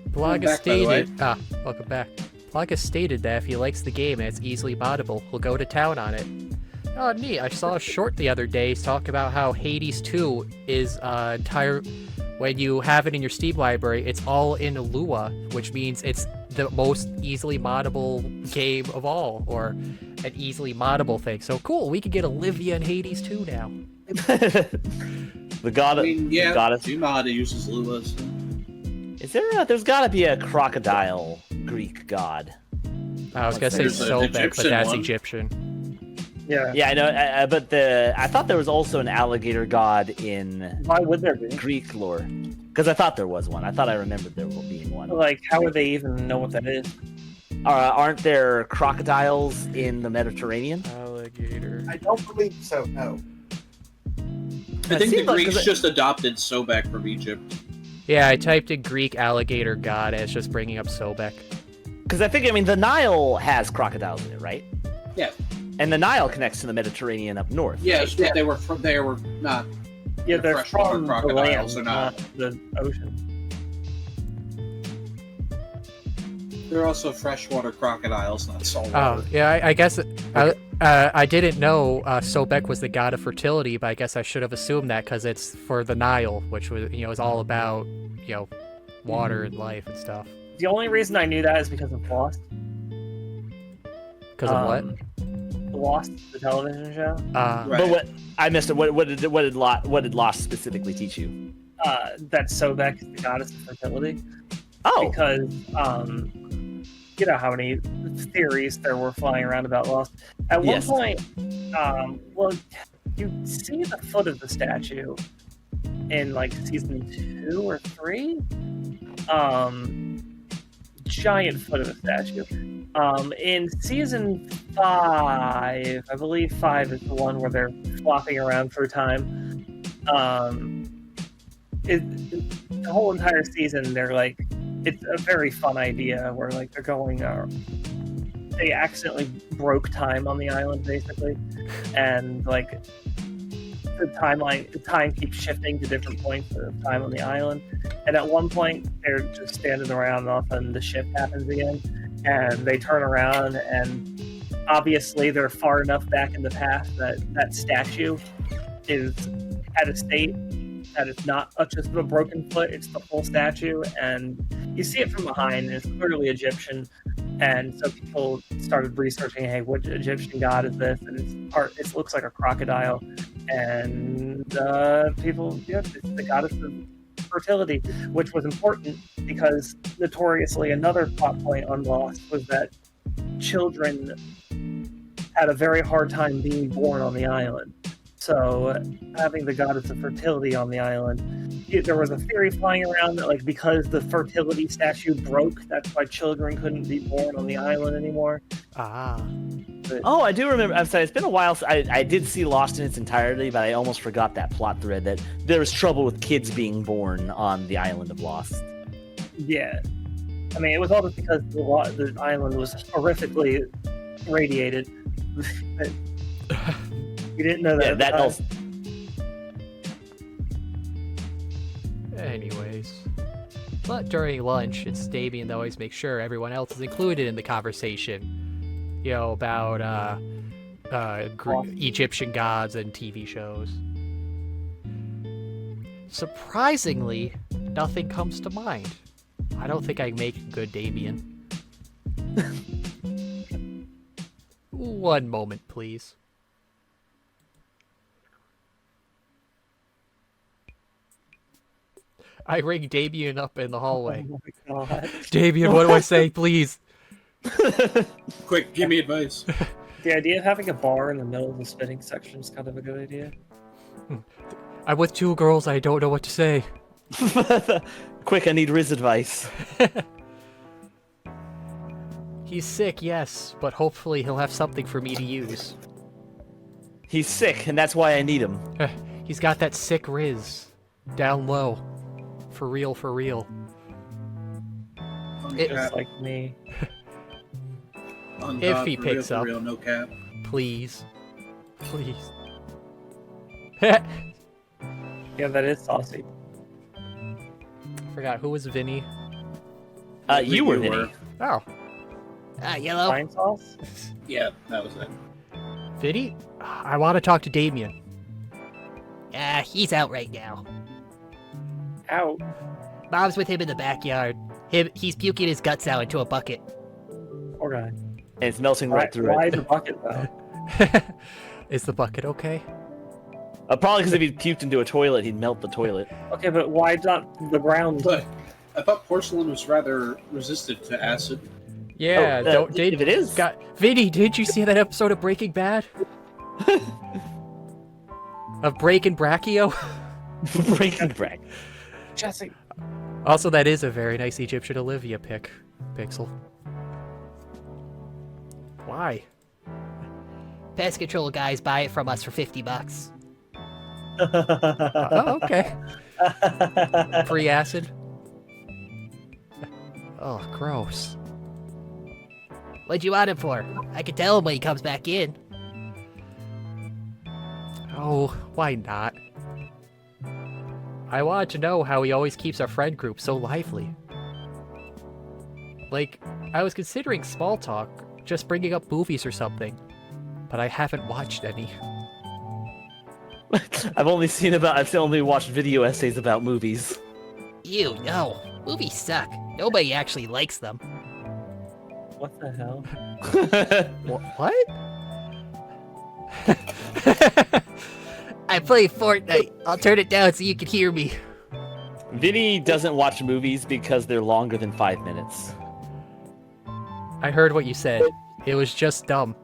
Plaga stated, welcome back. Plaga stated that if he likes the game and it's easily moddable, he'll go to town on it. Oh, neat. I saw a short the other day talk about how Hades 2 is entire. When you have it in your Steam library, it's all in Lua, which means it's the most easily moddable game of all, or an easily moddable thing. So cool, we could get Olivia and Hades 2 now. The goddess. Yeah, goddess. you know how to use Lua. So. Is there? There's got to be a crocodile Greek god. I was gonna say Sobek, but that's Egyptian. Yeah. Yeah, I know. But I thought there was also an alligator god in. Why would there be? Greek lore? Because I thought there was one. I thought I remembered there being one. Like, how would they even know what that is? Aren't there crocodiles in the Mediterranean? Alligator. I don't believe so. No. I think the Greeks just adopted Sobek from Egypt. Yeah, I typed in Greek alligator god, and it's just bringing up Sobek. Because I mean, the Nile has crocodiles in it, right? Yeah. And the Nile connects to the Mediterranean up north. Yes, right? They were not. Yeah, they're freshwater from crocodiles, the land, not the ocean. They're also freshwater crocodiles, not saltwater. Oh, yeah, I guess I didn't know Sobek was the god of fertility, but I guess I should have assumed that because it's for the Nile, which was is all about water and life and stuff. The only reason I knew that is because of Lost. Because of what? Lost, the television show. Right. But what I missed it. What did Lost specifically teach you? That Sobek is the goddess of fertility. Oh, because you know how many theories there were flying around about Lost. At one point, well, you see the foot of the statue in like season 2 or 3. Giant foot of the statue. In season 5, I believe 5 is the one where they're flopping around through time. The whole entire season, they're like, it's a very fun idea where like they're going, they accidentally broke time on the island basically, and like the time keeps shifting to different points of time on the island, and at one point they're just standing around and all of a sudden the shift happens again, and they turn around and obviously they're far enough back in the past that statue is at a state that it's not just a broken foot, it's the full statue, and you see it from behind, and it's clearly Egyptian, and so people started researching, hey, what Egyptian god is this? And it looks like a crocodile, and people, it's the goddess of fertility, which was important because notoriously another plot point on Lost was that children had a very hard time being born on the island. So having the goddess of fertility on the island, there was a theory flying around that like because the fertility statue broke, that's why children couldn't be born on the island anymore. But, I do remember. I'm sorry, it's been a while. I did see Lost in its entirety, but I almost forgot that plot thread that there was trouble with kids being born on the island of Lost. Yeah, I mean it was all just because the island was horrifically radiated. You didn't know that. Yeah, that also. Anyways, but during lunch, it's Damien that always makes sure everyone else is included in the conversation. About Egyptian gods and TV shows. Surprisingly, nothing comes to mind. I don't think I make a good Damien. One moment, please. I ring Damien up in the hallway. Oh my God. Damien, what do I say, please? Quick, give me advice. The idea of having a bar in the middle of the spinning section is kind of a good idea. I'm with 2 girls. I don't know what to say. Quick, I need Riz advice. He's sick, yes, but hopefully he'll have something for me to use. He's sick, and that's why I need him. He's got that sick Riz. Down low. For real, for real. It's like me. If he picks up. Real, no cap. Please. Please. Yeah, that is saucy. Forgot, who was Vinny? You were Vinny. Oh. Yellow? Wine sauce? Yeah, that was it. Vinny? I want to talk to Damien. He's out right now. Out. Mom's with him in the backyard. He's puking his guts out into a bucket. Poor guy. And it's melting right through Why it. the bucket, though? Is the bucket okay? Probably because if he puked into a toilet, he'd melt the toilet. Okay, but why not the ground? But I thought porcelain was rather resistant to acid. Yeah, if it is. Vinny, did you see that episode of Breaking Bad? Of Breaking Brachio? Breaking Brack. Jesse. Also, that is a very nice Egyptian Olivia pick, Pixel. Why? Pest control guys buy it from us for $50. Oh, okay. Free acid? Oh, gross. What'd you want him for? I can tell him when he comes back in. Oh, why not? I wanted to know how he always keeps our friend group so lively. Like, I was considering small talk, just bringing up movies or something, but I haven't watched any. I've only watched video essays about movies. Ew, no. Movies suck. Nobody actually likes them. What the hell? What? I play Fortnite. I'll turn it down so you can hear me. Vinny doesn't watch movies because they're longer than 5 minutes. I heard what you said. It was just dumb.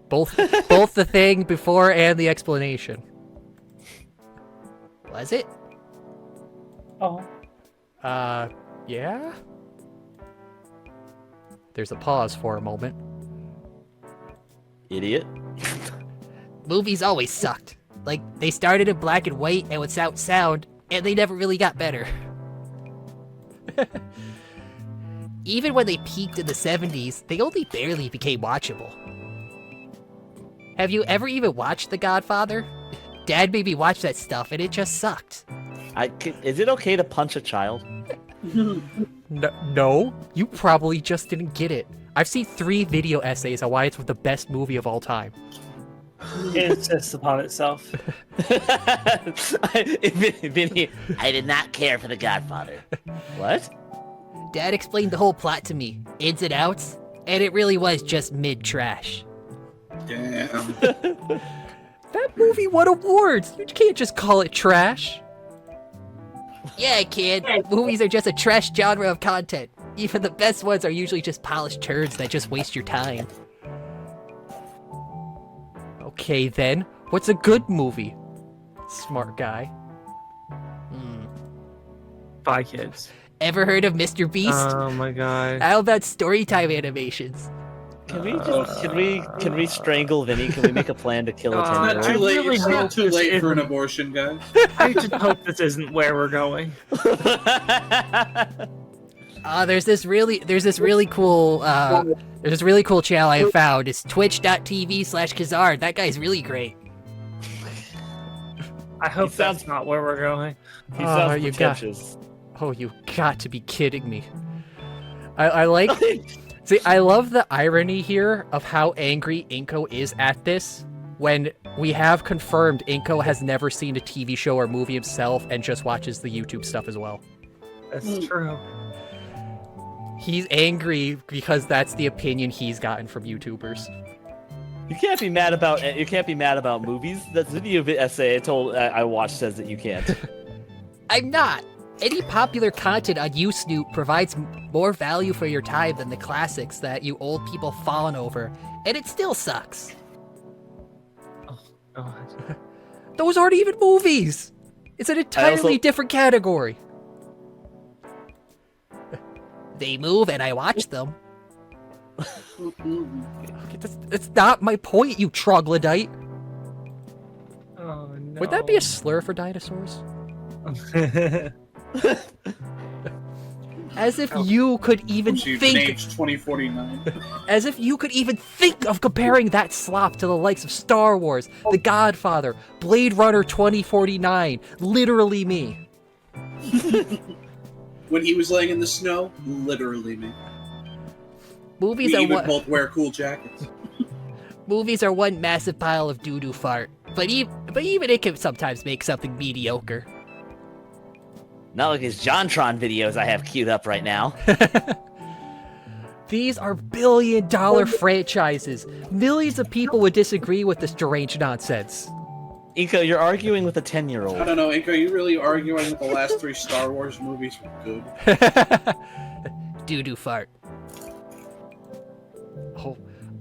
Both the thing before and the explanation. Was it? Oh. Yeah? There's a pause for a moment. Idiot. Movies always sucked. Like, they started in black and white and without sound, and they never really got better. Even when they peaked in the 70s, they only barely became watchable. Have you ever even watched The Godfather? Dad made me watch that stuff, and it just sucked. Is it okay to punch a child? No, you probably just didn't get it. I've seen 3 video essays on why it's the best movie of all time. It insists upon itself. Vinny, I did not care for The Godfather. What? Dad explained the whole plot to me, ins and outs, and it really was just mid-trash. Damn. That movie won awards! You can't just call it trash! Yeah, kid, movies are just a trash genre of content. Even the best ones are usually just polished turds that just waste your time. Okay then, what's a good movie? Smart guy. Bye, kids. Ever heard of Mr. Beast? Oh my god. How about storytime animations? Can we strangle Vinny? Can we make a plan to kill a 10-year-old? Not too late. really It's not hope too this late for an isn't- abortion, guys. I just hope this isn't where we're going. There's this really cool channel I found. It's twitch.tv/Khazard. That guy's really great. I hope He that's sounds- not where we're going. He sounds you got- pretentious. Oh, you got to be kidding me. I like... See, I love the irony here of how angry Inco is at this, when we have confirmed Inco has never seen a TV show or movie himself and just watches the YouTube stuff as well. That's true. He's angry because that's the opinion he's gotten from YouTubers. You can't be mad about movies. That's video essay I watched says that you can't. I'm not. Any popular content on Snoop provides more value for your time than the classics that you old people fawn over, and it still sucks. Oh, God. Those aren't even movies! It's an entirely different category. They move and I watch them. Okay, that's not my point, you troglodyte. Oh, no. Would that be a slur for dinosaurs? As if you could even think. 2049. As if you could even think of comparing that slop to the likes of Star Wars, The Godfather, Blade Runner 2049. Literally me. When he was laying in the snow, literally me. Movies We are even both wear cool jackets. Movies are one massive pile of doo-doo fart, but even it can sometimes make something mediocre. Not like his JonTron videos I have queued up right now. These are billion-dollar franchises. Millions of people would disagree with this deranged nonsense. Inco, you're arguing with a 10-year-old. I don't know, Inco, are you really arguing that the last 3 Star Wars movies were good? Doo-doo fart.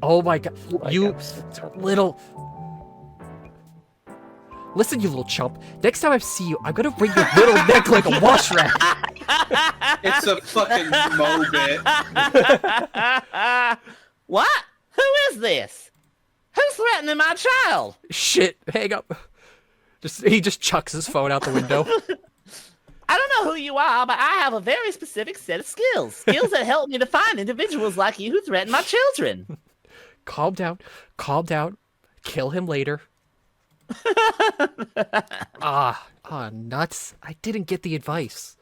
Oh my god. You little... Listen, you little chump. Next time I see you, I'm gonna bring your little neck like a wash rack. It's a fucking mobit. What? Who is this? Who's threatening my child? Shit, hang up. He just chucks his phone out the window. I don't know who you are, but I have a very specific set of skills. Skills that help me to find individuals like you who threaten my children. Calm down. Calm down. Kill him later. Nuts. I didn't get the advice.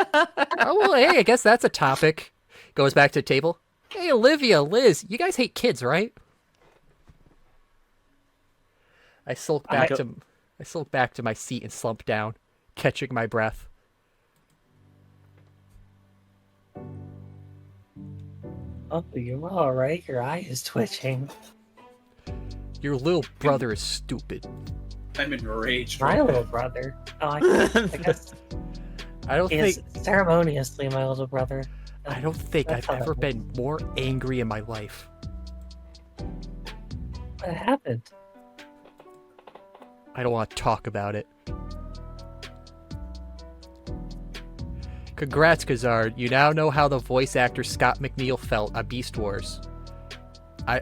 Oh, well, hey, I guess that's a topic. Goes back to the table. Hey, Olivia, Liz, you guys hate kids, right? I sulk back to my seat and slump down, catching my breath. Oh, you're all right. Your eye is twitching. Your little brother is stupid. I'm enraged. My little brother. Oh, I guess. I don't think ceremoniously my little brother. I don't think I've ever been more angry in my life. What happened? I don't want to talk about it. Congrats, Khazard. You now know how the voice actor Scott McNeil felt on Beast Wars. I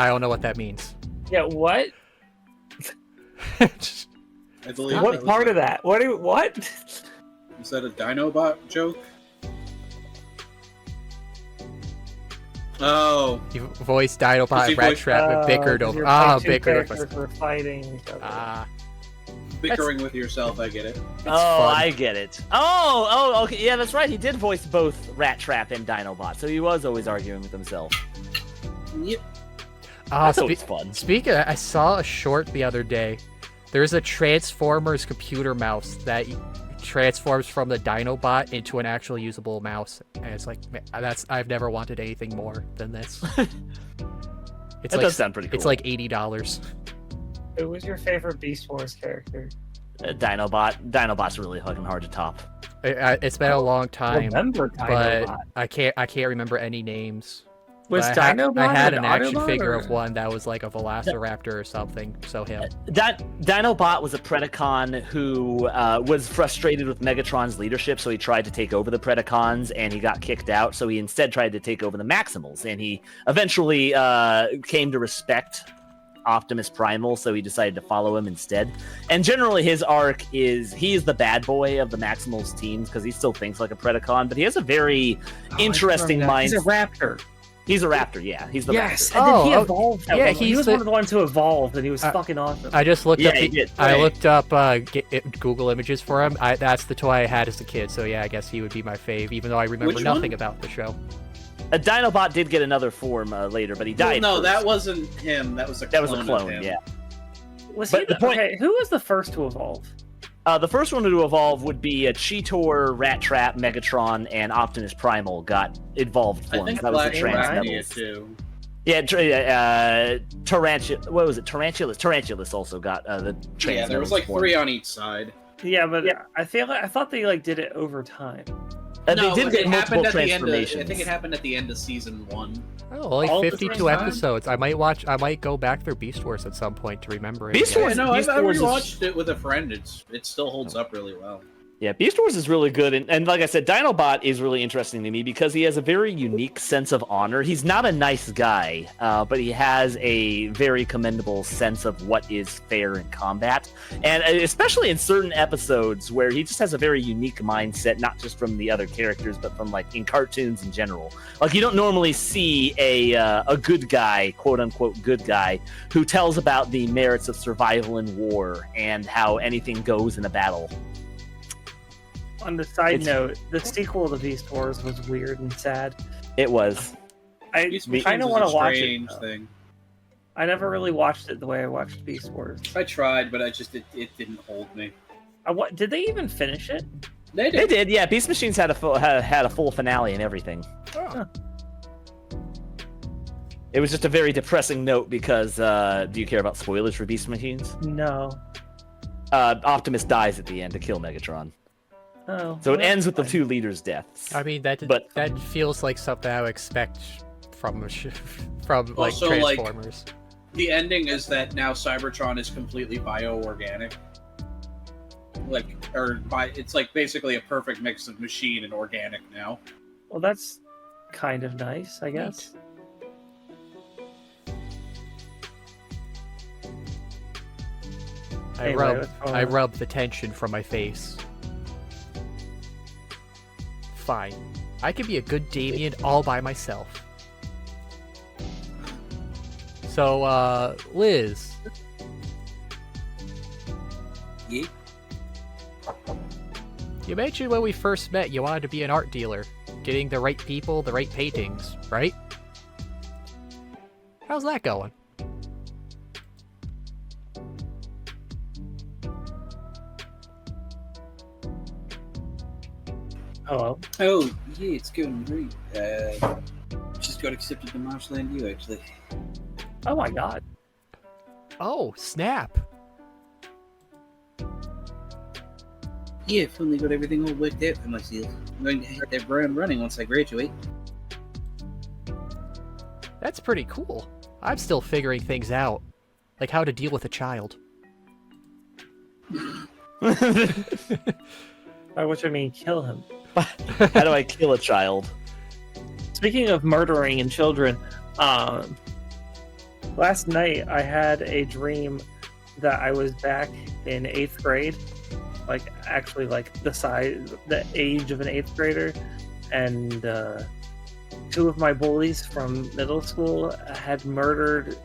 don't know what that means. Yeah, what? I believe What part of that? What? Is that a Dinobot joke? Oh. You voiced Dinobot and Rat Trap and bickered over. Bickered over. We're fighting each other. Bickering with yourself, I get it. Oh, fun. I get it. Oh, okay. Yeah, that's right. He did voice both Rat Trap and Dinobot, so he was always arguing with himself. Yep. That's always fun. Speaking of, I saw a short the other day. There's a Transformers computer mouse that transforms from the Dinobot into an actual usable mouse, and it's like, I've never wanted anything more than this. That does sound pretty cool. It's like $80. Who was your favorite Beast Wars character? Dinobot. Dinobot's really fucking hard to top. It's been a long time, Dinobot. but I can't remember any names. Was Dinobot I had an action Autobot, figure or? of one that was like a Velociraptor or something, so him. Dinobot was a Predacon who was frustrated with Megatron's leadership, so he tried to take over the Predacons, and he got kicked out, so he instead tried to take over the Maximals, and he eventually came to respect Optimus Primal, so he decided to follow him instead. And generally his arc is, he's the bad boy of the Maximals teams, because he still thinks like a Predacon, but he has a very interesting mind. He's a raptor. He's a raptor, yeah. He's the yes, raptor. and then he evolved. Yeah, he was one of the ones who evolved, and he was fucking awesome. I just looked looked up Google images for him. That's the toy I had as a kid, so yeah, I guess he would be my fave, even though I remember nothing about the show. A Dinobot did get another form later, but he died. No, first. that wasn't him. That was a clone. Yeah. Was he okay, who was the first to evolve? The first one to evolve would be a Cheetor, Rat Trap, Megatron, and Optimus Primal got evolved forms. I think that was the Trans too. Yeah, Tarantulus. What was it? Tarantulus. Tarantulus also got the Trans. Yeah, there was like form. 3 on each side. Yeah, but I thought they like did it over time. No, they did get multiple transformations. I think it happened at the end of season 1. Oh, only 52 episodes. I might go back through Beast Wars at some point to remember it. Beast Wars, no, I've rewatched it with a friend. It still holds up really well. Yeah, Beast Wars is really good, and like I said, Dinobot is really interesting to me because he has a very unique sense of honor. He's not a nice guy, but he has a very commendable sense of what is fair in combat, and especially in certain episodes where he just has a very unique mindset, not just from the other characters, but from like in cartoons in general. Like you don't normally see a good guy, quote unquote good guy, who tells about the merits of survival in war and how anything goes in a battle. On the side note, the sequel to Beast Wars was weird and sad. It was. I kind of want to watch it. Thing. I never really watched it the way I watched Beast Wars. I tried, but it didn't hold me. Did they even finish it? They did. Yeah, Beast Machines had a full finale and everything. Oh. Huh. It was just a very depressing note because do you care about spoilers for Beast Machines? No. Optimus dies at the end to kill Megatron. Oh, so it ends with the two leaders' deaths. I mean, that feels like something I would expect from like also, Transformers. Like, the ending is that now Cybertron is completely bioorganic. It's like basically a perfect mix of machine and organic now. Well, that's kind of nice, I guess. I rub the tension from my face. Fine. I could be a good Damien all by myself. So, Liz. Yeah? You mentioned when we first met you wanted to be an art dealer. Getting the right people, the right paintings, right? How's that going? Hello. Oh, yeah, it's going great. Just got accepted to Marshland U, actually. Oh my god. Oh, snap. Yeah, finally got everything all worked out for myself. I'm going to hit that ground running once I graduate. That's pretty cool. I'm still figuring things out. Like how to deal with a child. By which I mean kill him. How do I kill a child? Speaking of murdering and children, last night I had a dream that I was back in 8th grade, like actually like the age of an 8th grader, and two of my bullies from middle school had murdered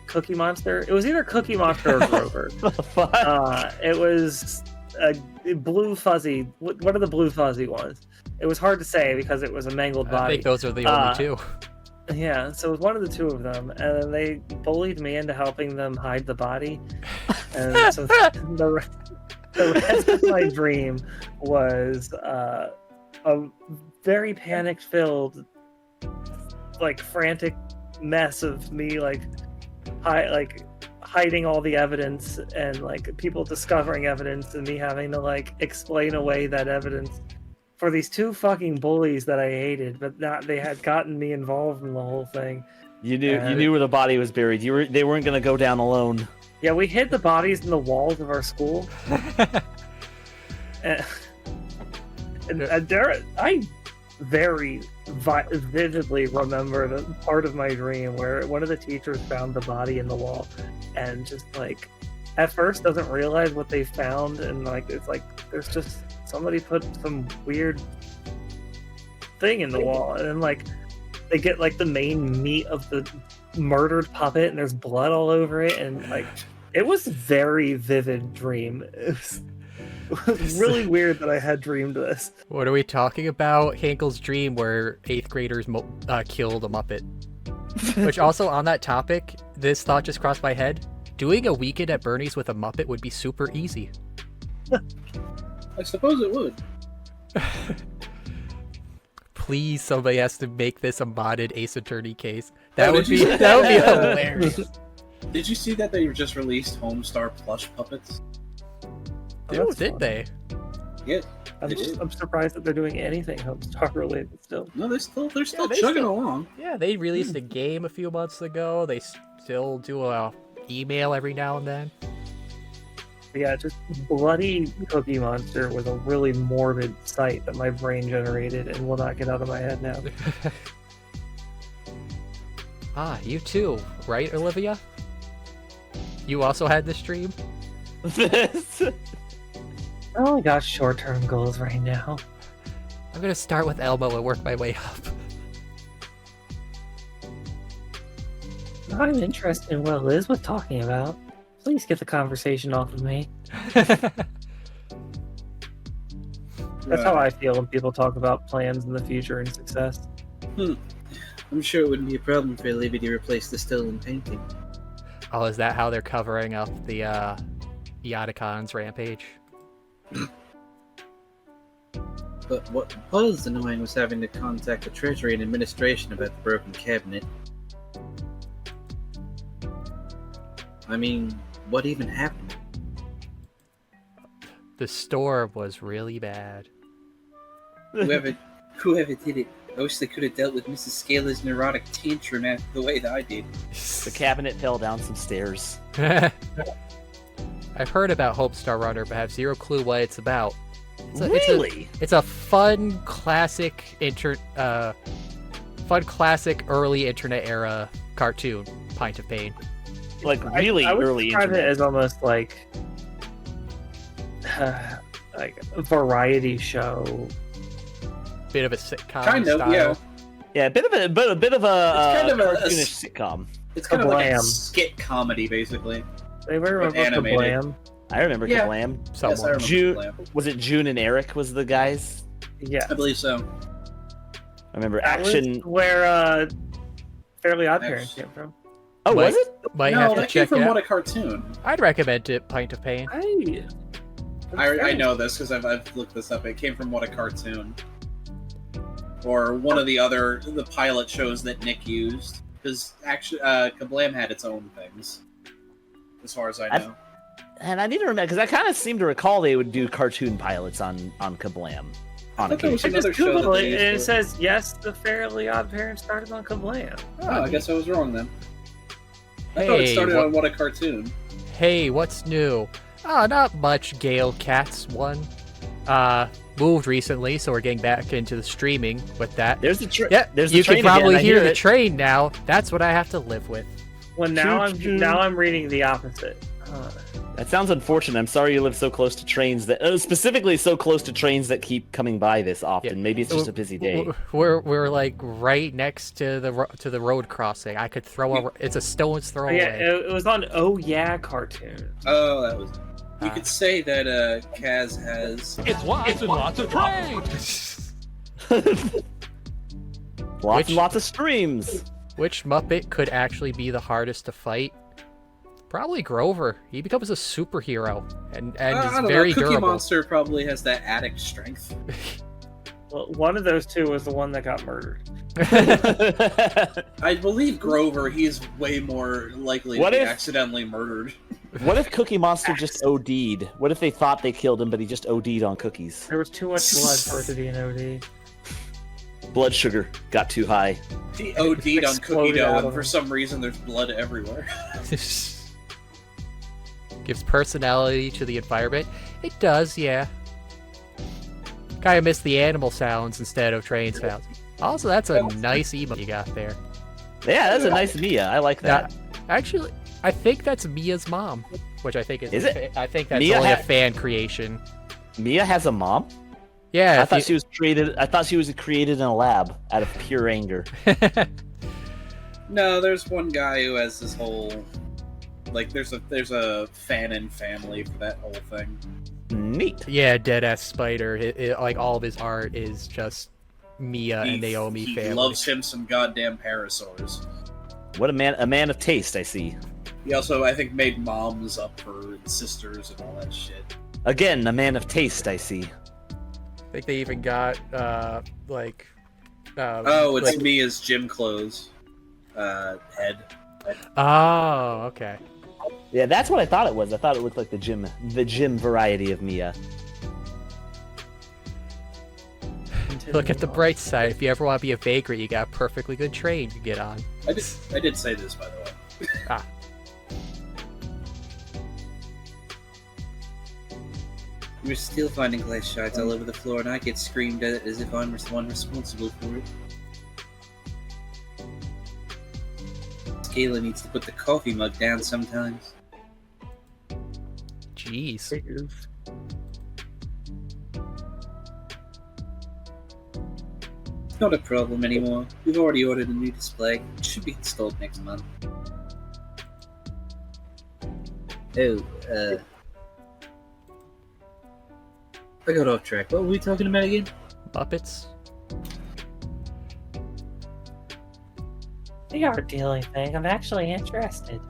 Cookie Monster. It was either Cookie Monster or Grover. It was a blue fuzzy. What are the blue fuzzy ones? It was hard to say because it was a mangled body. I think those are the only two. Yeah, so it was one of the two of them, and then they bullied me into helping them hide the body. And so the rest of my dream was a very panic-filled, like frantic mess of me, like hiding all the evidence and like people discovering evidence and me having to like explain away that evidence for these two fucking bullies that I hated, but they had gotten me involved in the whole thing. You knew where the body was buried. They weren't gonna go down alone. Yeah, we hid the bodies in the walls of our school. and I very vividly remember the part of my dream where one of the teachers found the body in the wall and just like at first doesn't realize what they found, and like it's like there's just somebody put some weird thing in the wall, and then like they get like the main meat of the murdered puppet and there's blood all over it, and like it was a very vivid dream. It was really weird that I had dreamed this. What are we talking about? Hinkle's dream where 8th graders killed a Muppet. Which also, on that topic, this thought just crossed my head. Doing a weekend at Bernie's with a Muppet would be super easy. I suppose it would. Please, somebody has to make this a modded Ace Attorney case. That would be hilarious. Did you see that they just released Homestar plush puppets? Oh, did they? Yeah. I'm surprised that they're doing anything Homestar related still. No, they're still chugging along. Yeah, they released a game a few months ago. They still do a email every now and then. Yeah, just Bloody Cookie Monster was a really morbid sight that my brain generated and will not get out of my head now. You too, right, Olivia? You also had the stream? This. I only got short-term goals right now. I'm gonna start with Elmo and work my way up. I'm interested in what Liz was talking about. Please get the conversation off of me. That's how I feel when people talk about plans in the future and success. I'm sure it wouldn't be a problem for Olivia to replace the stolen painting. Oh, is that how they're covering up the Eoticon's rampage? But what was annoying was having to contact the Treasury and Administration about the broken cabinet. I mean, what even happened? The storm was really bad. Whoever did it, I wish they could have dealt with Mrs. Scaler's neurotic tantrum the way that I did. The cabinet fell down some stairs. I've heard about Homestar Runner, but have zero clue what it's about. Really? It's a fun classic early internet era cartoon, Pint of Pain. Like really I would early describe internet. it as almost like a variety show. Bit of a sitcom Kind of, style. yeah. Yeah, a bit of a kind of a cartoonish sitcom. It's kind of like a Kablam. skit comedy, basically. Anybody remember animated. Kablam? I remember Yeah. Kablam. Yes, I remember June Kablam. was it June and Eric was the guys? Yeah. I believe so. I remember That was Action. where Fairly Odd Parents came from. Oh, was Might- it? Might No, have to that came check from it What out. a Cartoon. I'd recommend it, Pint of Pain. I know this because I've looked this up. It came from What a Cartoon. Or one of the pilot shows that Nick used. Because actually, Kablam had its own things. As far as I know. And I need to remember because I kind of seem to recall they would do cartoon pilots on Kablam. On thought there was occasion. I another just show that Googled they it used and it for- says, yes, the Fairly Odd Parents started on Kablam. Oh, I guess I was wrong then. I thought it Hey, started what- on What a Cartoon. Hey, what's new? Not much. Gale Cats 1. Moved recently, so we're getting back into the streaming with that. There's the train. Yeah, there's the you train can probably again. I hear the it. train now. That's what I have to live with. Well, now I'm reading the opposite. That sounds unfortunate. I'm sorry you live so close to trains that, specifically so close to trains that keep coming by this often. Yeah. Maybe it's just a busy day. We're like right next to the road crossing. I could it's a stone's throw Yeah, away. it was on Oh Yeah cartoon. Oh, that was. You could say that Kaz has. It's lots and lots of trains. Lots and lots of streams. Which Muppet could actually be the hardest to fight? Probably Grover. He becomes a superhero and I is don't very know. Cookie durable. Monster probably has that addict strength. Well, one of those two was the one that got murdered. I believe Grover. He's way more likely What to be if- accidentally murdered. What if Cookie Monster just OD'd? What if they thought they killed him, but he just OD'd on cookies? There was too much blood for it to be an OD. Blood sugar got too high. He OD'd on cookie Exploded out dough, of and for him. some reason there's blood everywhere. Gives personality to the environment. It does, yeah. Kinda miss the animal sounds instead of train sounds. Also, that's a nice emote you got there. Yeah, that's a nice Mia. I like that. Actually, I think that's Mia's mom, which I think is. Is it? I think that's Mia only a ha- fan creation. Mia has a mom? Yeah, I thought she was created in a lab out of pure anger. No, there's one guy who has this whole, like, there's a fan and family for that whole thing. Neat. Yeah, Deadass Spider. Like all of his art is just Mia and Naomi he family. loves him some goddamn parasaurs. What a man of taste, I see. He also, I think, made moms up for sisters and all that shit. Again, a man of taste, I see. I think they even got Oh, it's like, Mia's gym clothes head, Oh, okay. Yeah, that's what I thought it was. I thought it looked like the gym variety of Mia. Look at the bright side. If you ever want to be a vagrant, you got a perfectly good train to get on. I did say this, by the way. Ah. We're still finding glass shards all over the floor, and I get screamed at as if I'm the one responsible for it. Kayla needs to put the coffee mug down sometimes. Jeez. It's not a problem anymore. We've already ordered a new display. It should be installed next month. Oh, I got off track. What were we talking about again? Muppets? The art dealing thing. I'm actually interested.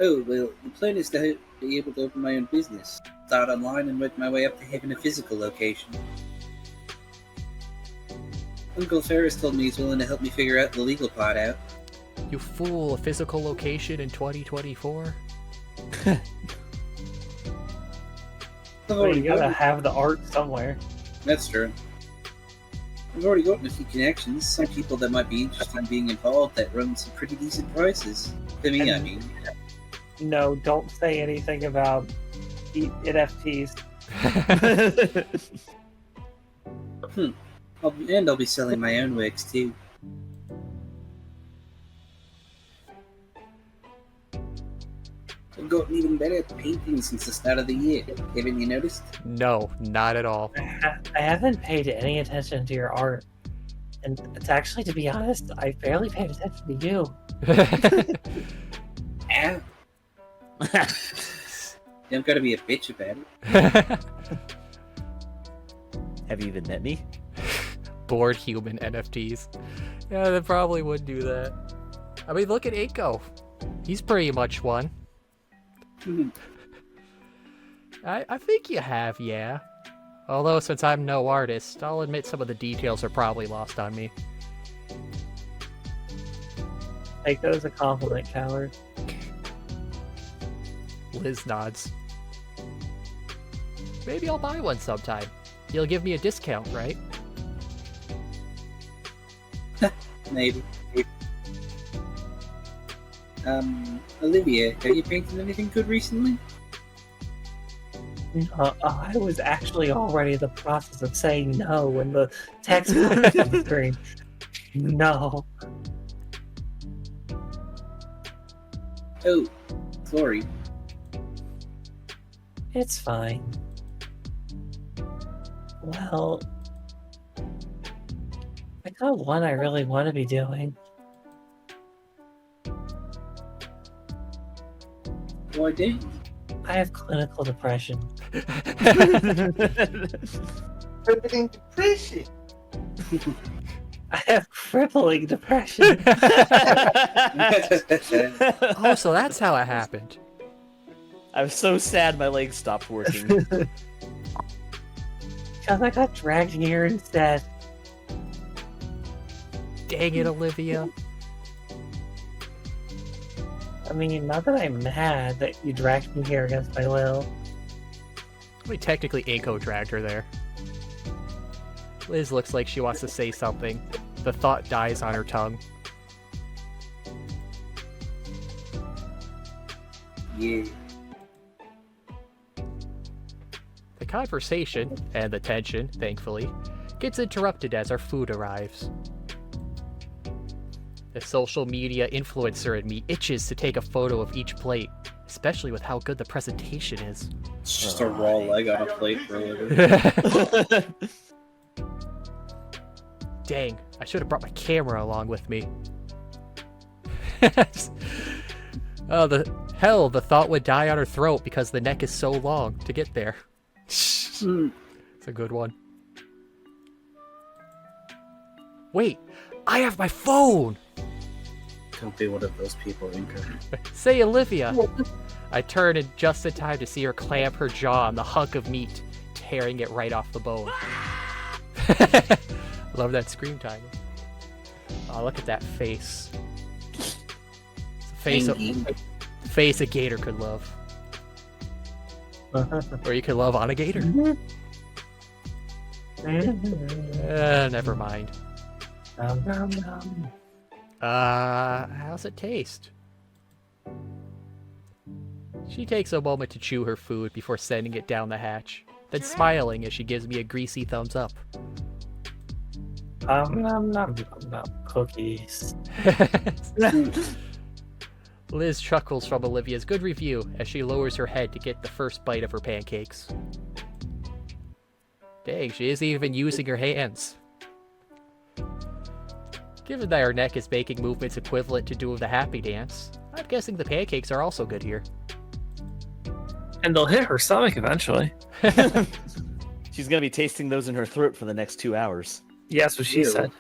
Oh, well, the plan is to be able to open my own business. Start online and work my way up to having a physical location. Uncle Ferris told me he's willing to help me figure out the legal part out. You fool, a physical location in 2024? Well, you gotta have the art somewhere. That's true. I've already gotten a few connections. Some people that might be interested in being involved that run some pretty decent prices. To me, I mean. No, don't say anything about NFTs. I'll be selling my own works too. I've gotten even better at painting since the start of the year. Haven't you noticed? No, not at all. I haven't paid any attention to your art. And it's actually, to be honest, I barely paid attention to you. Ow. You don't gotta be a bitch about it. Have you even met me? Bored human NFTs. Yeah, they probably would do that. I mean, look at Inco. He's pretty much one. I think you have, yeah. Although, since I'm no artist, I'll admit some of the details are probably lost on me. Take that as a compliment, coward. Liz nods. Maybe I'll buy one sometime. You'll give me a discount, right? Maybe. Olivia, have you painted anything good recently? I was actually already in the process of saying no when the text popped on the screen. No. Oh, sorry. It's fine. Well, I got one I really want to be doing. Why didn't? I have clinical depression. Crippling depression. I have crippling depression. Oh, so that's how it happened. I was so sad my legs stopped working. Because I got dragged here instead. Dang it, Olivia. I mean, not that I'm mad that you dragged me here against my will. I mean, technically, Inco dragged her there. Liz looks like she wants to say something. The thought dies on her tongue. Yeah. The conversation, and the tension, thankfully, gets interrupted as our food arrives. The social media influencer in me itches to take a photo of each plate, especially with how good the presentation is. It's just a raw leg on a plate for a Dang, I should have brought my camera along with me. Oh, the thought would die on her throat because the neck is so long to get there. It's a good one. Wait, I have my phone! Don't be one of those people, Inco. Say, Olivia! I turn in just in time to see her clamp her jaw on the hunk of meat, tearing it right off the bone. Love that scream timing. Oh, look at that face. It's a face a gator could love. Or you could love on a gator. Never mind. How's it taste? She takes a moment to chew her food before sending it down the hatch, then smiling as she gives me a greasy thumbs up. Cookies. Liz chuckles from Olivia's good review as she lowers her head to get the first bite of her pancakes. Dang, she isn't even using her hands. Given that her neck is making movements equivalent to doing the happy dance, I'm guessing the pancakes are also good here. And they'll hit her stomach eventually. She's gonna be tasting those in her throat for the next 2 hours. Yeah, that's what she said.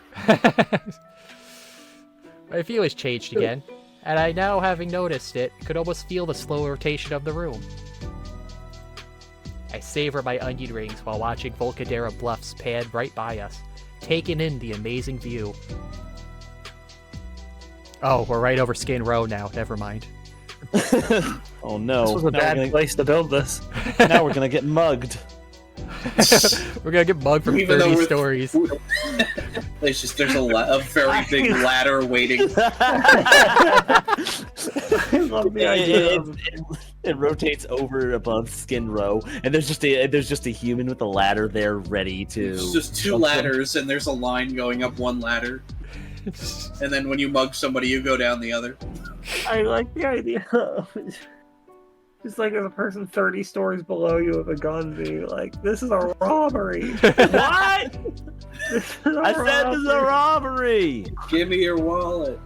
My view has changed again, and I now, having noticed it, could almost feel the slow rotation of the room. I savor my onion rings while watching Volcadera Bluffs pan right by us, taking in the amazing view. Oh, we're right over Skin Row now, never mind. Oh no. This was a bad place to build this. Now we're gonna get mugged. We're gonna get mugged from 30 stories. There's a very big ladder waiting. I love the idea. It rotates over above Skin Row, and there's just a human with a ladder there ready to. It's just two ladders, and there's a line going up one ladder. And then when you mug somebody, you go down the other. I like the idea of just like as a person 30 stories below you with a gun being like, this is a robbery. What? I said this is a robbery. Give me your wallet.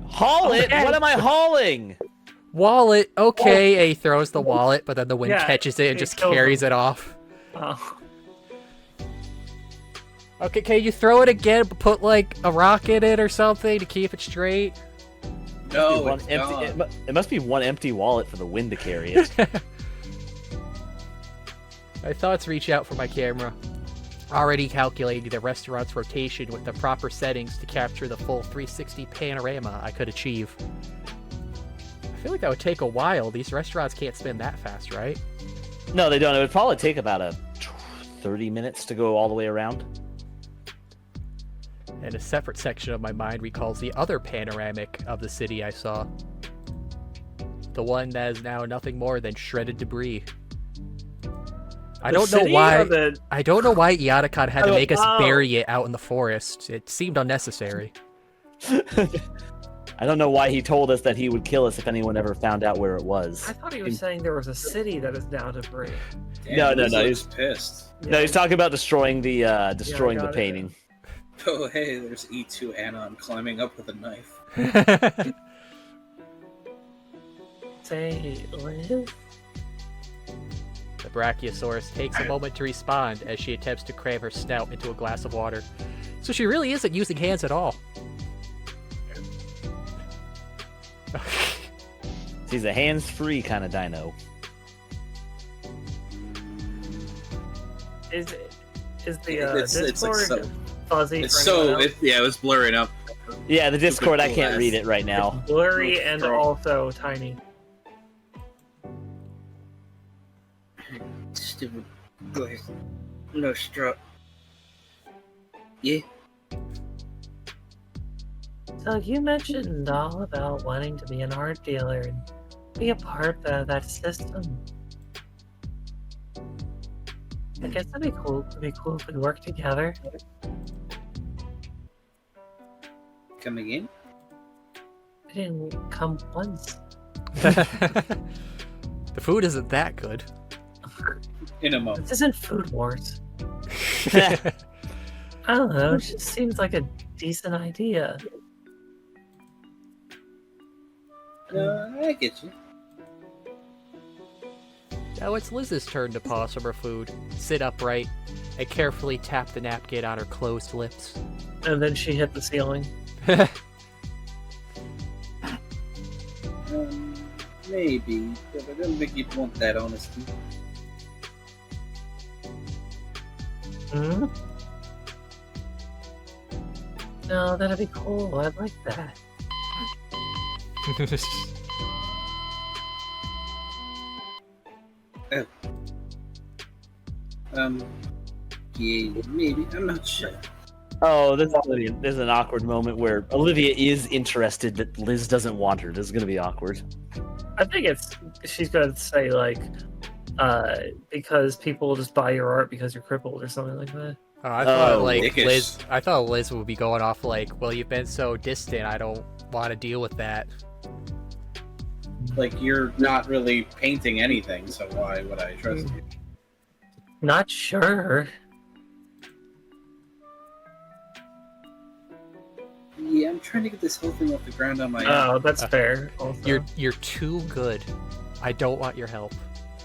Haul it? Okay. What am I hauling? Wallet, okay. And he throws the wallet, but then the wind catches it and just carries it off. Oh. Okay, can you throw it again, but put like a rock in it or something to keep it straight? No, it must be one empty wallet for the wind to carry it. My thoughts reach out for my camera, already calculating the restaurant's rotation with the proper settings to capture the full 360 panorama I could achieve. I feel like that would take a while. These restaurants can't spin that fast, right? No, they don't. It would probably take about 30 minutes to go all the way around. And a separate section of my mind recalls the other panoramic of the city I saw. The one that is now nothing more than shredded debris. I don't know why Iadakon had to make us bury it out in the forest. It seemed unnecessary. I don't know why he told us that he would kill us if anyone ever found out where it was. I thought he was saying there was a city that is now debris. No, he's pissed. No, he's talking about destroying the painting. Oh, hey, there's E2 Anon climbing up with a knife. Say, Liz? The Brachiosaurus takes a moment to respond as she attempts to cram her snout into a glass of water. So she really isn't using hands at all. He's a hands-free kind of dino. Is the Discord fuzzy? It was blurring up. Yeah, the Discord, I can't read it right now. It's blurry and also tiny. Stupid. Go ahead. No strut. Yeah. So you mentioned all about wanting to be an art dealer and be a part of that system. I guess that'd be cool. It'd be cool if we work together. Come again? I didn't come once. The food isn't that good. In a moment. This isn't Food Wars. I don't know. It just seems like a decent idea. I get you. Now it's Liz's turn to pause from her food, sit upright, and carefully tap the napkin on her closed lips. And then she hit the ceiling. Maybe, but I don't think you'd want that, honestly. Hmm? No, that'd be cool. I'd like that. Yeah, maybe. I'm not sure. Oh, there's an awkward moment where Olivia is interested, but Liz doesn't want her. This is gonna be awkward. I think she's gonna say like, because people will just buy your art because you're crippled or something like that. I thought dickish. Liz. I thought Liz would be going off like, "Well, you've been so distant. I don't want to deal with that." Like, you're not really painting anything, so why would I trust you? Not sure. Yeah, I'm trying to get this whole thing off the ground on my own. Oh, that's fair. Also. You're too good. I don't want your help.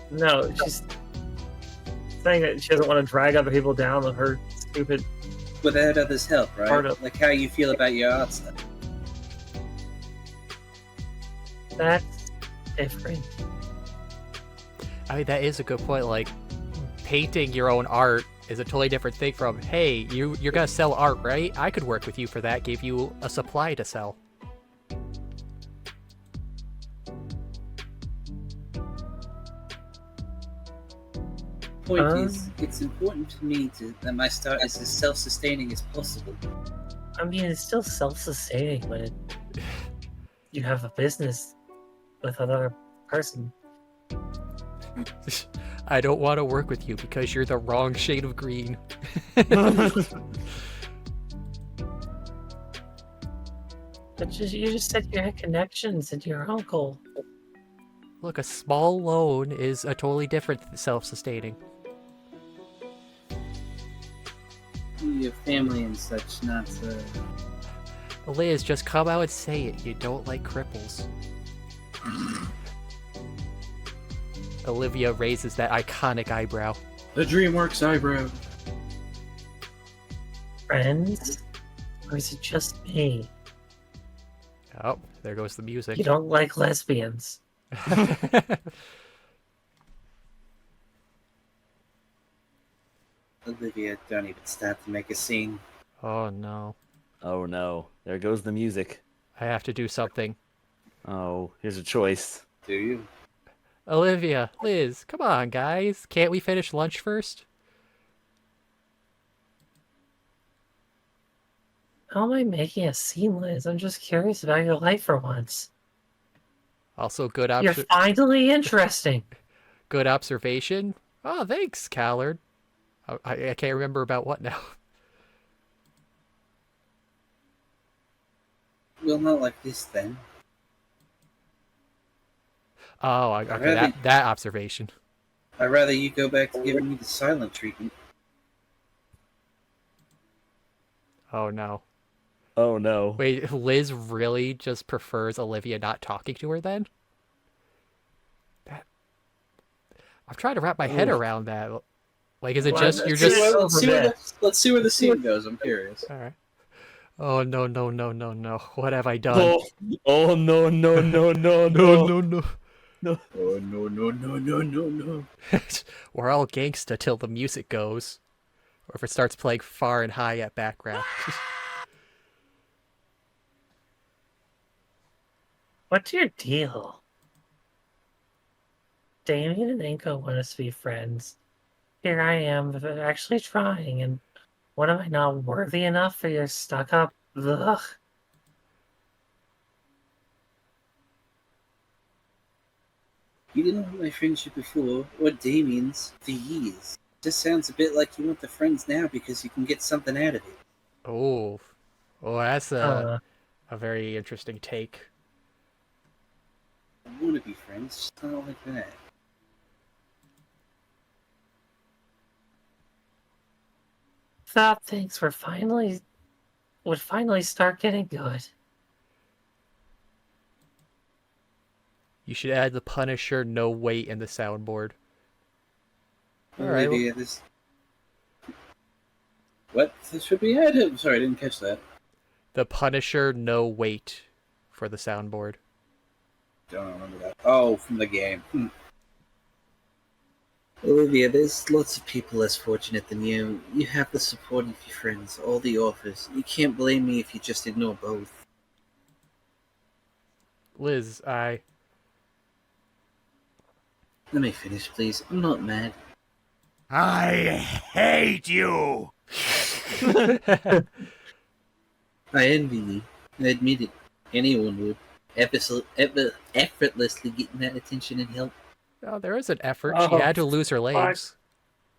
No, she's saying that she doesn't want to drag other people down with her stupid. Without others' help, right? Part of- Like how you feel about your art stuff. That's different. I mean, that is a good point. Like, painting your own art is a totally different thing from, hey, you're gonna sell art, right? I could work with you for that. Give you a supply to sell. Point is, it's important to me that my start is as self-sustaining as possible. I mean, it's still self-sustaining when you have a business with another person. I don't want to work with you because you're the wrong shade of green. But you just said you had connections into your uncle. Look, a small loan is a totally different self-sustaining. Your family and such, not Liz, just come out and say it. You don't like cripples. Olivia raises that iconic eyebrow. The DreamWorks eyebrow. Friends? Or is it just me? Oh, there goes the music. You don't like lesbians. Olivia, don't even start to make a scene. Oh no. Oh no, there goes the music. I have to do something. Oh, here's a choice. Do you? Olivia, Liz, come on, guys. Can't we finish lunch first? How am I making a scene, Liz? I'm just curious about your life for once. Also, good You're finally interesting. Good observation. Oh, thanks, Khazard. I can't remember about what now. Well, not like this then. Oh, okay, that observation. I'd rather you go back to giving me the silent treatment. Oh no. Oh no. Wait, Liz really just prefers Olivia not talking to her then? I'm trying to wrap my head around that. Like, is it just you're just? Let's see where the scene goes. I'm curious. All right. Oh no. What have I done? Oh no. No. No. Oh, no. We're all gangsta till the music goes, or if it starts playing far and high at background. What's your deal? Damien and Inco want us to be friends. Here I am, actually trying, and what am I not worthy enough for your stuck-up? Ugh. You didn't want my friendship before, or Damien's, for years. Just sounds a bit like you want the friends now because you can get something out of it. Oh, that's a very interesting take. I want to be friends, just not like that. Thought things would finally start getting good. You should add the Punisher no weight in the soundboard. Alright. This... What? This should be added? I'm sorry, I didn't catch that. The Punisher no weight for the soundboard. Don't remember that. Oh, from the game. Olivia, there's lots of people less fortunate than you. You have the support of your friends, all the offers. You can't blame me if you just ignore both. Liz, Let me finish, please. I'm not mad. I hate you! I envy you. I admit it. Anyone would. Effortlessly getting that attention and help. Oh, there is an effort. She had to lose her legs.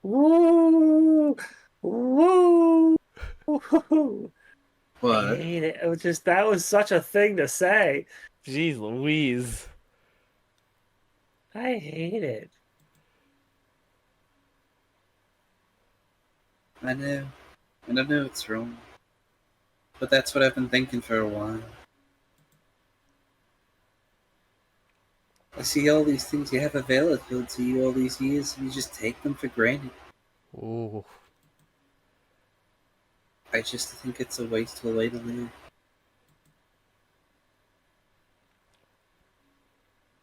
Woo! Woo! What? I hate it. It was just that was such a thing to say. Jeez Louise. I hate it. I know. And I know it's wrong. But that's what I've been thinking for a while. I see all these things you have available to you all these years, and you just take them for granted. Ooh. I just think it's a wasteful way to live.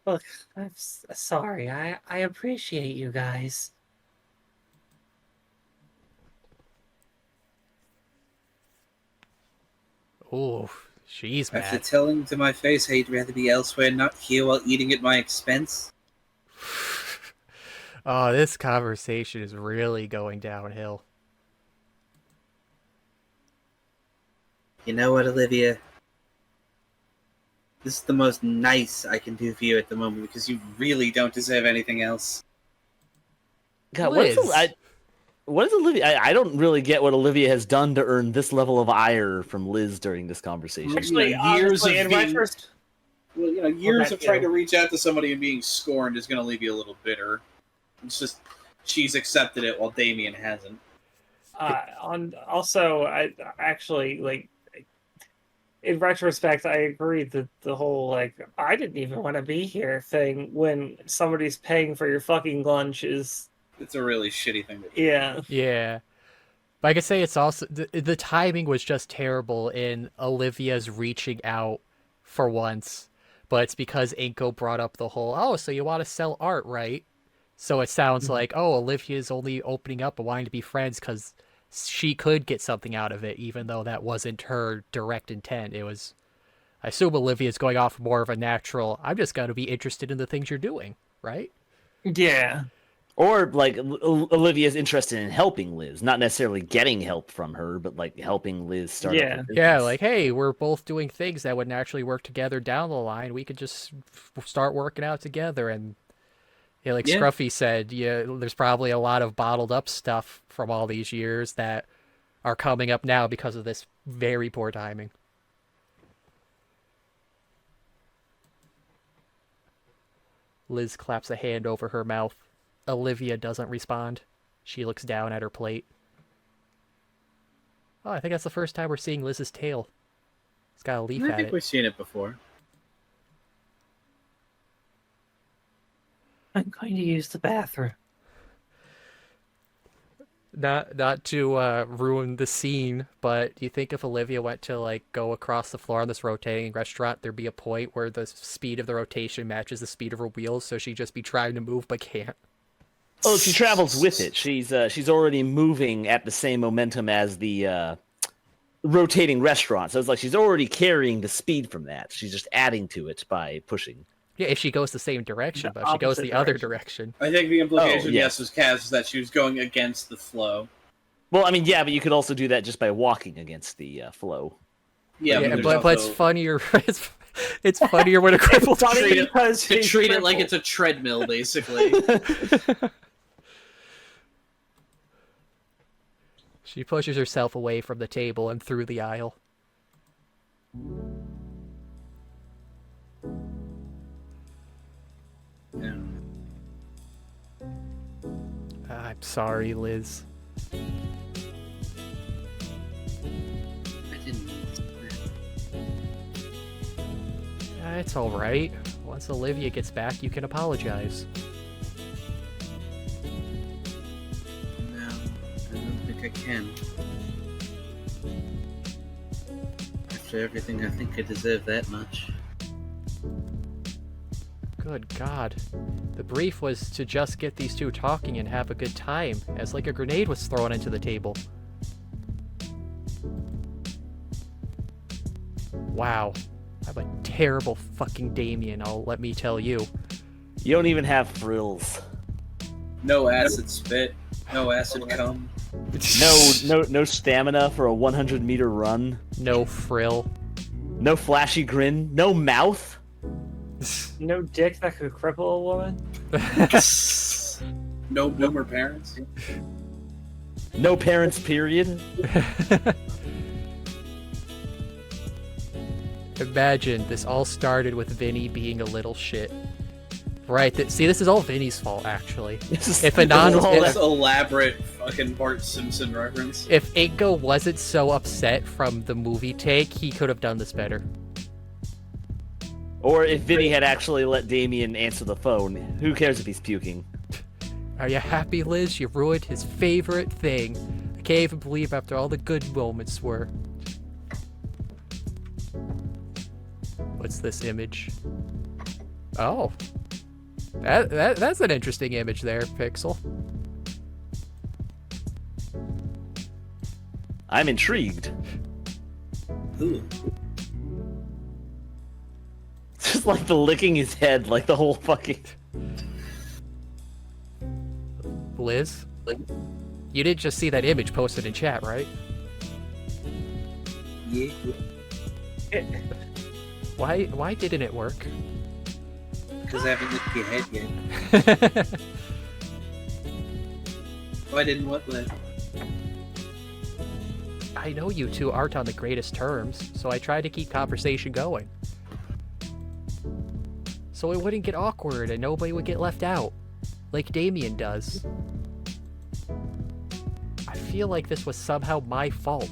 Look, I'm sorry. I appreciate you guys. Ooh, she's mad. After telling to my face how you'd rather be elsewhere, not here while eating at my expense. Oh, this conversation is really going downhill. You know what, Olivia? This is the most nice I can do for you at the moment because you really don't deserve anything else. God, Liz. what is Olivia? I don't really get what Olivia has done to earn this level of ire from Liz during this conversation. Actually, years honestly, of in my being- first Well, years Okay, of trying yeah. to reach out to somebody and being scorned is going to leave you a little bitter. It's just she's accepted it while Damien hasn't. I actually like. In retrospect, I agree that the whole like I didn't even want to be here thing when somebody's paying for your fucking lunch is It's a really shitty thing to do. yeah. Yeah. But I could say it's also... The timing was just terrible in Olivia's reaching out for once. But it's because Inco brought up the whole, oh, so you want to sell art, right? So it sounds like, oh, Olivia's only opening up and wanting to be friends because she could get something out of it, even though that wasn't her direct intent. It was... I assume Olivia's going off more of a natural, I'm just going to be interested in the things you're doing, right? Yeah. Or like Olivia's interested in helping Liz, not necessarily getting help from her, but like helping Liz start. Yeah. Up her Yeah, business. like, hey, we're both doing things that would naturally work together down the line. We could just start working out together. And yeah, like Yeah. Scruffy said, yeah, there's probably a lot of bottled up stuff from all these years that are coming up now because of this very poor timing. Liz claps a hand over her mouth. Olivia doesn't respond. She looks down at her plate. Oh, I think that's the first time we're seeing Liz's tail. It's got a leaf I at think it. we've seen it before. I'm going to use the bathroom. Not to ruin the scene, but do you think if Olivia went to like go across the floor on this rotating restaurant, there'd be a point where the speed of the rotation matches the speed of her wheels, so she'd just be trying to move but can't? Oh, she travels with it. She's already moving at the same momentum as the rotating restaurant. So it's like she's already carrying the speed from that. She's just adding to it by pushing. Yeah, if she goes the same direction, The but if she goes opposite the other direction. direction. I think the implication, yes. yes, was Kaz, is that she was going against the flow. Well, I mean, yeah, but you could also do that just by walking against the flow. Yeah, Yeah, there's but it's also- funnier. It's funnier when a crippled Funny treat it- because to she's treat it like crippled. it's a treadmill, basically. She pushes herself away from the table and through the aisle. Yeah. I'm sorry, Liz. I didn't mean to. It's all right. Once Olivia gets back, you can apologize. No, I don't think I can. After everything, I think I deserve that much. Good God. The brief was to just get these two talking and have a good time, as like a grenade was thrown into the table. Wow. I'm a terrible fucking Damien, let me tell you. You don't even have frills. No acid spit. No acid cum. No stamina for a 100-meter run. No frill. No flashy grin. No mouth. No dick that could cripple a woman. No boomer parents. No parents, period. Imagine this all started with Vinny being a little shit. Right, see, this is all Vinny's fault, actually. If this elaborate fucking Bart Simpson reference. If Inco wasn't so upset from the movie take, he could have done this better. Or if Vinny had actually let Damien answer the phone. Who cares if he's puking? Are you happy, Liz? You ruined his favorite thing. I can't even believe after all the good moments were. What's this image? Oh. That's an interesting image there, Pixel. I'm intrigued. Ooh. Just like the licking his head, like the whole fucking... Liz? You didn't just see that image posted in chat, right? Yeah. Why didn't it work? Because I haven't licked your head yet. Why didn't what let? I know you two aren't on the greatest terms, so I tried to keep conversation going. So it wouldn't get awkward and nobody would get left out, like Damien does. I feel like this was somehow my fault.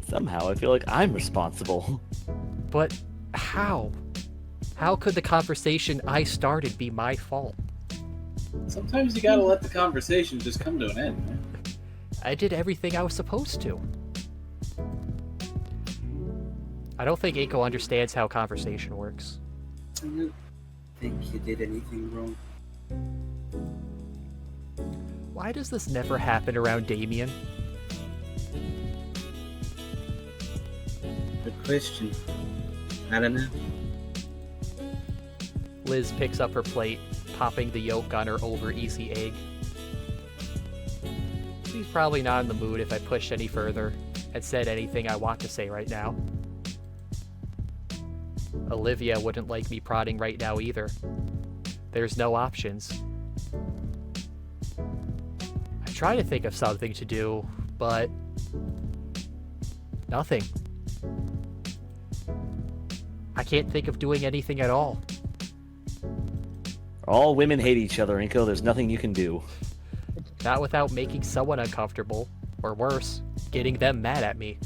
Somehow I feel like I'm responsible. But how? How could the conversation I started be my fault? Sometimes you gotta let the conversation just come to an end, man. I did everything I was supposed to. I don't think Inco understands how conversation works. I don't think you did anything wrong. Why does this never happen around Damien? Good question. I don't know. Liz picks up her plate, popping the yolk on her over easy egg. She's probably not in the mood if I pushed any further and said anything I want to say right now. Olivia wouldn't like me prodding right now either. There's no options. I try to think of something to do, but nothing. I can't think of doing anything at all. All women hate each other, Inco. There's nothing you can do. Not without making someone uncomfortable, or worse, getting them mad at me.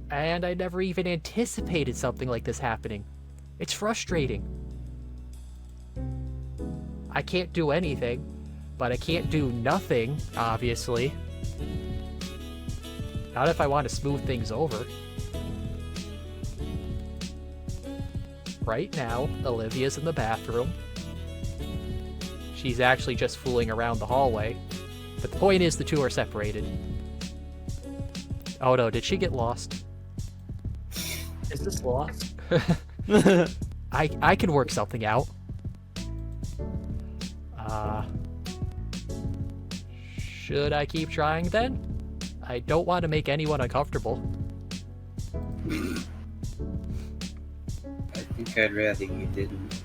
And I never even anticipated something like this happening. It's frustrating. I can't do anything, but I can't do nothing, obviously. Not if I want to smooth things over. Right now, Olivia's in the bathroom. She's actually just fooling around the hallway. But the point is the two are separated. Oh no, did she get lost? Is this lost? I can work something out. Should I keep trying then? I don't want to make anyone uncomfortable. I think I'd rather you didn't.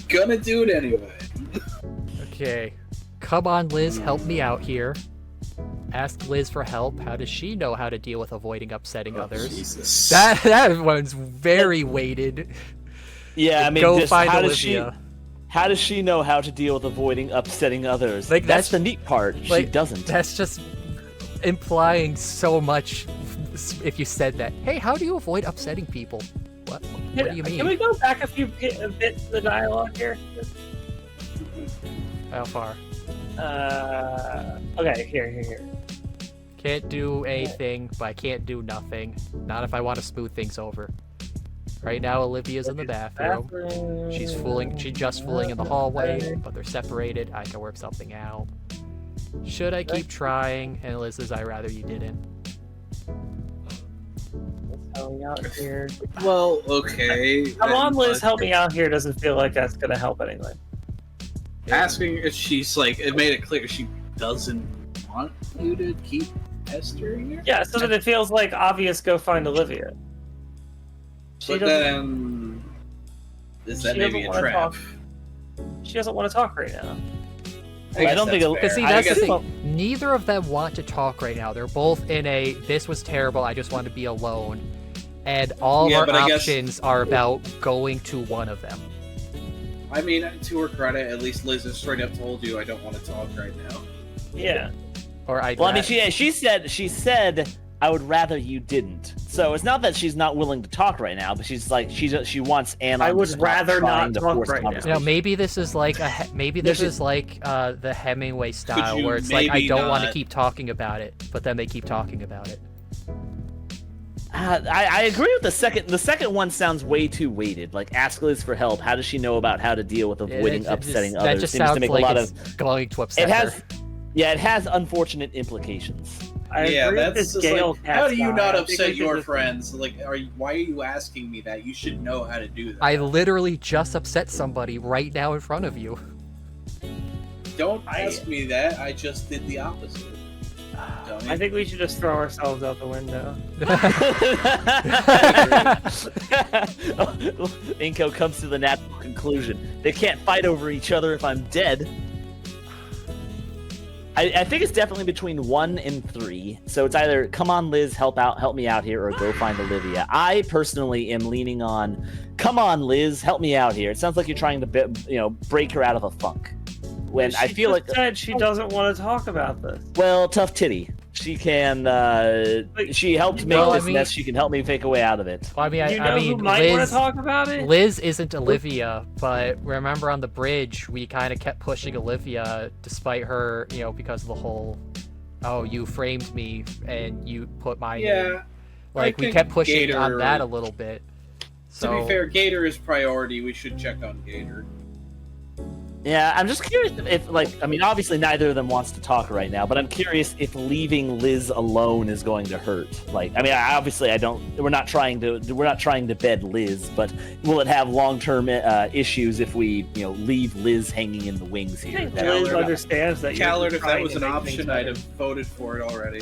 Gonna do it anyway. Okay. Come on, Liz, help me out here. Ask Liz for help. How does she know how to deal with avoiding upsetting others? Jesus. That one's very weighted. Yeah, I mean, go just, find how Olivia. How does she know how to deal with avoiding upsetting others? Like, that's the neat part. Like, she doesn't. That's just implying so much if you said that. Hey, how do you avoid upsetting people? What do you mean? Can we go back a bit to the dialogue here? How far? Okay, here. Can't do anything, but I can't do nothing. Not if I want to smooth things over. Right now, Olivia's in the bathroom. She's just fooling in the hallway, but they're separated. I can work something out. Should I keep trying? And Liz says, I'd rather you didn't. Help me out here. Well, okay. Come on, Liz, help me out here doesn't feel like that's gonna help anyway. Asking if she's like, it made it clear she doesn't want you to keep pestering her? Yeah, so that it feels like obvious go find Olivia. But then, is that maybe a trap? She doesn't want to talk right now. I don't think Because see, that's the thing. Neither of them want to talk right now. They're both in a, this was terrible, I just want to be alone. And all of our options are about going to one of them. I mean, to her credit, at least Liz has straight up told you I don't want to talk right now. Yeah. Or I mean, she said I would rather you didn't. So it's not that she's not willing to talk right now, but she's like she wants Anna. I would rather not talk right now. You know, maybe this is like the Hemingway style, where it's like I don't want to keep talking about it, but then they keep talking about it. I agree with the second. The second one sounds way too weighted. Like, ask Liz for help. How does she know about how to deal with avoiding upsetting others? That just sounds like it's going to upset her. Yeah, it has unfortunate implications. That's just like, how do you not upset your friends? Like, why are you asking me that? You should know how to do that. I literally just upset somebody right now in front of you. Don't ask me that. I just did the opposite. I think we should just throw ourselves out the window. Inco comes to the natural conclusion. They can't fight over each other if I'm dead. I think it's definitely between 1 and 3. So it's either come on Liz, help me out here, or go find Olivia. I personally am leaning on come on Liz, help me out here. It sounds like you're trying to break her out of a funk. When I feel like said she doesn't want to talk about this. Well, tough titty. She can. She helped make this mess. She can help me fake a way out of it. Well, I mean, who might want to talk about it? Liz isn't Olivia, but remember on the bridge, we kind of kept pushing Olivia, despite her, because of the whole, oh, you framed me and you put my name. Like we kept pushing Gator, on that a little bit. So, to be fair, Gator is priority. We should check on Gator. Yeah, I'm just curious if, obviously neither of them wants to talk right now, but I'm curious if leaving Liz alone is going to hurt. We're not trying to bed Liz, but will it have long-term issues if we, leave Liz hanging in the wings here? I think Liz understands that. Khazard, if that was an option, I'd have voted for it already.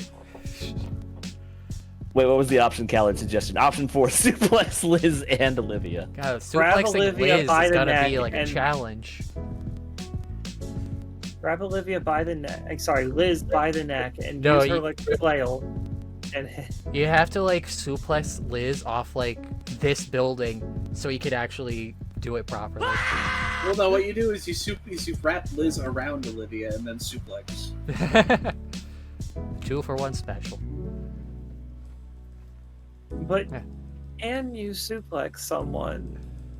Wait, what was the option Khazard suggested? Option 4, suplex Liz and Olivia. God, suplexing Liz is gonna be like a challenge. Grab Olivia by the neck. Sorry, Liz by the neck and use her like a flail. And you have to suplex Liz off this building so you could actually do it properly. Well, no, what you do is you wrap Liz around Olivia and then suplex. 2 for 1 special. But and you suplex someone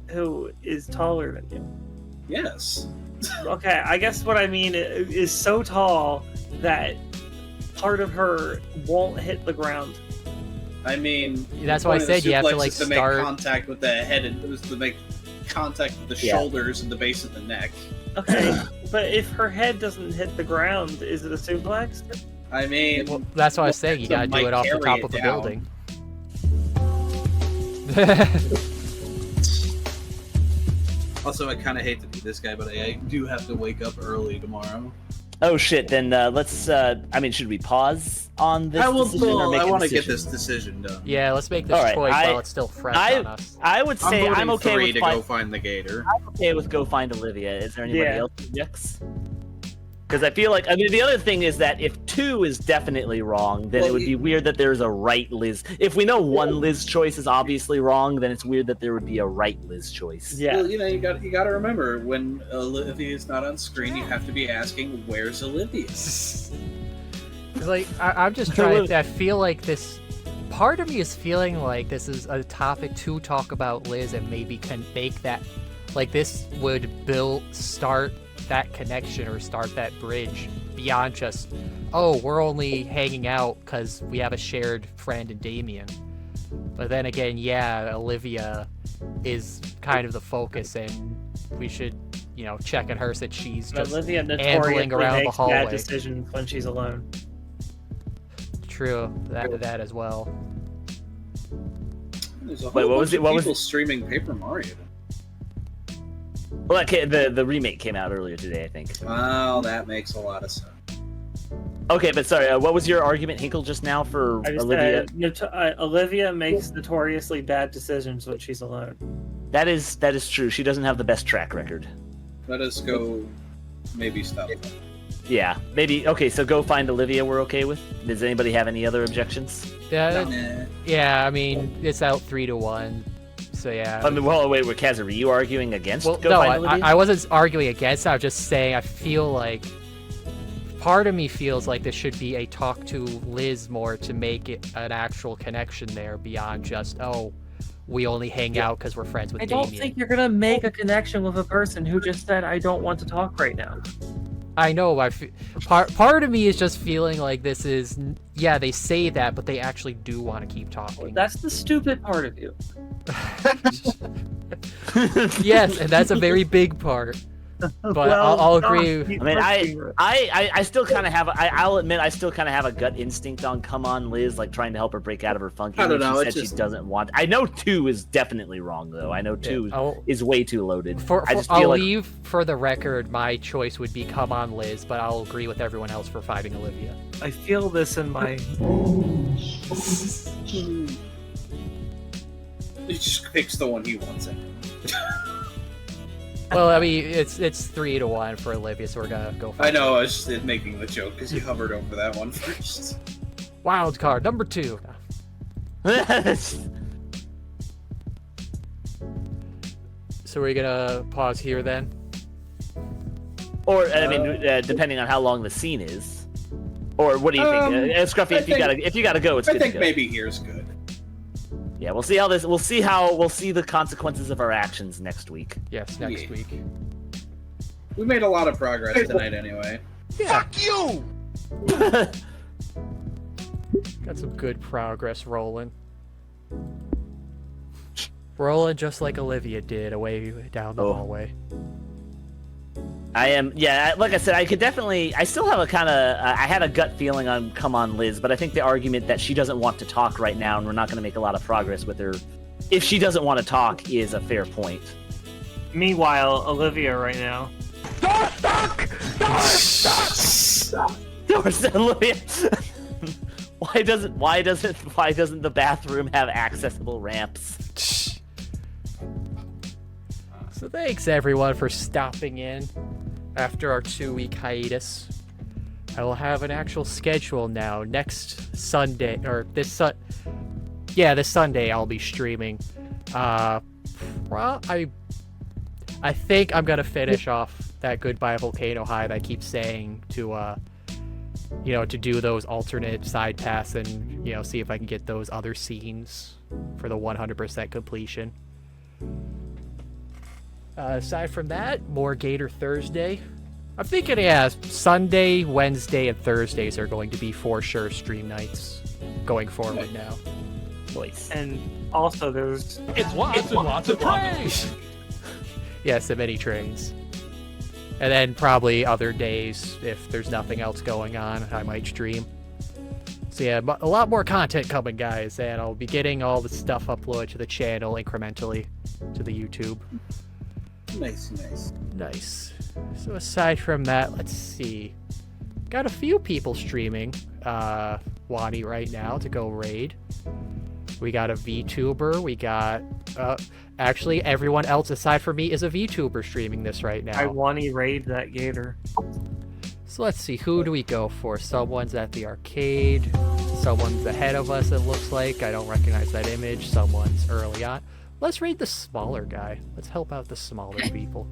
who is taller than you. Yes. Okay, I guess what I mean is so tall that part of her won't hit the ground. I mean, that's why I said you have to to make contact with the head and to make contact with the shoulders and the base of the neck. Okay, but if her head doesn't hit the ground, is it a suplex? I mean, that's why I was saying you gotta do it off the top of the building. Also, I kind of hate to be this guy, but I do have to wake up early tomorrow. Oh shit! Then let's. Should we pause on this? I want to get this decision done. Yeah, let's make this choice while it's still fresh on us. I would say I'm okay with go find the Gator. I'm okay with go find Olivia. Is there anybody else who objects? Because I feel like, the other thing is that if 2 is definitely wrong, then it would be weird that there's a right Liz. If we know one Liz choice is obviously wrong, then it's weird that there would be a right Liz choice. Yeah. Well, you got to remember, when Olivia is not on screen, you have to be asking, where's Olivia? I'm just trying to, I feel like this, part of me is feeling like this is a topic to talk about Liz and maybe can make that, this would start that connection or start that bridge beyond just, oh, we're only hanging out because we have a shared friend in Damien. But then again, yeah, Olivia is kind of the focus, and we should, you know, check on her since she's just Olivia ambling around the makes hallway. bad decisions when she's alone. True, that as well. There's a whole Wait, what was bunch it? of What was people it? streaming Paper Mario? Well, okay, the remake came out earlier today, I think. Wow, that makes a lot of sense. Okay, but sorry, what was your argument, Hinkle, just now for I just Olivia? said, Olivia makes notoriously bad decisions when she's alone. That is true. She doesn't have the best track record. Let us go. Maybe stop. Yeah, maybe. Okay, so go find Olivia. We're okay with. Does anybody have any other objections? Yeah, Nah. yeah. I mean, it's out 3-1. So yeah. I mean, well, wait, Khazard, were you arguing against? Well, go no, find Olivia? I wasn't arguing against it. I was just saying I feel like part of me feels like this should be a talk to Liz more to make it an actual connection there beyond just, oh, we only hang out because we're friends with I Damien. don't think you're gonna make a connection with a person who just said, "I don't want to talk right now." I know. Part of me is just feeling like this is, yeah, they say that, but they actually do want to keep talking. That's the stupid part of you. Yes, and that's a very big part. But I'll agree. I mean, I still kind of have. I'll admit, I still kind of have a gut instinct on "Come on, Liz," like trying to help her break out of her funk. I don't know, She it's said just- she doesn't want. I know 2 is definitely wrong, though. I know 2 is way too loaded. I just feel I'll like leave for the record. My choice would be "Come on, Liz," but I'll agree with everyone else for fighting Olivia. I feel this in my. He just picks the one he wants in. Well, I mean, it's 3-1 for Olivia, so we're gonna go. I know, I was just making the joke because you hovered over that one first. Wild card number 2. So we're gonna pause here then. Or I mean, depending on how long the scene is. Or what do you think, Scruffy? If you gotta go, it's good. I think to go. maybe here's good. Yeah, we'll see how this. We'll see the consequences of our actions next week. Yes, next week. We made a lot of progress tonight, anyway. Fuck you! Got some good progress rolling. Rolling just like Olivia did, away down the hallway. I am, yeah, like I said, I could definitely, I still have a kind of, I had a gut feeling on Come On Liz, but I think the argument that she doesn't want to talk right now and we're not going to make a lot of progress with her, if she doesn't want to talk, is a fair point. Meanwhile, Olivia right now. Olivia. Why doesn't the bathroom have accessible ramps? So thanks everyone for stopping in after our 2-week hiatus. I will have an actual schedule now. Next Sunday, or this Sunday I'll be streaming. I think I'm gonna finish off that Goodbye Volcano High that I keep saying to to do those alternate side paths and see if I can get those other scenes for the 100% completion. Aside from that, more Gator Thursday. I'm thinking, Sunday, Wednesday, and Thursdays are going to be for sure stream nights going forward now. Nice. And also there's... It's lots and lots of trains! Yes, the mini trains. And then probably other days, if there's nothing else going on, I might stream. So yeah, a lot more content coming, guys, and I'll be getting all the stuff uploaded to the channel incrementally to the YouTube. Nice. So aside from that, let's see. Got a few people streaming Wani right now to go raid. We got a VTuber. We got actually everyone else aside from me is a VTuber streaming this right now. I Wani raid that Gator. So let's see, who do we go for? Someone's at the arcade. Someone's ahead of us, it looks like. I don't recognize that image. Someone's early on. Let's raid the smaller guy. Let's help out the smaller people.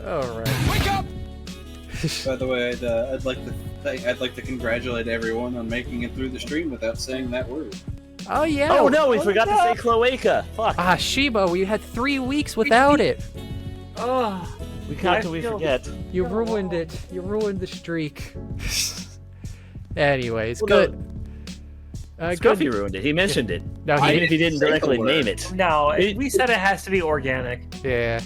Alright. Wake up! By the way, I'd like to congratulate everyone on making it through the stream without saying that word. Oh yeah. Oh no, we forgot to say cloaca. Fuck. Ah, Shima, we had 3 weeks without it. Oh, How can we forget? You ruined it. You ruined the streak. Anyways, Well, good. Scruffy ruined it. He mentioned it. No, Even if he didn't directly name it. no, we said it has to be organic. Yeah.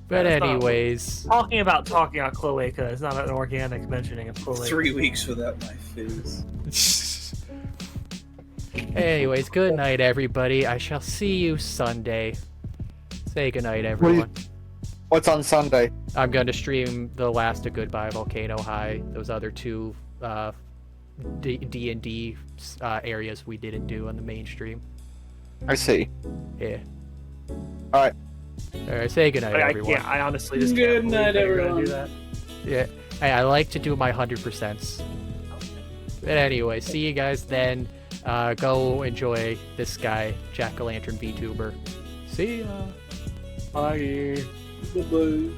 But That's not- anyways, Talking about cloaca is not an organic mentioning of cloaca. 3 weeks without my fizz. anyways, good night, everybody. I shall see you Sunday. Say good night, everyone. What's on Sunday? I'm going to stream the last of Goodbye Volcano High. Those other 2 D&D areas we didn't do on the main stream. I see. Yeah. Alright. Alright, say good night, everyone. I honestly just Good can't night, believe they're gonna everyone. do that. Yeah. Hey, I like to do my 100%. But anyway, see you guys then. Go enjoy this guy, Jack-O-Lantern VTuber. See ya. Bye. Bye-bye.